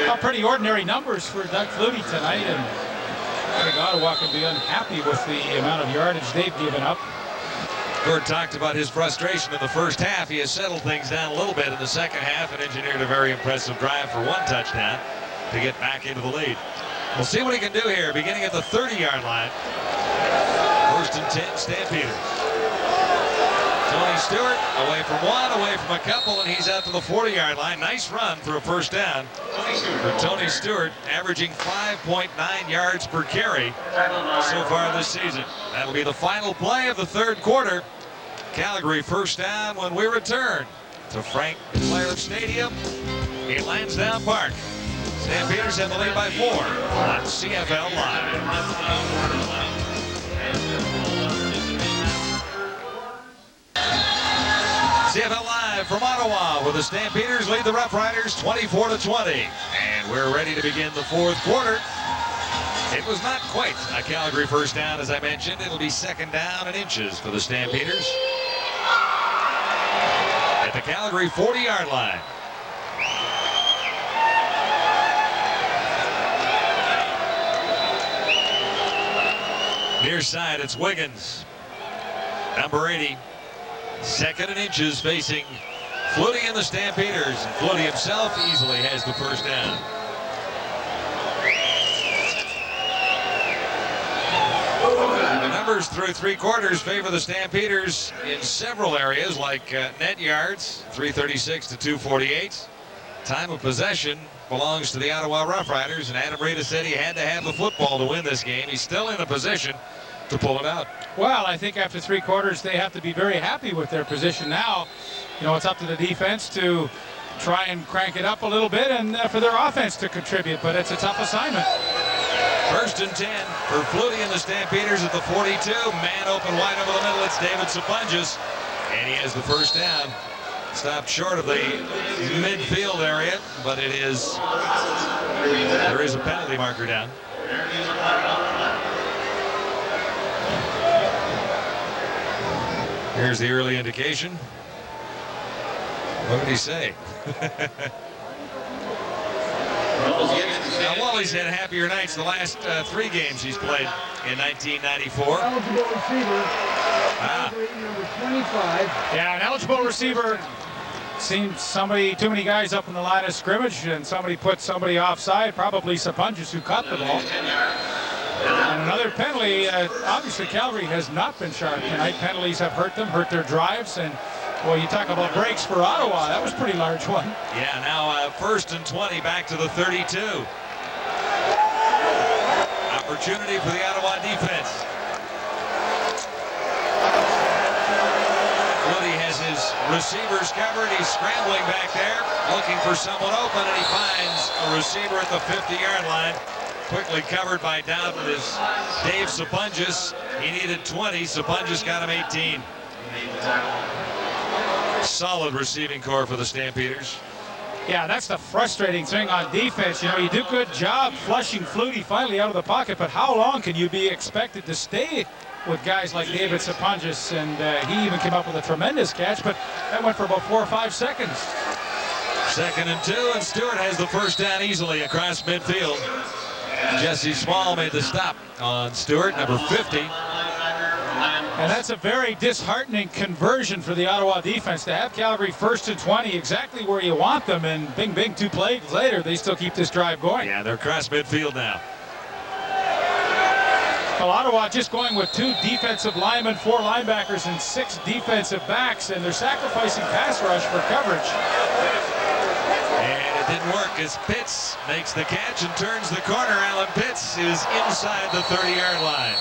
[SPEAKER 2] Well, pretty ordinary numbers for Doug Flutie tonight, and I think Ottawa can be unhappy with the amount of yardage they've given up.
[SPEAKER 1] Gord talked about his frustration in the first half. He has settled things down a little bit in the second half and engineered a very impressive drive for 1 touchdown to get back into the lead. We'll see what he can do here, beginning at the 30-yard line. 1st and 10, Stampeders. Tony Stewart away from one, away from a couple, and he's out to the 40-yard line. Nice run for a first down for Tony Stewart, averaging 5.9 yards per carry so far this season. That'll be the final play of the 3rd quarter. Calgary first down when we return to Frank Clair Stadium in Lansdowne Park. Stampeders have the lead by 4 on CFL Live. CFL Live from Ottawa, where the Stampeders lead the Rough Riders 24-20. And we're ready to begin the 4th quarter. It was not quite a Calgary first down, as I mentioned. It'll be 2nd down and inches for the Stampeders at the Calgary 40-yard line. Near side, it's Wiggins. Number 80. Second and inches facing Flutie and the Stampeders. And Flutie himself easily has the first down. The numbers through three quarters favor the Stampeders in several areas, like net yards, 336 to 248. Time of possession belongs to the Ottawa Roughriders, and Adam Rita said he had to have the football to win this game. He's still in a position to pull it out.
[SPEAKER 2] Well, I think after three quarters, they have to be very happy with their position now. You know, it's up to the defense to try and crank it up a little bit and for their offense to contribute, but it's a tough assignment.
[SPEAKER 1] First and 10 for Flutie and the Stampeders at the 42. Man open wide over the middle. It's David Sapunjas, and he has the first down. Stopped short of the midfield area, but there is a penalty marker down. Here's the early indication. What did he say? Now, Wally's had happier nights the last three games he's played in 1994.
[SPEAKER 6] Eligible receiver, number 25.
[SPEAKER 2] Yeah, an eligible receiver. Seems too many guys up in the line of scrimmage, and somebody put somebody offside, probably Sapunjas, who caught the ball. And another penalty. Obviously, Calgary has not been sharp tonight. Penalties have hurt them, hurt their drives, and well, you talk about breaks for Ottawa. That was a pretty large one.
[SPEAKER 1] Yeah, now first and 20 back to the 32. Opportunity for the Ottawa defense. Flutie has his receivers covered. He's scrambling back there, looking for someone open, and he finds a receiver at the 50-yard line. Quickly covered by Dowden is Dave Sapunjas. He needed 20. Sapunjas got him 18. Solid receiving core for the Stampeders.
[SPEAKER 2] Yeah, that's the frustrating thing on defense. You know, you do a good job flushing Flutie finally out of the pocket, but how long can you be expected to stay with guys like David Sapunjas? And he even came up with a tremendous catch, but that went for about 4 or 5 seconds.
[SPEAKER 1] Second and 2, and Stewart has the first down easily across midfield. Jesse Small made the stop on Stewart, number 50.
[SPEAKER 2] And that's a very disheartening conversion for the Ottawa defense to have Calgary first and 20, exactly where you want them, and bing, 2 plays later, they still keep this drive going.
[SPEAKER 1] Yeah, they're across midfield now.
[SPEAKER 2] Well, Ottawa just going with 2 defensive linemen, 4 linebackers, and 6 defensive backs, and they're sacrificing pass rush for coverage.
[SPEAKER 1] And it didn't work as Pitts makes the catch and turns the corner. Alan Pitts is inside the 30-yard line.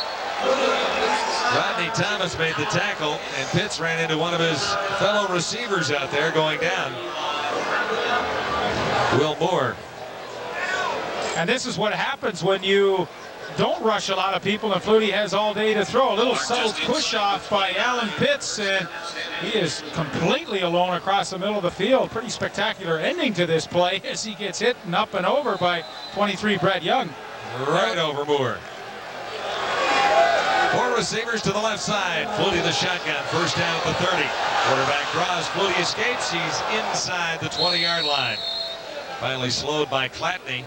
[SPEAKER 1] Rodney Thomas made the tackle, and Pitts ran into one of his fellow receivers out there going down. Will Moore.
[SPEAKER 2] And this is what happens when you don't rush a lot of people, and Flutie has all day to throw. A little subtle push-off by Alan Pitts, and he is completely alone across the middle of the field. Pretty spectacular ending to this play as he gets hit and up and over by 23 Brett Young.
[SPEAKER 1] Right over Moore. 4 receivers to the left side. Flutie the shotgun. First down at the 30. Quarterback draws. Flutie escapes. He's inside the 20-yard line. Finally slowed by Clatney.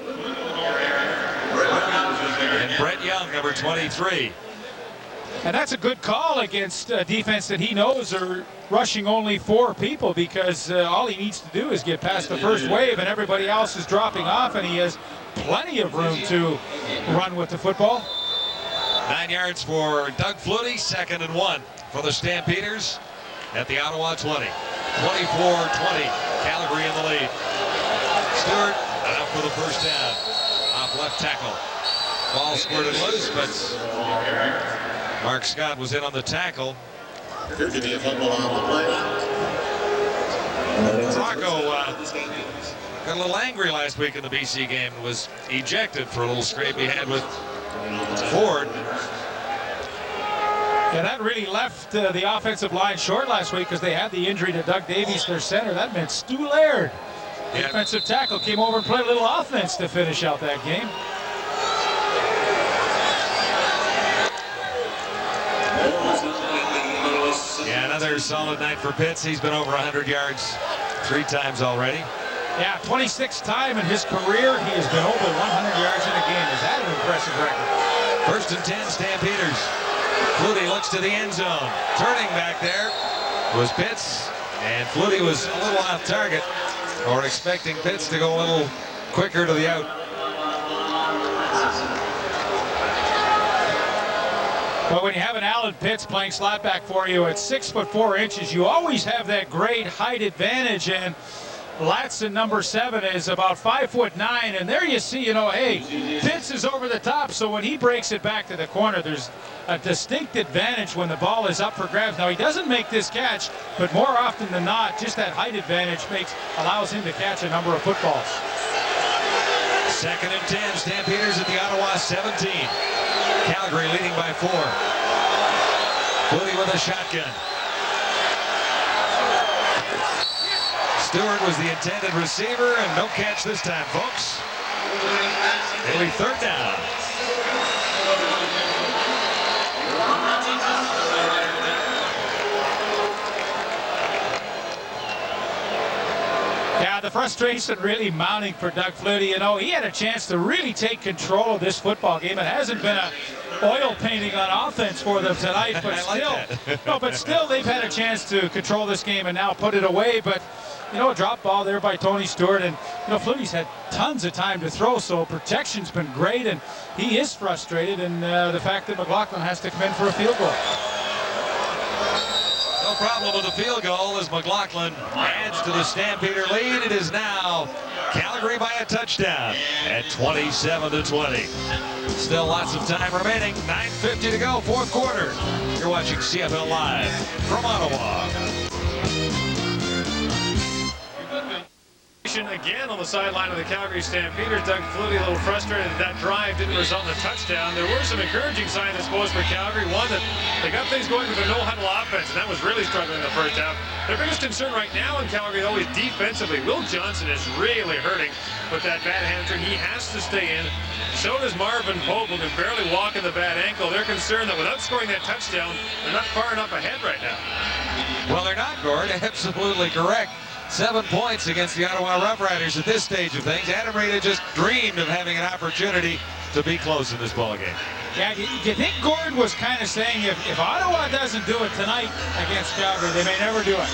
[SPEAKER 1] And Brett Young, number 23.
[SPEAKER 2] And that's a good call against a defense that he knows are rushing only 4 people, because all he needs to do is get past the first wave and everybody else is dropping off, and he has plenty of room to run with the football.
[SPEAKER 1] 9 yards for Doug Flutie, 2nd and 1 for the Stampeders at the Ottawa 20. 24-20, Calgary in the lead. Stewart out for the first down. Off left tackle. Ball squirted loose, but Mark Scott was in on the tackle. Rocco got a little angry last week in the BC game and was ejected for a little scrape he had with Ford.
[SPEAKER 2] Yeah, that really left the offensive line short last week because they had the injury to Doug Davies, their center. That meant Stu Laird, defensive tackle, came over and played a little offense to finish out that game.
[SPEAKER 1] Yeah, another solid night for Pitts. He's been over 100 yards 3 times already.
[SPEAKER 2] Yeah, 26th time in his career he has been over 100 yards in a game. Is that an impressive record?
[SPEAKER 1] First and 10, Stampeders. Flutie looks to the end zone. Turning back there was Pitts, and Flutie was a little off target, or expecting Pitts to go a little quicker to the out.
[SPEAKER 2] Well, when you have an Alan Pitts playing slot back for you at 6'4", you always have that great height advantage. And Latson, number 7, is about 5'9", and there you see, hey, Pitts is over the top, so when he breaks it back to the corner, there's a distinct advantage when the ball is up for grabs. Now, he doesn't make this catch, but more often than not, just that height advantage allows him to catch a number of footballs.
[SPEAKER 1] Second and 10, Stampeders at the Ottawa 17. Calgary leading by 4. Flutie with a shotgun. Stewart was the intended receiver, and no catch this time, folks. It'll be third down.
[SPEAKER 2] Yeah, the frustration really mounting for Doug Flutie. He had a chance to really take control of this football game. It hasn't been a oil painting on offense for them tonight, but still they've had a chance to control this game and now put it away. But a drop ball there by Tony Stewart, and Flutie's had tons of time to throw, so protection's been great, and he is frustrated, and the fact that McLaughlin has to come in for a field goal.
[SPEAKER 1] No problem with the field goal as McLaughlin adds to the Stampeder lead. It is now Calgary by a touchdown at 27-20. Still lots of time remaining. 9:50 to go, fourth quarter. You're watching CFL Live from Ottawa.
[SPEAKER 5] Again on the sideline of the Calgary Stampeders. Doug Flutie a little frustrated that drive didn't result in a touchdown. There were some encouraging signs, I suppose, for Calgary. One, that they got things going with a no-huddle offense, and that was really struggling in the first half. Their biggest concern right now in Calgary, though, is defensively. Will Johnson is really hurting with that bad hamstring. He has to stay in. So does Marvin Pope, who can barely walk in the bad ankle. They're concerned that without scoring that touchdown, they're not far enough ahead right now.
[SPEAKER 1] Well, they're not, Gord. Absolutely correct. 7 points against the Ottawa Rough Riders at this stage of things. Adam Rita just dreamed of having an opportunity to be close in this ballgame.
[SPEAKER 2] Yeah, do you think Gord was kind of saying if Ottawa doesn't do it tonight against Calgary, they may never do it?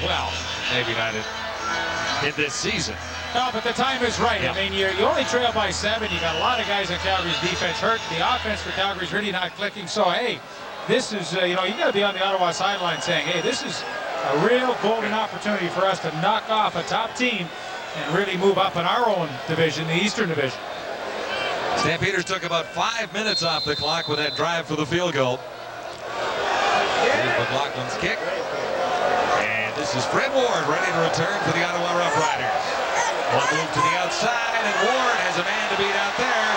[SPEAKER 1] Well, maybe not in this season.
[SPEAKER 2] No, but the time is right. Yeah. I mean, you only trail by 7. You got a lot of guys on Calgary's defense hurt. The offense for Calgary's really not clicking. So, hey, this is, you got to be on the Ottawa sideline saying, hey, this is a real golden opportunity for us to knock off a top team and really move up in our own division, the Eastern Division.
[SPEAKER 1] Stampeders took about 5 minutes off the clock with that drive for the field goal. Here's McLaughlin's kick. And this is Fred Ward ready to return for the Ottawa Rough Riders. One move to the outside, and Ward has a man to beat out there.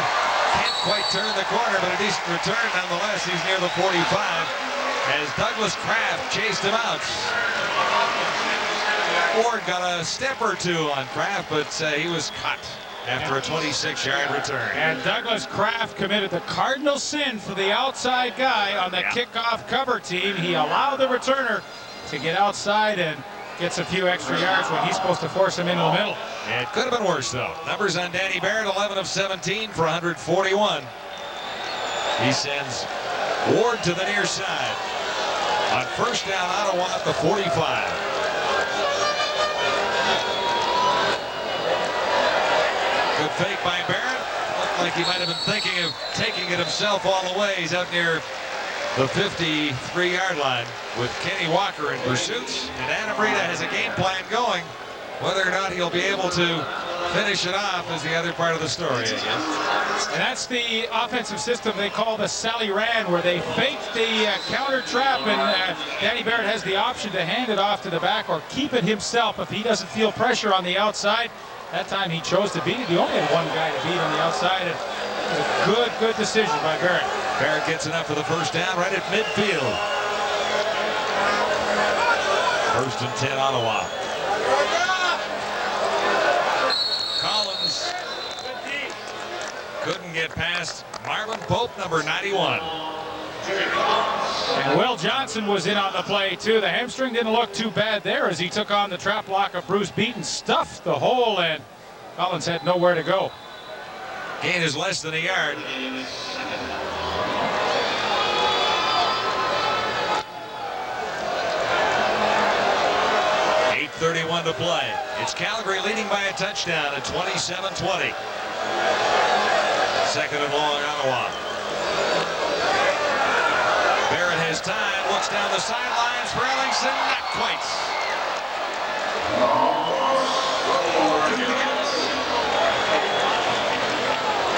[SPEAKER 1] Can't quite turn the corner, but a decent return nonetheless. He's near the 45. As Douglas Kraft chased him out. Ward got a step or two on Kraft, but he was cut after a 26-yard return.
[SPEAKER 2] And Douglas Kraft committed the cardinal sin for the outside guy on the kickoff cover team. He allowed the returner to get outside and gets a few extra yards when he's supposed to force him into the middle.
[SPEAKER 1] It could have been worse, though. Numbers on Danny Barrett, 11 of 17 for 141. He sends Ward to the near side. On first down, Ottawa at the 45. Good fake by Barrett. Looked like he might have been thinking of taking it himself all the way. He's out near the 53-yard line with Kenny Walker in pursuit. And Adam Rita has a game plan going. Whether or not he'll be able to finish it off is the other part of the story, I guess.
[SPEAKER 2] And that's the offensive system they call the Sally Ran, where they fake the counter trap, and Danny Barrett has the option to hand it off to the back or keep it himself if he doesn't feel pressure on the outside. That time he chose to beat it. He only had one guy to beat on the outside, and it was a good decision by Barrett.
[SPEAKER 1] Barrett gets enough for the first down right at midfield. First and 10, Ottawa. Collins couldn't get past Marvin Pope, number 91.
[SPEAKER 2] And Will Johnson was in on the play, too. The hamstring didn't look too bad there as he took on the trap block of Bruce Beaton, stuffed the hole, and Collins had nowhere to go.
[SPEAKER 1] Gain is less than a yard. 2:41 to play. It's Calgary leading by a touchdown at 27-20. Second and long, Ottawa. Barrett has time, looks down the sidelines for Ellingson, not quite.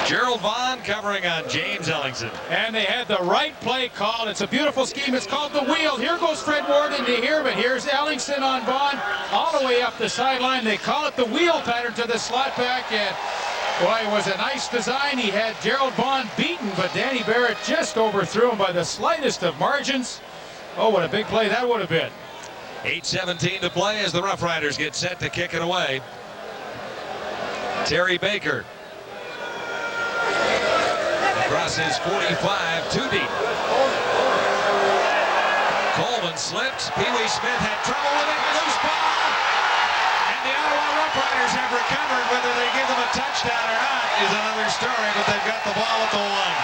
[SPEAKER 1] Gerald Vaughn covering on James Ellingson.
[SPEAKER 2] And they had the right play called. It's a beautiful scheme. It's called the wheel. Here goes Fred Ward into here, but here's Ellingson on Vaughn all the way up the sideline. They call it the wheel pattern to the slot back, and boy, it was a nice design. He had Gerald Vaughn beaten, but Danny Barrett just overthrew him by the slightest of margins. Oh, what a big play that would have been.
[SPEAKER 1] 8:17 to play as the Rough Riders get set to kick it away. Terry Baker across his 45, too deep. Coleman slipped. Pee Wee Smith had trouble with it. Loose ball. And the Ottawa Rough Riders have recovered. Whether they give them a touchdown or not is another story, but they've got the ball at the 1.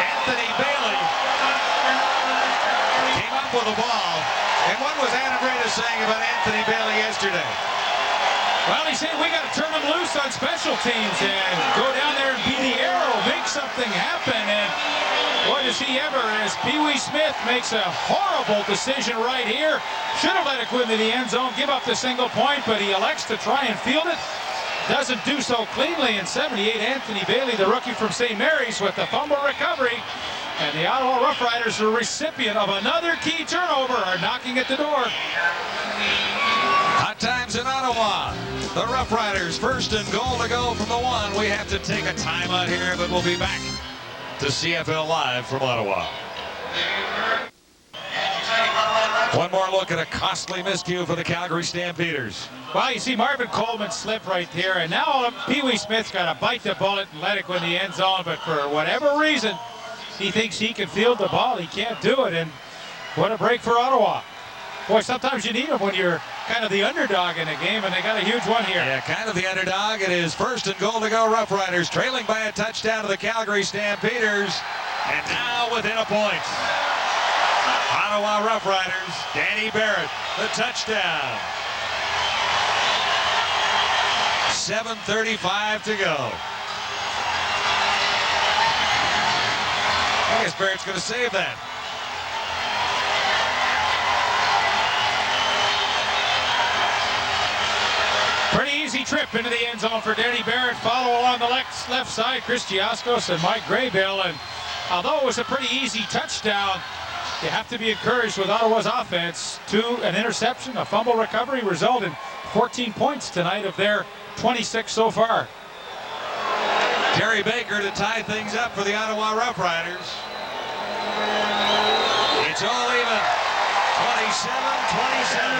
[SPEAKER 1] Anthony Bailey came up with the ball. And what was Adam Breda saying about Anthony Bailey yesterday?
[SPEAKER 2] Well, he said we got to turn them loose on special teams and go down there and be the arrow, make something happen. And boy, does he ever, as Pee Wee Smith makes a horrible decision right here. Should have let it go into the end zone, give up the single point, but he elects to try and field it. Doesn't do so cleanly. In 78, Anthony Bailey, the rookie from St. Mary's, with the fumble recovery. And the Ottawa Rough Riders, the recipient of another key turnover, are knocking at the door.
[SPEAKER 1] Hot times in Ottawa. The Rough Riders first and goal to go from the 1. We have to take a timeout here, but we'll be back to CFL Live from Ottawa. One more look at a costly miscue for the Calgary Stampeders.
[SPEAKER 2] Well, you see Marvin Coleman slip right here, and now Pee Wee Smith's got to bite the bullet and let it go in the end zone, but for whatever reason, he thinks he can field the ball. He can't do it, and what a break for Ottawa. Boy, sometimes you need them when you're kind of the underdog in a game, and they got a huge one here.
[SPEAKER 1] Yeah, kind of the underdog. It is first and goal to go. Rough Riders trailing by a touchdown to the Calgary Stampeders, and now within a point. Ottawa Rough Riders, Danny Barrett, the touchdown. 7:35 to go. I guess Barrett's going to save that.
[SPEAKER 2] Pretty easy trip into the end zone for Danny Barrett. Follow along the left side, Chris Giascos and Mike Graybill. And although it was a pretty easy touchdown, you have to be encouraged with Ottawa's offense. An interception, a fumble recovery result in 14 points tonight of their 26 so far.
[SPEAKER 1] Terry Baker to tie things up for the Ottawa Rough Riders. It's all even. 27-27.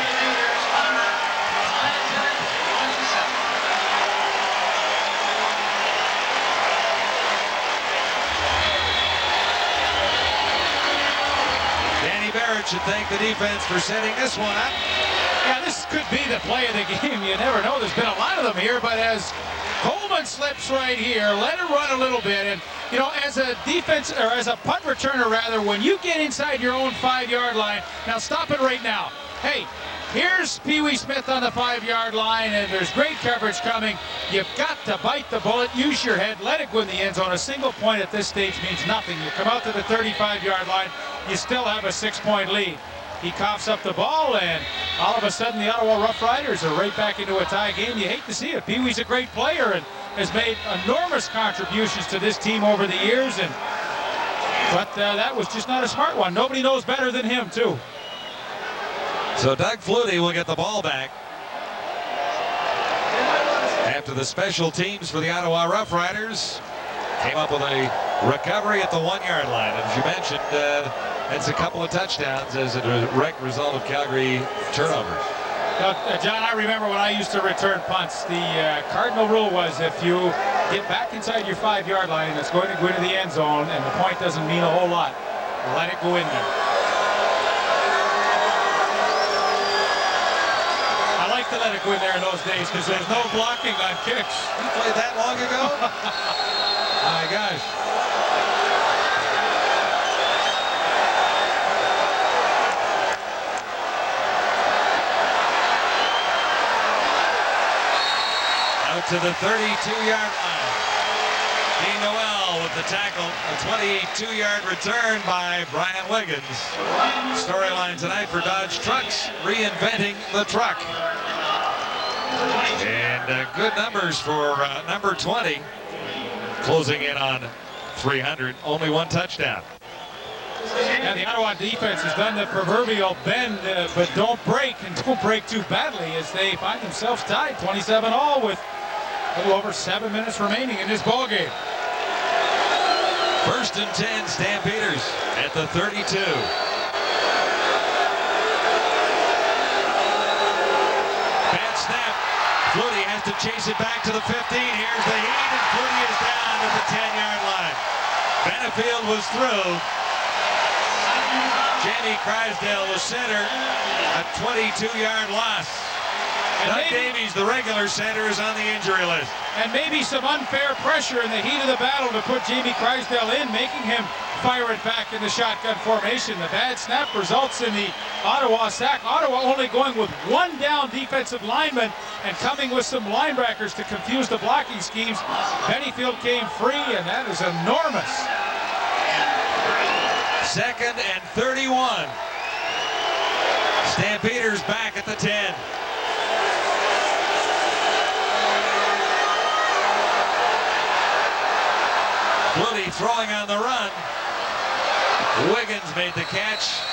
[SPEAKER 1] Barrett should thank the defense for setting this one up.
[SPEAKER 2] Yeah, this could be the play of the game. You never know. There's been a lot of them here, but as Coleman slips right here, let it run a little bit. And, you know, as a defense, or as a punt returner rather, when you get inside your own 5-yard line, now stop it right now. Hey, here's Pee Wee Smith on the 5-yard line, and there's great coverage coming. You've got to bite the bullet, use your head, let it go in the end zone. A single point at this stage means nothing. You come out to the 35-yard line, you still have a 6-point lead. He coughs up the ball, and all of a sudden the Ottawa Rough Riders are right back into a tie game. You hate to see it. Pee Wee's a great player and has made enormous contributions to this team over the years, but that was just not a smart one. Nobody knows better than him, too.
[SPEAKER 1] So Doug Flutie will get the ball back after the special teams for the Ottawa Rough Riders came up with a recovery at the 1-yard line. As you mentioned, it's a couple of touchdowns as a direct result of Calgary turnovers.
[SPEAKER 2] John, I remember when I used to return punts, the cardinal rule was if you get back inside your 5-yard line and it's going to go into the end zone and the point doesn't mean a whole lot, let it go in there. I like to let it go in there in those days because there's no blocking on kicks.
[SPEAKER 1] You played that long ago? My gosh. to the 32-yard line. Dean Noel with the tackle. A 22-yard return by Brian Wiggins. Storyline tonight for Dodge Trucks, reinventing the truck. And good numbers for number 20, closing in on 300, only one touchdown.
[SPEAKER 2] And the Ottawa defense has done the proverbial bend, but don't break, and don't break too badly as they find themselves tied 27-all with a little over 7 minutes remaining in this ball game.
[SPEAKER 1] 1st and 10, Stampeders at the 32. Bad snap. Flutie has to chase it back to the 15. Here's the heat, and Flutie is down at the 10-yard line. Benefield was through. Jamie Crysdale, the center, a 22-yard loss. Doug Davies, the regular center, is on the injury list.
[SPEAKER 2] And maybe some unfair pressure in the heat of the battle to put Jamie Crysdale in, making him fire it back in the shotgun formation. The bad snap results in the Ottawa sack. Ottawa only going with one down defensive lineman and coming with some linebackers to confuse the blocking schemes. Benefield came free, and that is enormous.
[SPEAKER 1] 2nd and 31. Stampeders back at the 10. Flutie throwing on the run. Wiggins made the catch,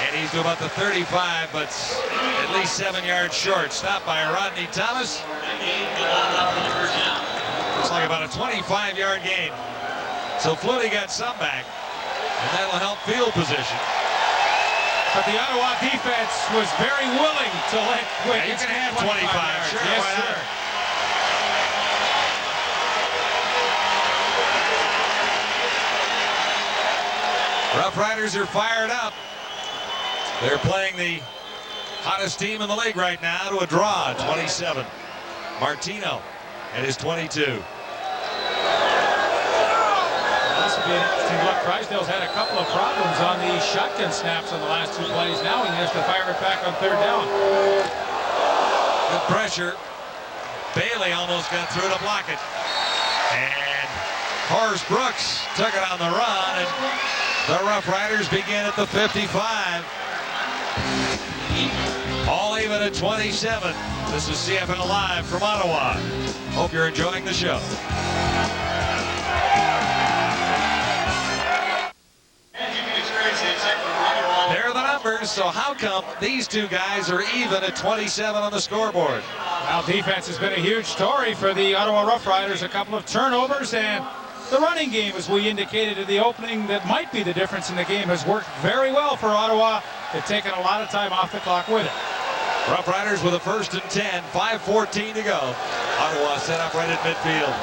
[SPEAKER 1] and he's to about the 35, but at least 7 yards short. Stopped by Rodney Thomas. Looks like about a 25-yard gain. So Flutie got some back, and that'll help field position.
[SPEAKER 2] But the Ottawa defense was very willing to let Wiggins
[SPEAKER 1] you can have 25 yards. Sure,
[SPEAKER 2] yes,
[SPEAKER 1] why not?
[SPEAKER 2] sir.
[SPEAKER 1] Rough Riders are fired up. They're playing the hottest team in the league right now to a draw, 27. Martino at his 22.
[SPEAKER 2] This will be an interesting look. Crysdale's had a couple of problems on the shotgun snaps on the last 2 plays. Now he has to fire it back on 3rd down.
[SPEAKER 1] Good pressure. Bailey almost got through to block it. And Horace Brooks took it on the run, and the Rough Riders begin at the 55. All even at 27. This is CFL Live from Ottawa. Hope you're enjoying the show. There are the numbers, so how come these two guys are even at 27 on the scoreboard?
[SPEAKER 2] Well, defense has been a huge story for the Ottawa Rough Riders. A couple of turnovers, and the running game, as we indicated in the opening, that might be the difference in the game, has worked very well for Ottawa. They've taken a lot of time off the clock with it.
[SPEAKER 1] Rough Riders with a 1st and 10, 5:14 to go. Ottawa set up right at midfield.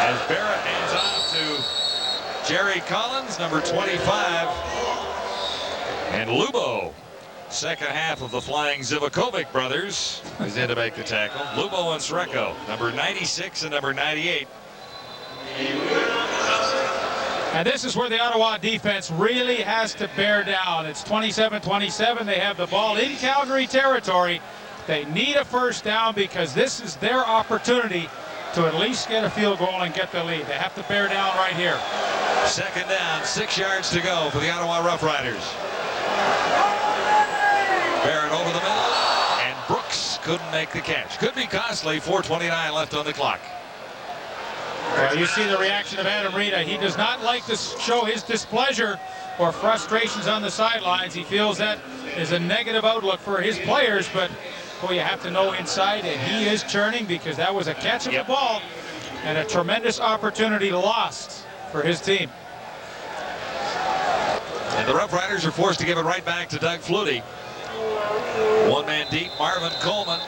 [SPEAKER 1] As Barrett hands off to Jerry Collins, number 25. And Lubo, second half of the Flying Zivakovic brothers, is in to make the tackle. Lubo and Sreko, number 96 and number 98.
[SPEAKER 2] And this is where the Ottawa defense really has to bear down. It's 27-27. They have the ball in Calgary territory. They need a 1st down because this is their opportunity to at least get a field goal and get the lead. They have to bear down right here.
[SPEAKER 1] 2nd down, 6 yards to go for the Ottawa Rough Riders. Barrett over the middle, and Brooks couldn't make the catch. Could be costly, 4:29 left on the clock.
[SPEAKER 2] Well, you see the reaction of Adam Rita. He does not like to show his displeasure or frustrations on the sidelines. He feels that is a negative outlook for his players, but boy, you have to know inside, and he is churning because that was a catch of the ball and a tremendous opportunity lost for his team.
[SPEAKER 1] And the Rough Riders are forced to give it right back to Doug Flutie. 1 man deep, Marvin Coleman.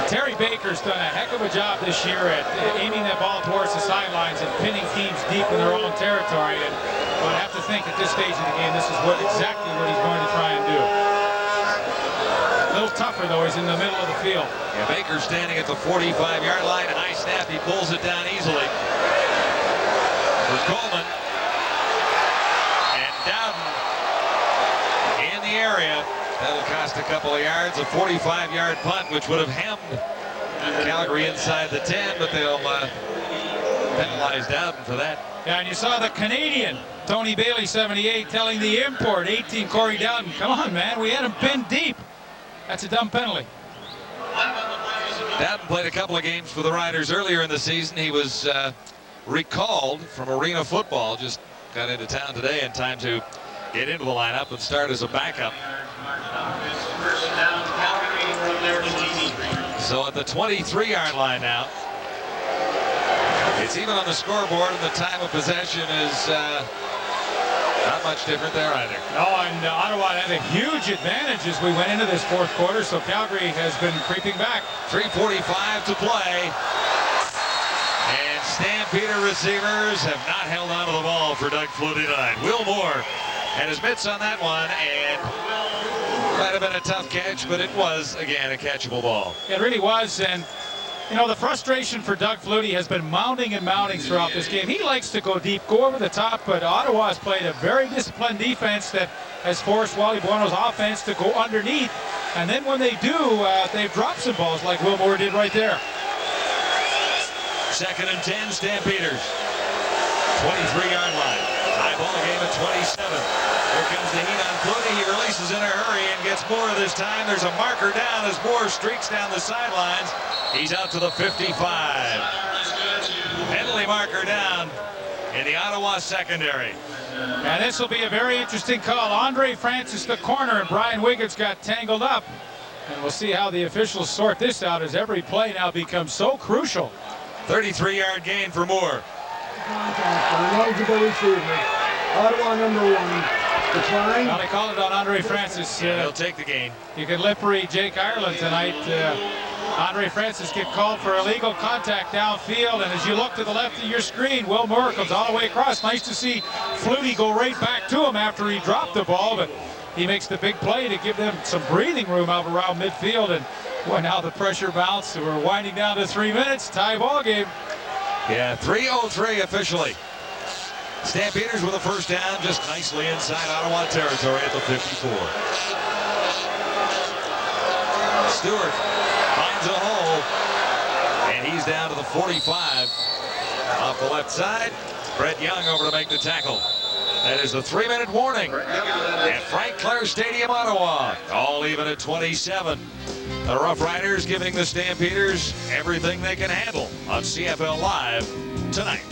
[SPEAKER 2] Terry Baker's done a heck of a job this year at aiming that ball towards the sidelines and pinning teams deep in their own territory. And I have to think at this stage of the game, this is exactly what he's going to try and do. A little tougher, though. He's in the middle of the field.
[SPEAKER 1] Yeah, Baker's standing at the 45-yard line. A nice snap. He pulls it down easily. For Coleman. And Dowden in the area. That'll cost lost a couple of yards. A 45-yard punt, which would have hemmed Calgary inside the 10, but they'll penalize Dowden for that.
[SPEAKER 2] Yeah, and you saw the Canadian, Tony Bailey, 78, telling the import, 18, Corey Dowden, come on, man, we had him pinned deep. That's a dumb penalty.
[SPEAKER 1] Dowden played a couple of games for the Riders earlier in the season. He was recalled from Arena Football, just got into town today in time to get into the lineup and start as a backup. So at the 23-yard line now. It's even on the scoreboard, and the time of possession is not much different there either.
[SPEAKER 2] Oh, and Ottawa had a huge advantage as we went into this fourth quarter, so Calgary has been creeping back.
[SPEAKER 1] 3:45 to play. And Stampeder receivers have not held on to the ball for Doug Flutie tonight. Will Moore had his mitts on that one, and might have been a tough catch, but it was, again, a catchable ball.
[SPEAKER 2] It really was, and you know, the frustration for Doug Flutie has been mounting and mounting throughout this game. He likes to go deep, go over the top, but Ottawa has played a very disciplined defense that has forced Wally Buono's offense to go underneath. And then when they do, they've dropped some balls like Will Moore did right there.
[SPEAKER 1] 2nd and 10, Stampeders. 23-yard line. Tie ball game at 27. Here comes the heat on Flutie. He releases in a hurry and gets Moore this time. There's a marker down as Moore streaks down the sidelines. He's out to the 55. Penalty marker down in the Ottawa secondary.
[SPEAKER 2] And this will be a very interesting call. Andre Francis, the corner, and Brian Wiggins got tangled up. And we'll see how the officials sort this out as every play now becomes so crucial.
[SPEAKER 1] 33-yard gain for Moore.
[SPEAKER 6] Contact on eligible receiver. Ottawa number 1. Decline.
[SPEAKER 2] Now they call it on Andre Francis.
[SPEAKER 1] He'll take the gain.
[SPEAKER 2] You can lip read Jake Ireland tonight. Andre Francis get called for illegal contact downfield, and as you look to the left of your screen, Will Moore comes all the way across. Nice to see Flutie go right back to him after he dropped the ball, but he makes the big play to give them some breathing room out around midfield. And well, now the pressure mounts. We're winding down to 3 minutes. Tie ball game.
[SPEAKER 1] Yeah, 3:03 officially. Stampeders with a first down, just nicely inside Ottawa territory at the 54. Stewart finds a hole, and he's down to the 45. Off the left side, Brett Young over to make the tackle. That is the 3-minute warning at Frank Clair Stadium, Ottawa. All even at 27. The Rough Riders giving the Stampeders everything they can handle on CFL Live tonight.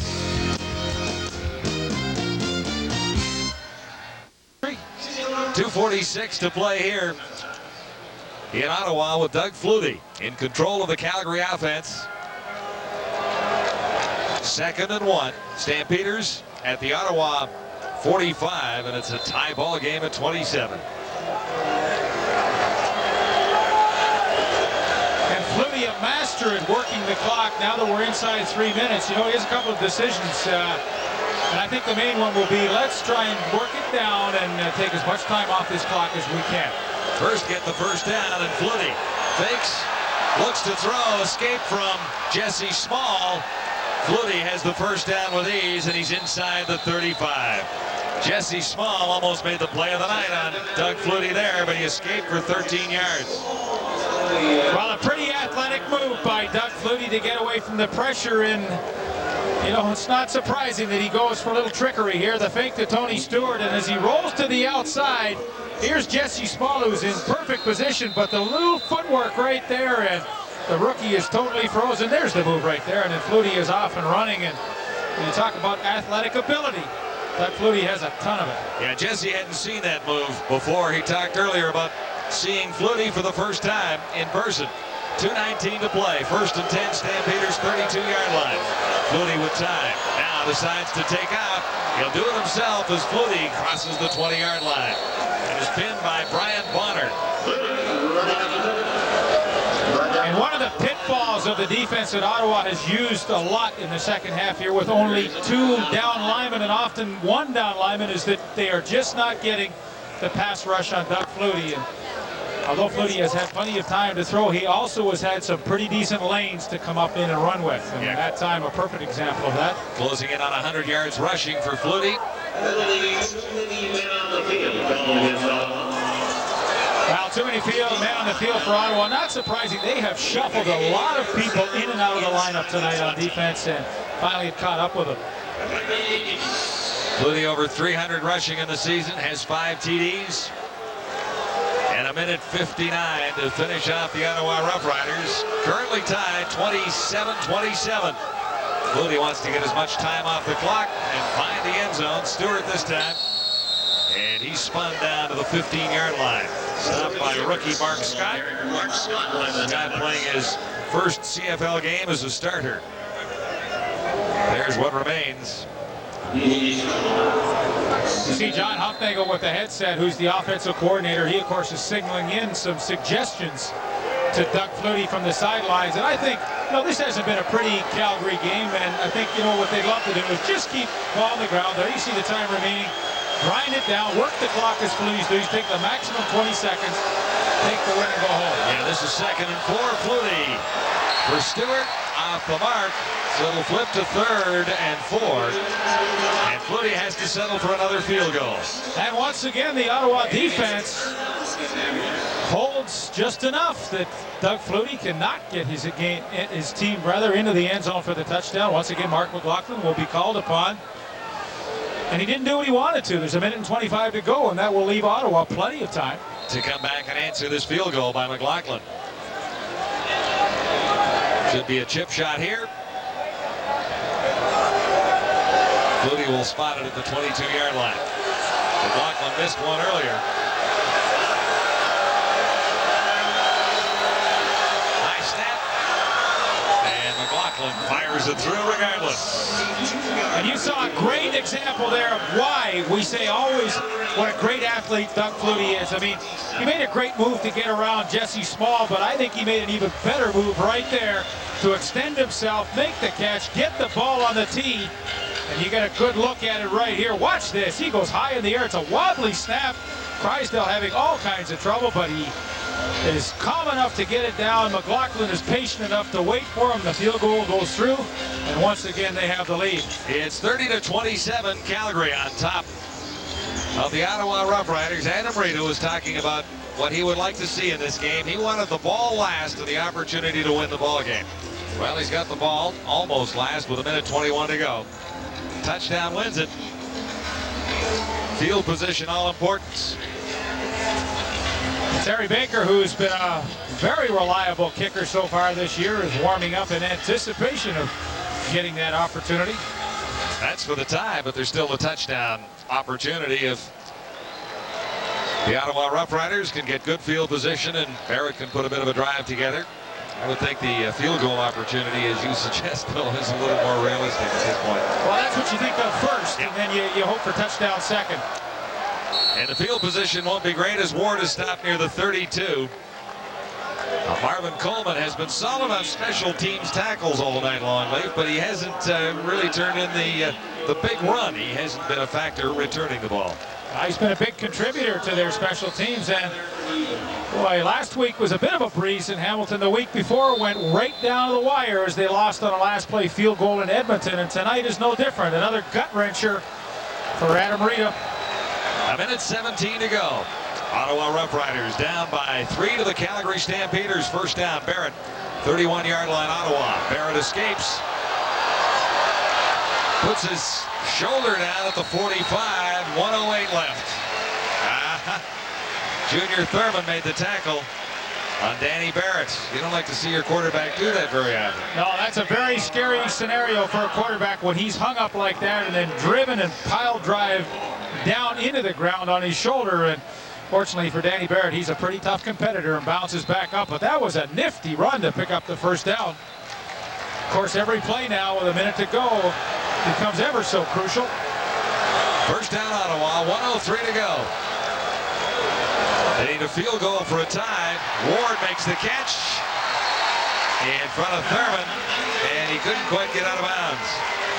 [SPEAKER 1] 2:46 to play here in Ottawa with Doug Flutie in control of the Calgary offense. 2nd and 1. Stampeders at the Ottawa 45, and it's a tie ball game at 27.
[SPEAKER 2] And Flutie, a master at working the clock now that we're inside 3 minutes. You know, he has a couple of decisions. And I think the main one will be, let's try and work it down and take as much time off this clock as we can.
[SPEAKER 1] First get the first down, and Flutie fakes, looks to throw, escape from Jesse Small. Flutie has the first down with ease, and he's inside the 35. Jesse Small almost made the play of the night on Doug Flutie there, but he escaped for 13 yards.
[SPEAKER 2] Well, a pretty athletic move by Doug Flutie to get away from the pressure, and you know, it's not surprising that he goes for a little trickery here. The fake to Tony Stewart, and as he rolls to the outside, here's Jesse Small, who's in perfect position, but the little footwork right there, and the rookie is totally frozen. There's the move right there, and then Flutie is off and running. And when you talk about athletic ability, Doug Flutie has a ton of it.
[SPEAKER 1] Yeah, Jesse hadn't seen that move before. He talked earlier about seeing Flutie for the first time in person. 2:19 to play. 1st and 10, Stampeders 32-yard line. Flutie with time. Now decides to take out. He'll do it himself as Flutie crosses the 20-yard line. And is pinned by Brian Bonner.
[SPEAKER 2] And one of the pitfalls of the defense that Ottawa has used a lot in the second half here with only 2 down linemen and often 1 down lineman is that they are just not getting the pass rush on Doug Flutie. And although Flutie has had plenty of time to throw, he also has had some pretty decent lanes to come up in and run with. And that time, a perfect example of that.
[SPEAKER 1] Closing in on 100 yards rushing for Flutie.
[SPEAKER 2] Well, too many men on the field for Ottawa. Not surprising. They have shuffled a lot of people in and out of the lineup tonight on defense, and finally it caught up with them.
[SPEAKER 1] Flutie over 300 rushing in the season, has 5 TDs. And a minute 59 to finish off the Ottawa Rough Riders. Currently tied 27-27. Flutie wants to get as much time off the clock and find the end zone. Stewart this time. And he spun down to the 15-yard line. Stopped by rookie Mark Scott. Scott playing his first CFL game as a starter. There's what remains.
[SPEAKER 2] You see John Huffnagel with the headset, who's the offensive coordinator. He, of course, is signaling in some suggestions to Doug Flutie from the sidelines. And I think, this hasn't been a pretty Calgary game. And I think, what they'd love to do is just keep ball on the ground there. You see the time remaining. Grind it down, work the clock as Flutie's do. Take the maximum 20 seconds, take the win and go home.
[SPEAKER 1] Yeah, this is 2nd and 4. Flutie for Stewart off the mark. So it'll flip to 3rd and 4. And Flutie has to settle for another field goal.
[SPEAKER 2] And once again, the Ottawa defense holds just enough that Doug Flutie cannot get his team into the end zone for the touchdown. Once again, Mark McLaughlin will be called upon. And he didn't do what he wanted to. There's a minute and 25 to go, and that will leave Ottawa plenty of time
[SPEAKER 1] to come back and answer this field goal by McLaughlin. Should be a chip shot here. Flutie will spot it at the 22-yard line. McLaughlin missed one earlier. Nice snap. And McLaughlin fires it through regardless.
[SPEAKER 2] And you saw a great example there of why we say always what a great athlete Doug Flutie is. I mean, he made a great move to get around Jesse Small, but I think he made an even better move right there to extend himself, make the catch, get the ball on the tee. And you get a good look at it right here. Watch this. He goes high in the air. It's a wobbly snap. Crysdale having all kinds of trouble, but he is calm enough to get it down. McLaughlin is patient enough to wait for him. The field goal goes through, and once again they have the lead.
[SPEAKER 1] It's 30-27, Calgary on top of the Ottawa Rough Riders. Adam Rita was talking about what he would like to see in this game. He wanted the ball last and the opportunity to win the ball game. Well, he's got the ball almost last with a minute 21 to go. Touchdown wins it. Field position all importance.
[SPEAKER 2] Terry Baker, who's been a very reliable kicker so far this year, is warming up in anticipation of getting that opportunity.
[SPEAKER 1] That's for the tie, but there's still a touchdown opportunity if the Ottawa Rough Riders can get good field position and Barrett can put a bit of a drive together. I would think the field goal opportunity, as you suggest, Bill, is a little more realistic at this point.
[SPEAKER 2] Well, that's what you think of first, and then you hope for touchdown second.
[SPEAKER 1] And the field position won't be great as Ward is stopped near the 32. Marvin Coleman has been solid on special teams tackles all night long, Leif, but he hasn't really turned in the big run. He hasn't been a factor returning the ball.
[SPEAKER 2] He's been a big contributor to their special teams, and boy, last week was a bit of a breeze in Hamilton. The week before went right down to the wire as they lost on a last play field goal in Edmonton, and tonight is no different. Another gut wrencher for Adam Rita.
[SPEAKER 1] A minute 17 to go. Ottawa Rough Riders down by 3 to the Calgary Stampeders. First down, Barrett, 31-yard line, Ottawa. Barrett escapes. Puts his shoulder down at the 45, 1:08 left. Junior Thurman made the tackle on Danny Barrett. You don't like to see your quarterback do that very often.
[SPEAKER 2] No, that's a very scary scenario for a quarterback when he's hung up like that and then driven and pile drive down into the ground on his shoulder. And fortunately for Danny Barrett, he's a pretty tough competitor and bounces back up. But that was a nifty run to pick up the first down. Of course, every play now with a minute to go becomes ever so crucial.
[SPEAKER 1] First down, Ottawa, 1:03 to go. They need a field goal for a tie. Ward makes the catch in front of Thurman, and he couldn't quite get out of bounds.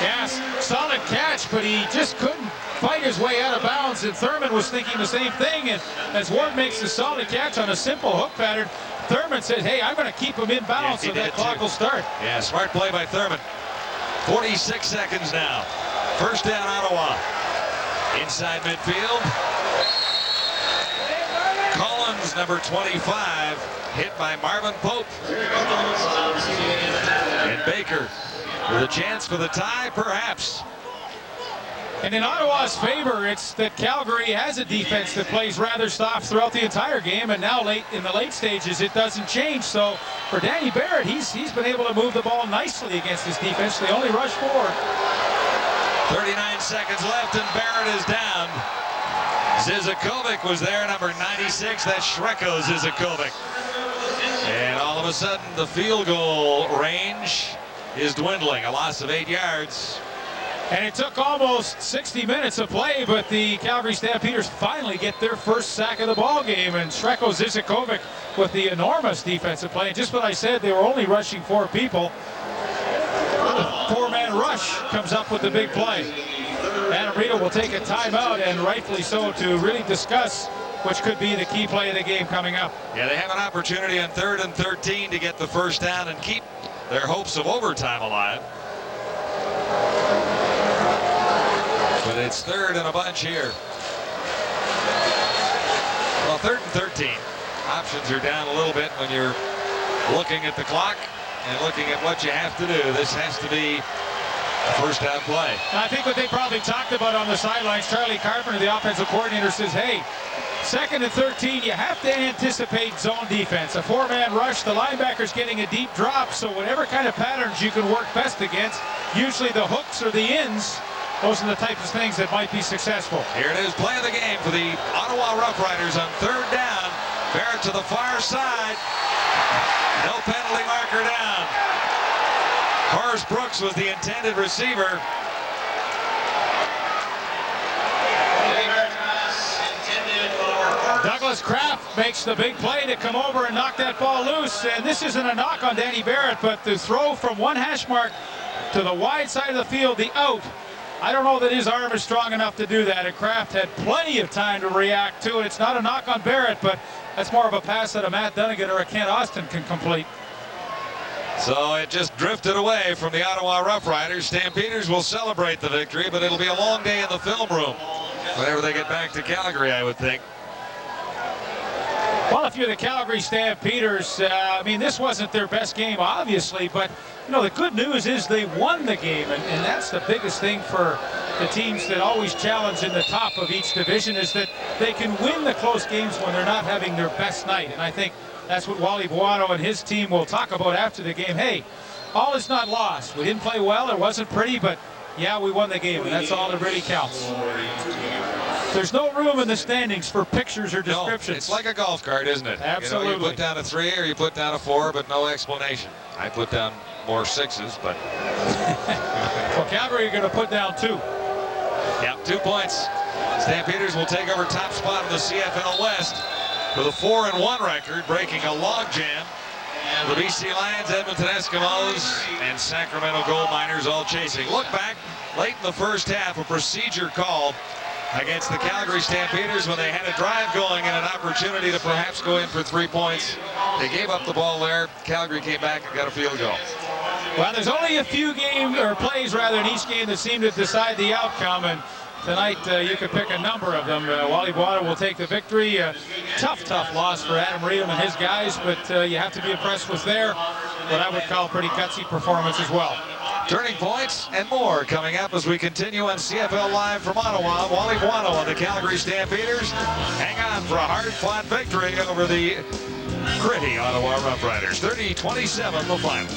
[SPEAKER 2] Yes, solid catch, but he just couldn't fight his way out of bounds, and Thurman was thinking the same thing. And as Ward makes the solid catch on a simple hook pattern, Thurman says, hey, I'm going to keep him in bounds, so that clock will start.
[SPEAKER 1] Yeah, smart play by Thurman. 46 seconds now. First down, Ottawa. Inside midfield. Collins number 25, hit by Marvin Pope. And Baker with a chance for the tie, perhaps.
[SPEAKER 2] And in Ottawa's favor, it's that Calgary has a defense that plays rather soft throughout the entire game, and now in the late stages it doesn't change. So for Danny Barrett, he's been able to move the ball nicely against this defense. They only rush forward.
[SPEAKER 1] 39 seconds left and Barrett is down. Zizakovic was there, number 96. That's Shreko Zizakovic. And all of a sudden the field goal range is dwindling, a loss of 8 yards.
[SPEAKER 2] And it took almost 60 minutes of play, but the Calgary Stampeders finally get their first sack of the ball game. And Shreko Zizakovic with the enormous defensive play. And just what I said, they were only rushing 4 people. The 4-man rush comes up with the big play. Adam Rita will take a timeout, and rightfully so, to really discuss which could be the key play of the game coming up.
[SPEAKER 1] Yeah, they have an opportunity on 3rd and 13 to get the first down and keep their hopes of overtime alive. But it's 3rd and a bunch here. Well, 3rd and 13. Options are down a little bit when you're looking at the clock and looking at what you have to do. This has to be a first down play.
[SPEAKER 2] I think what they probably talked about on the sidelines, Charlie Carpenter, the offensive coordinator, says, hey, 2nd and 13, you have to anticipate zone defense. A 4-man rush, the linebacker's getting a deep drop, so whatever kind of patterns you can work best against, usually the hooks or the ins, those are the types of things that might be successful.
[SPEAKER 1] Here it is, play of the game for the Ottawa Rough Riders on 3rd down. Barrett to the far side. No penalty marker down. Horace Brooks was the intended receiver.
[SPEAKER 2] Douglas Kraft makes the big play to come over and knock that ball loose. And this isn't a knock on Danny Barrett, but the throw from one hash mark to the wide side of the field, the out. I don't know that his arm is strong enough to do that, and Kraft had plenty of time to react to it. It's not a knock on Barrett, but that's more of a pass that a Matt Dunnigan or a Kent Austin can complete.
[SPEAKER 1] So it just drifted away from the Ottawa Rough Riders. Stampeders will celebrate the victory, but it'll be a long day in the film room whenever they get back to Calgary, I would think.
[SPEAKER 2] Well, if you're the Calgary Stampeders, I mean, this wasn't their best game, obviously, but, you know, the good news is they won the game, and that's the biggest thing for the teams that always challenge in the top of each division, is that they can win the close games when they're not having their best night. And I think that's what Wally Buono and his team will talk about after the game. Hey, all is not lost. We didn't play well, it wasn't pretty, but yeah, we won the game, and that's all that really counts. There's no room in the standings for pictures or descriptions.
[SPEAKER 1] No, it's like a golf cart, isn't it?
[SPEAKER 2] Absolutely.
[SPEAKER 1] You know, you put down a 3 or you put down a 4, but no explanation. I put down more 6s, but...
[SPEAKER 2] Well, Calgary are going to put down 2.
[SPEAKER 1] Yeah, 2 points. Stampeders will take over top spot in the CFL West with a 4-1 record, breaking a logjam. The BC Lions, Edmonton Eskimos, and Sacramento Gold Miners all chasing. Look back, late in the first half, a procedure call against the Calgary Stampeders when they had a drive going and an opportunity to perhaps go in for 3 points. They gave up the ball there. Calgary came back and got a field goal.
[SPEAKER 2] Well, there's only a few plays in each game that seem to decide the outcome, and tonight you could pick a number of them. Wally Buono will take the victory. Tough loss for Adam Reedham and his guys, but you have to be impressed with their, what I would call, pretty gutsy performance as well.
[SPEAKER 1] Turning points and more coming up as we continue on CFL Live from Ottawa. Wally Buono and the Calgary Stampeders hang on for a hard-fought victory over the gritty Ottawa Rough Riders. 30-27 the final.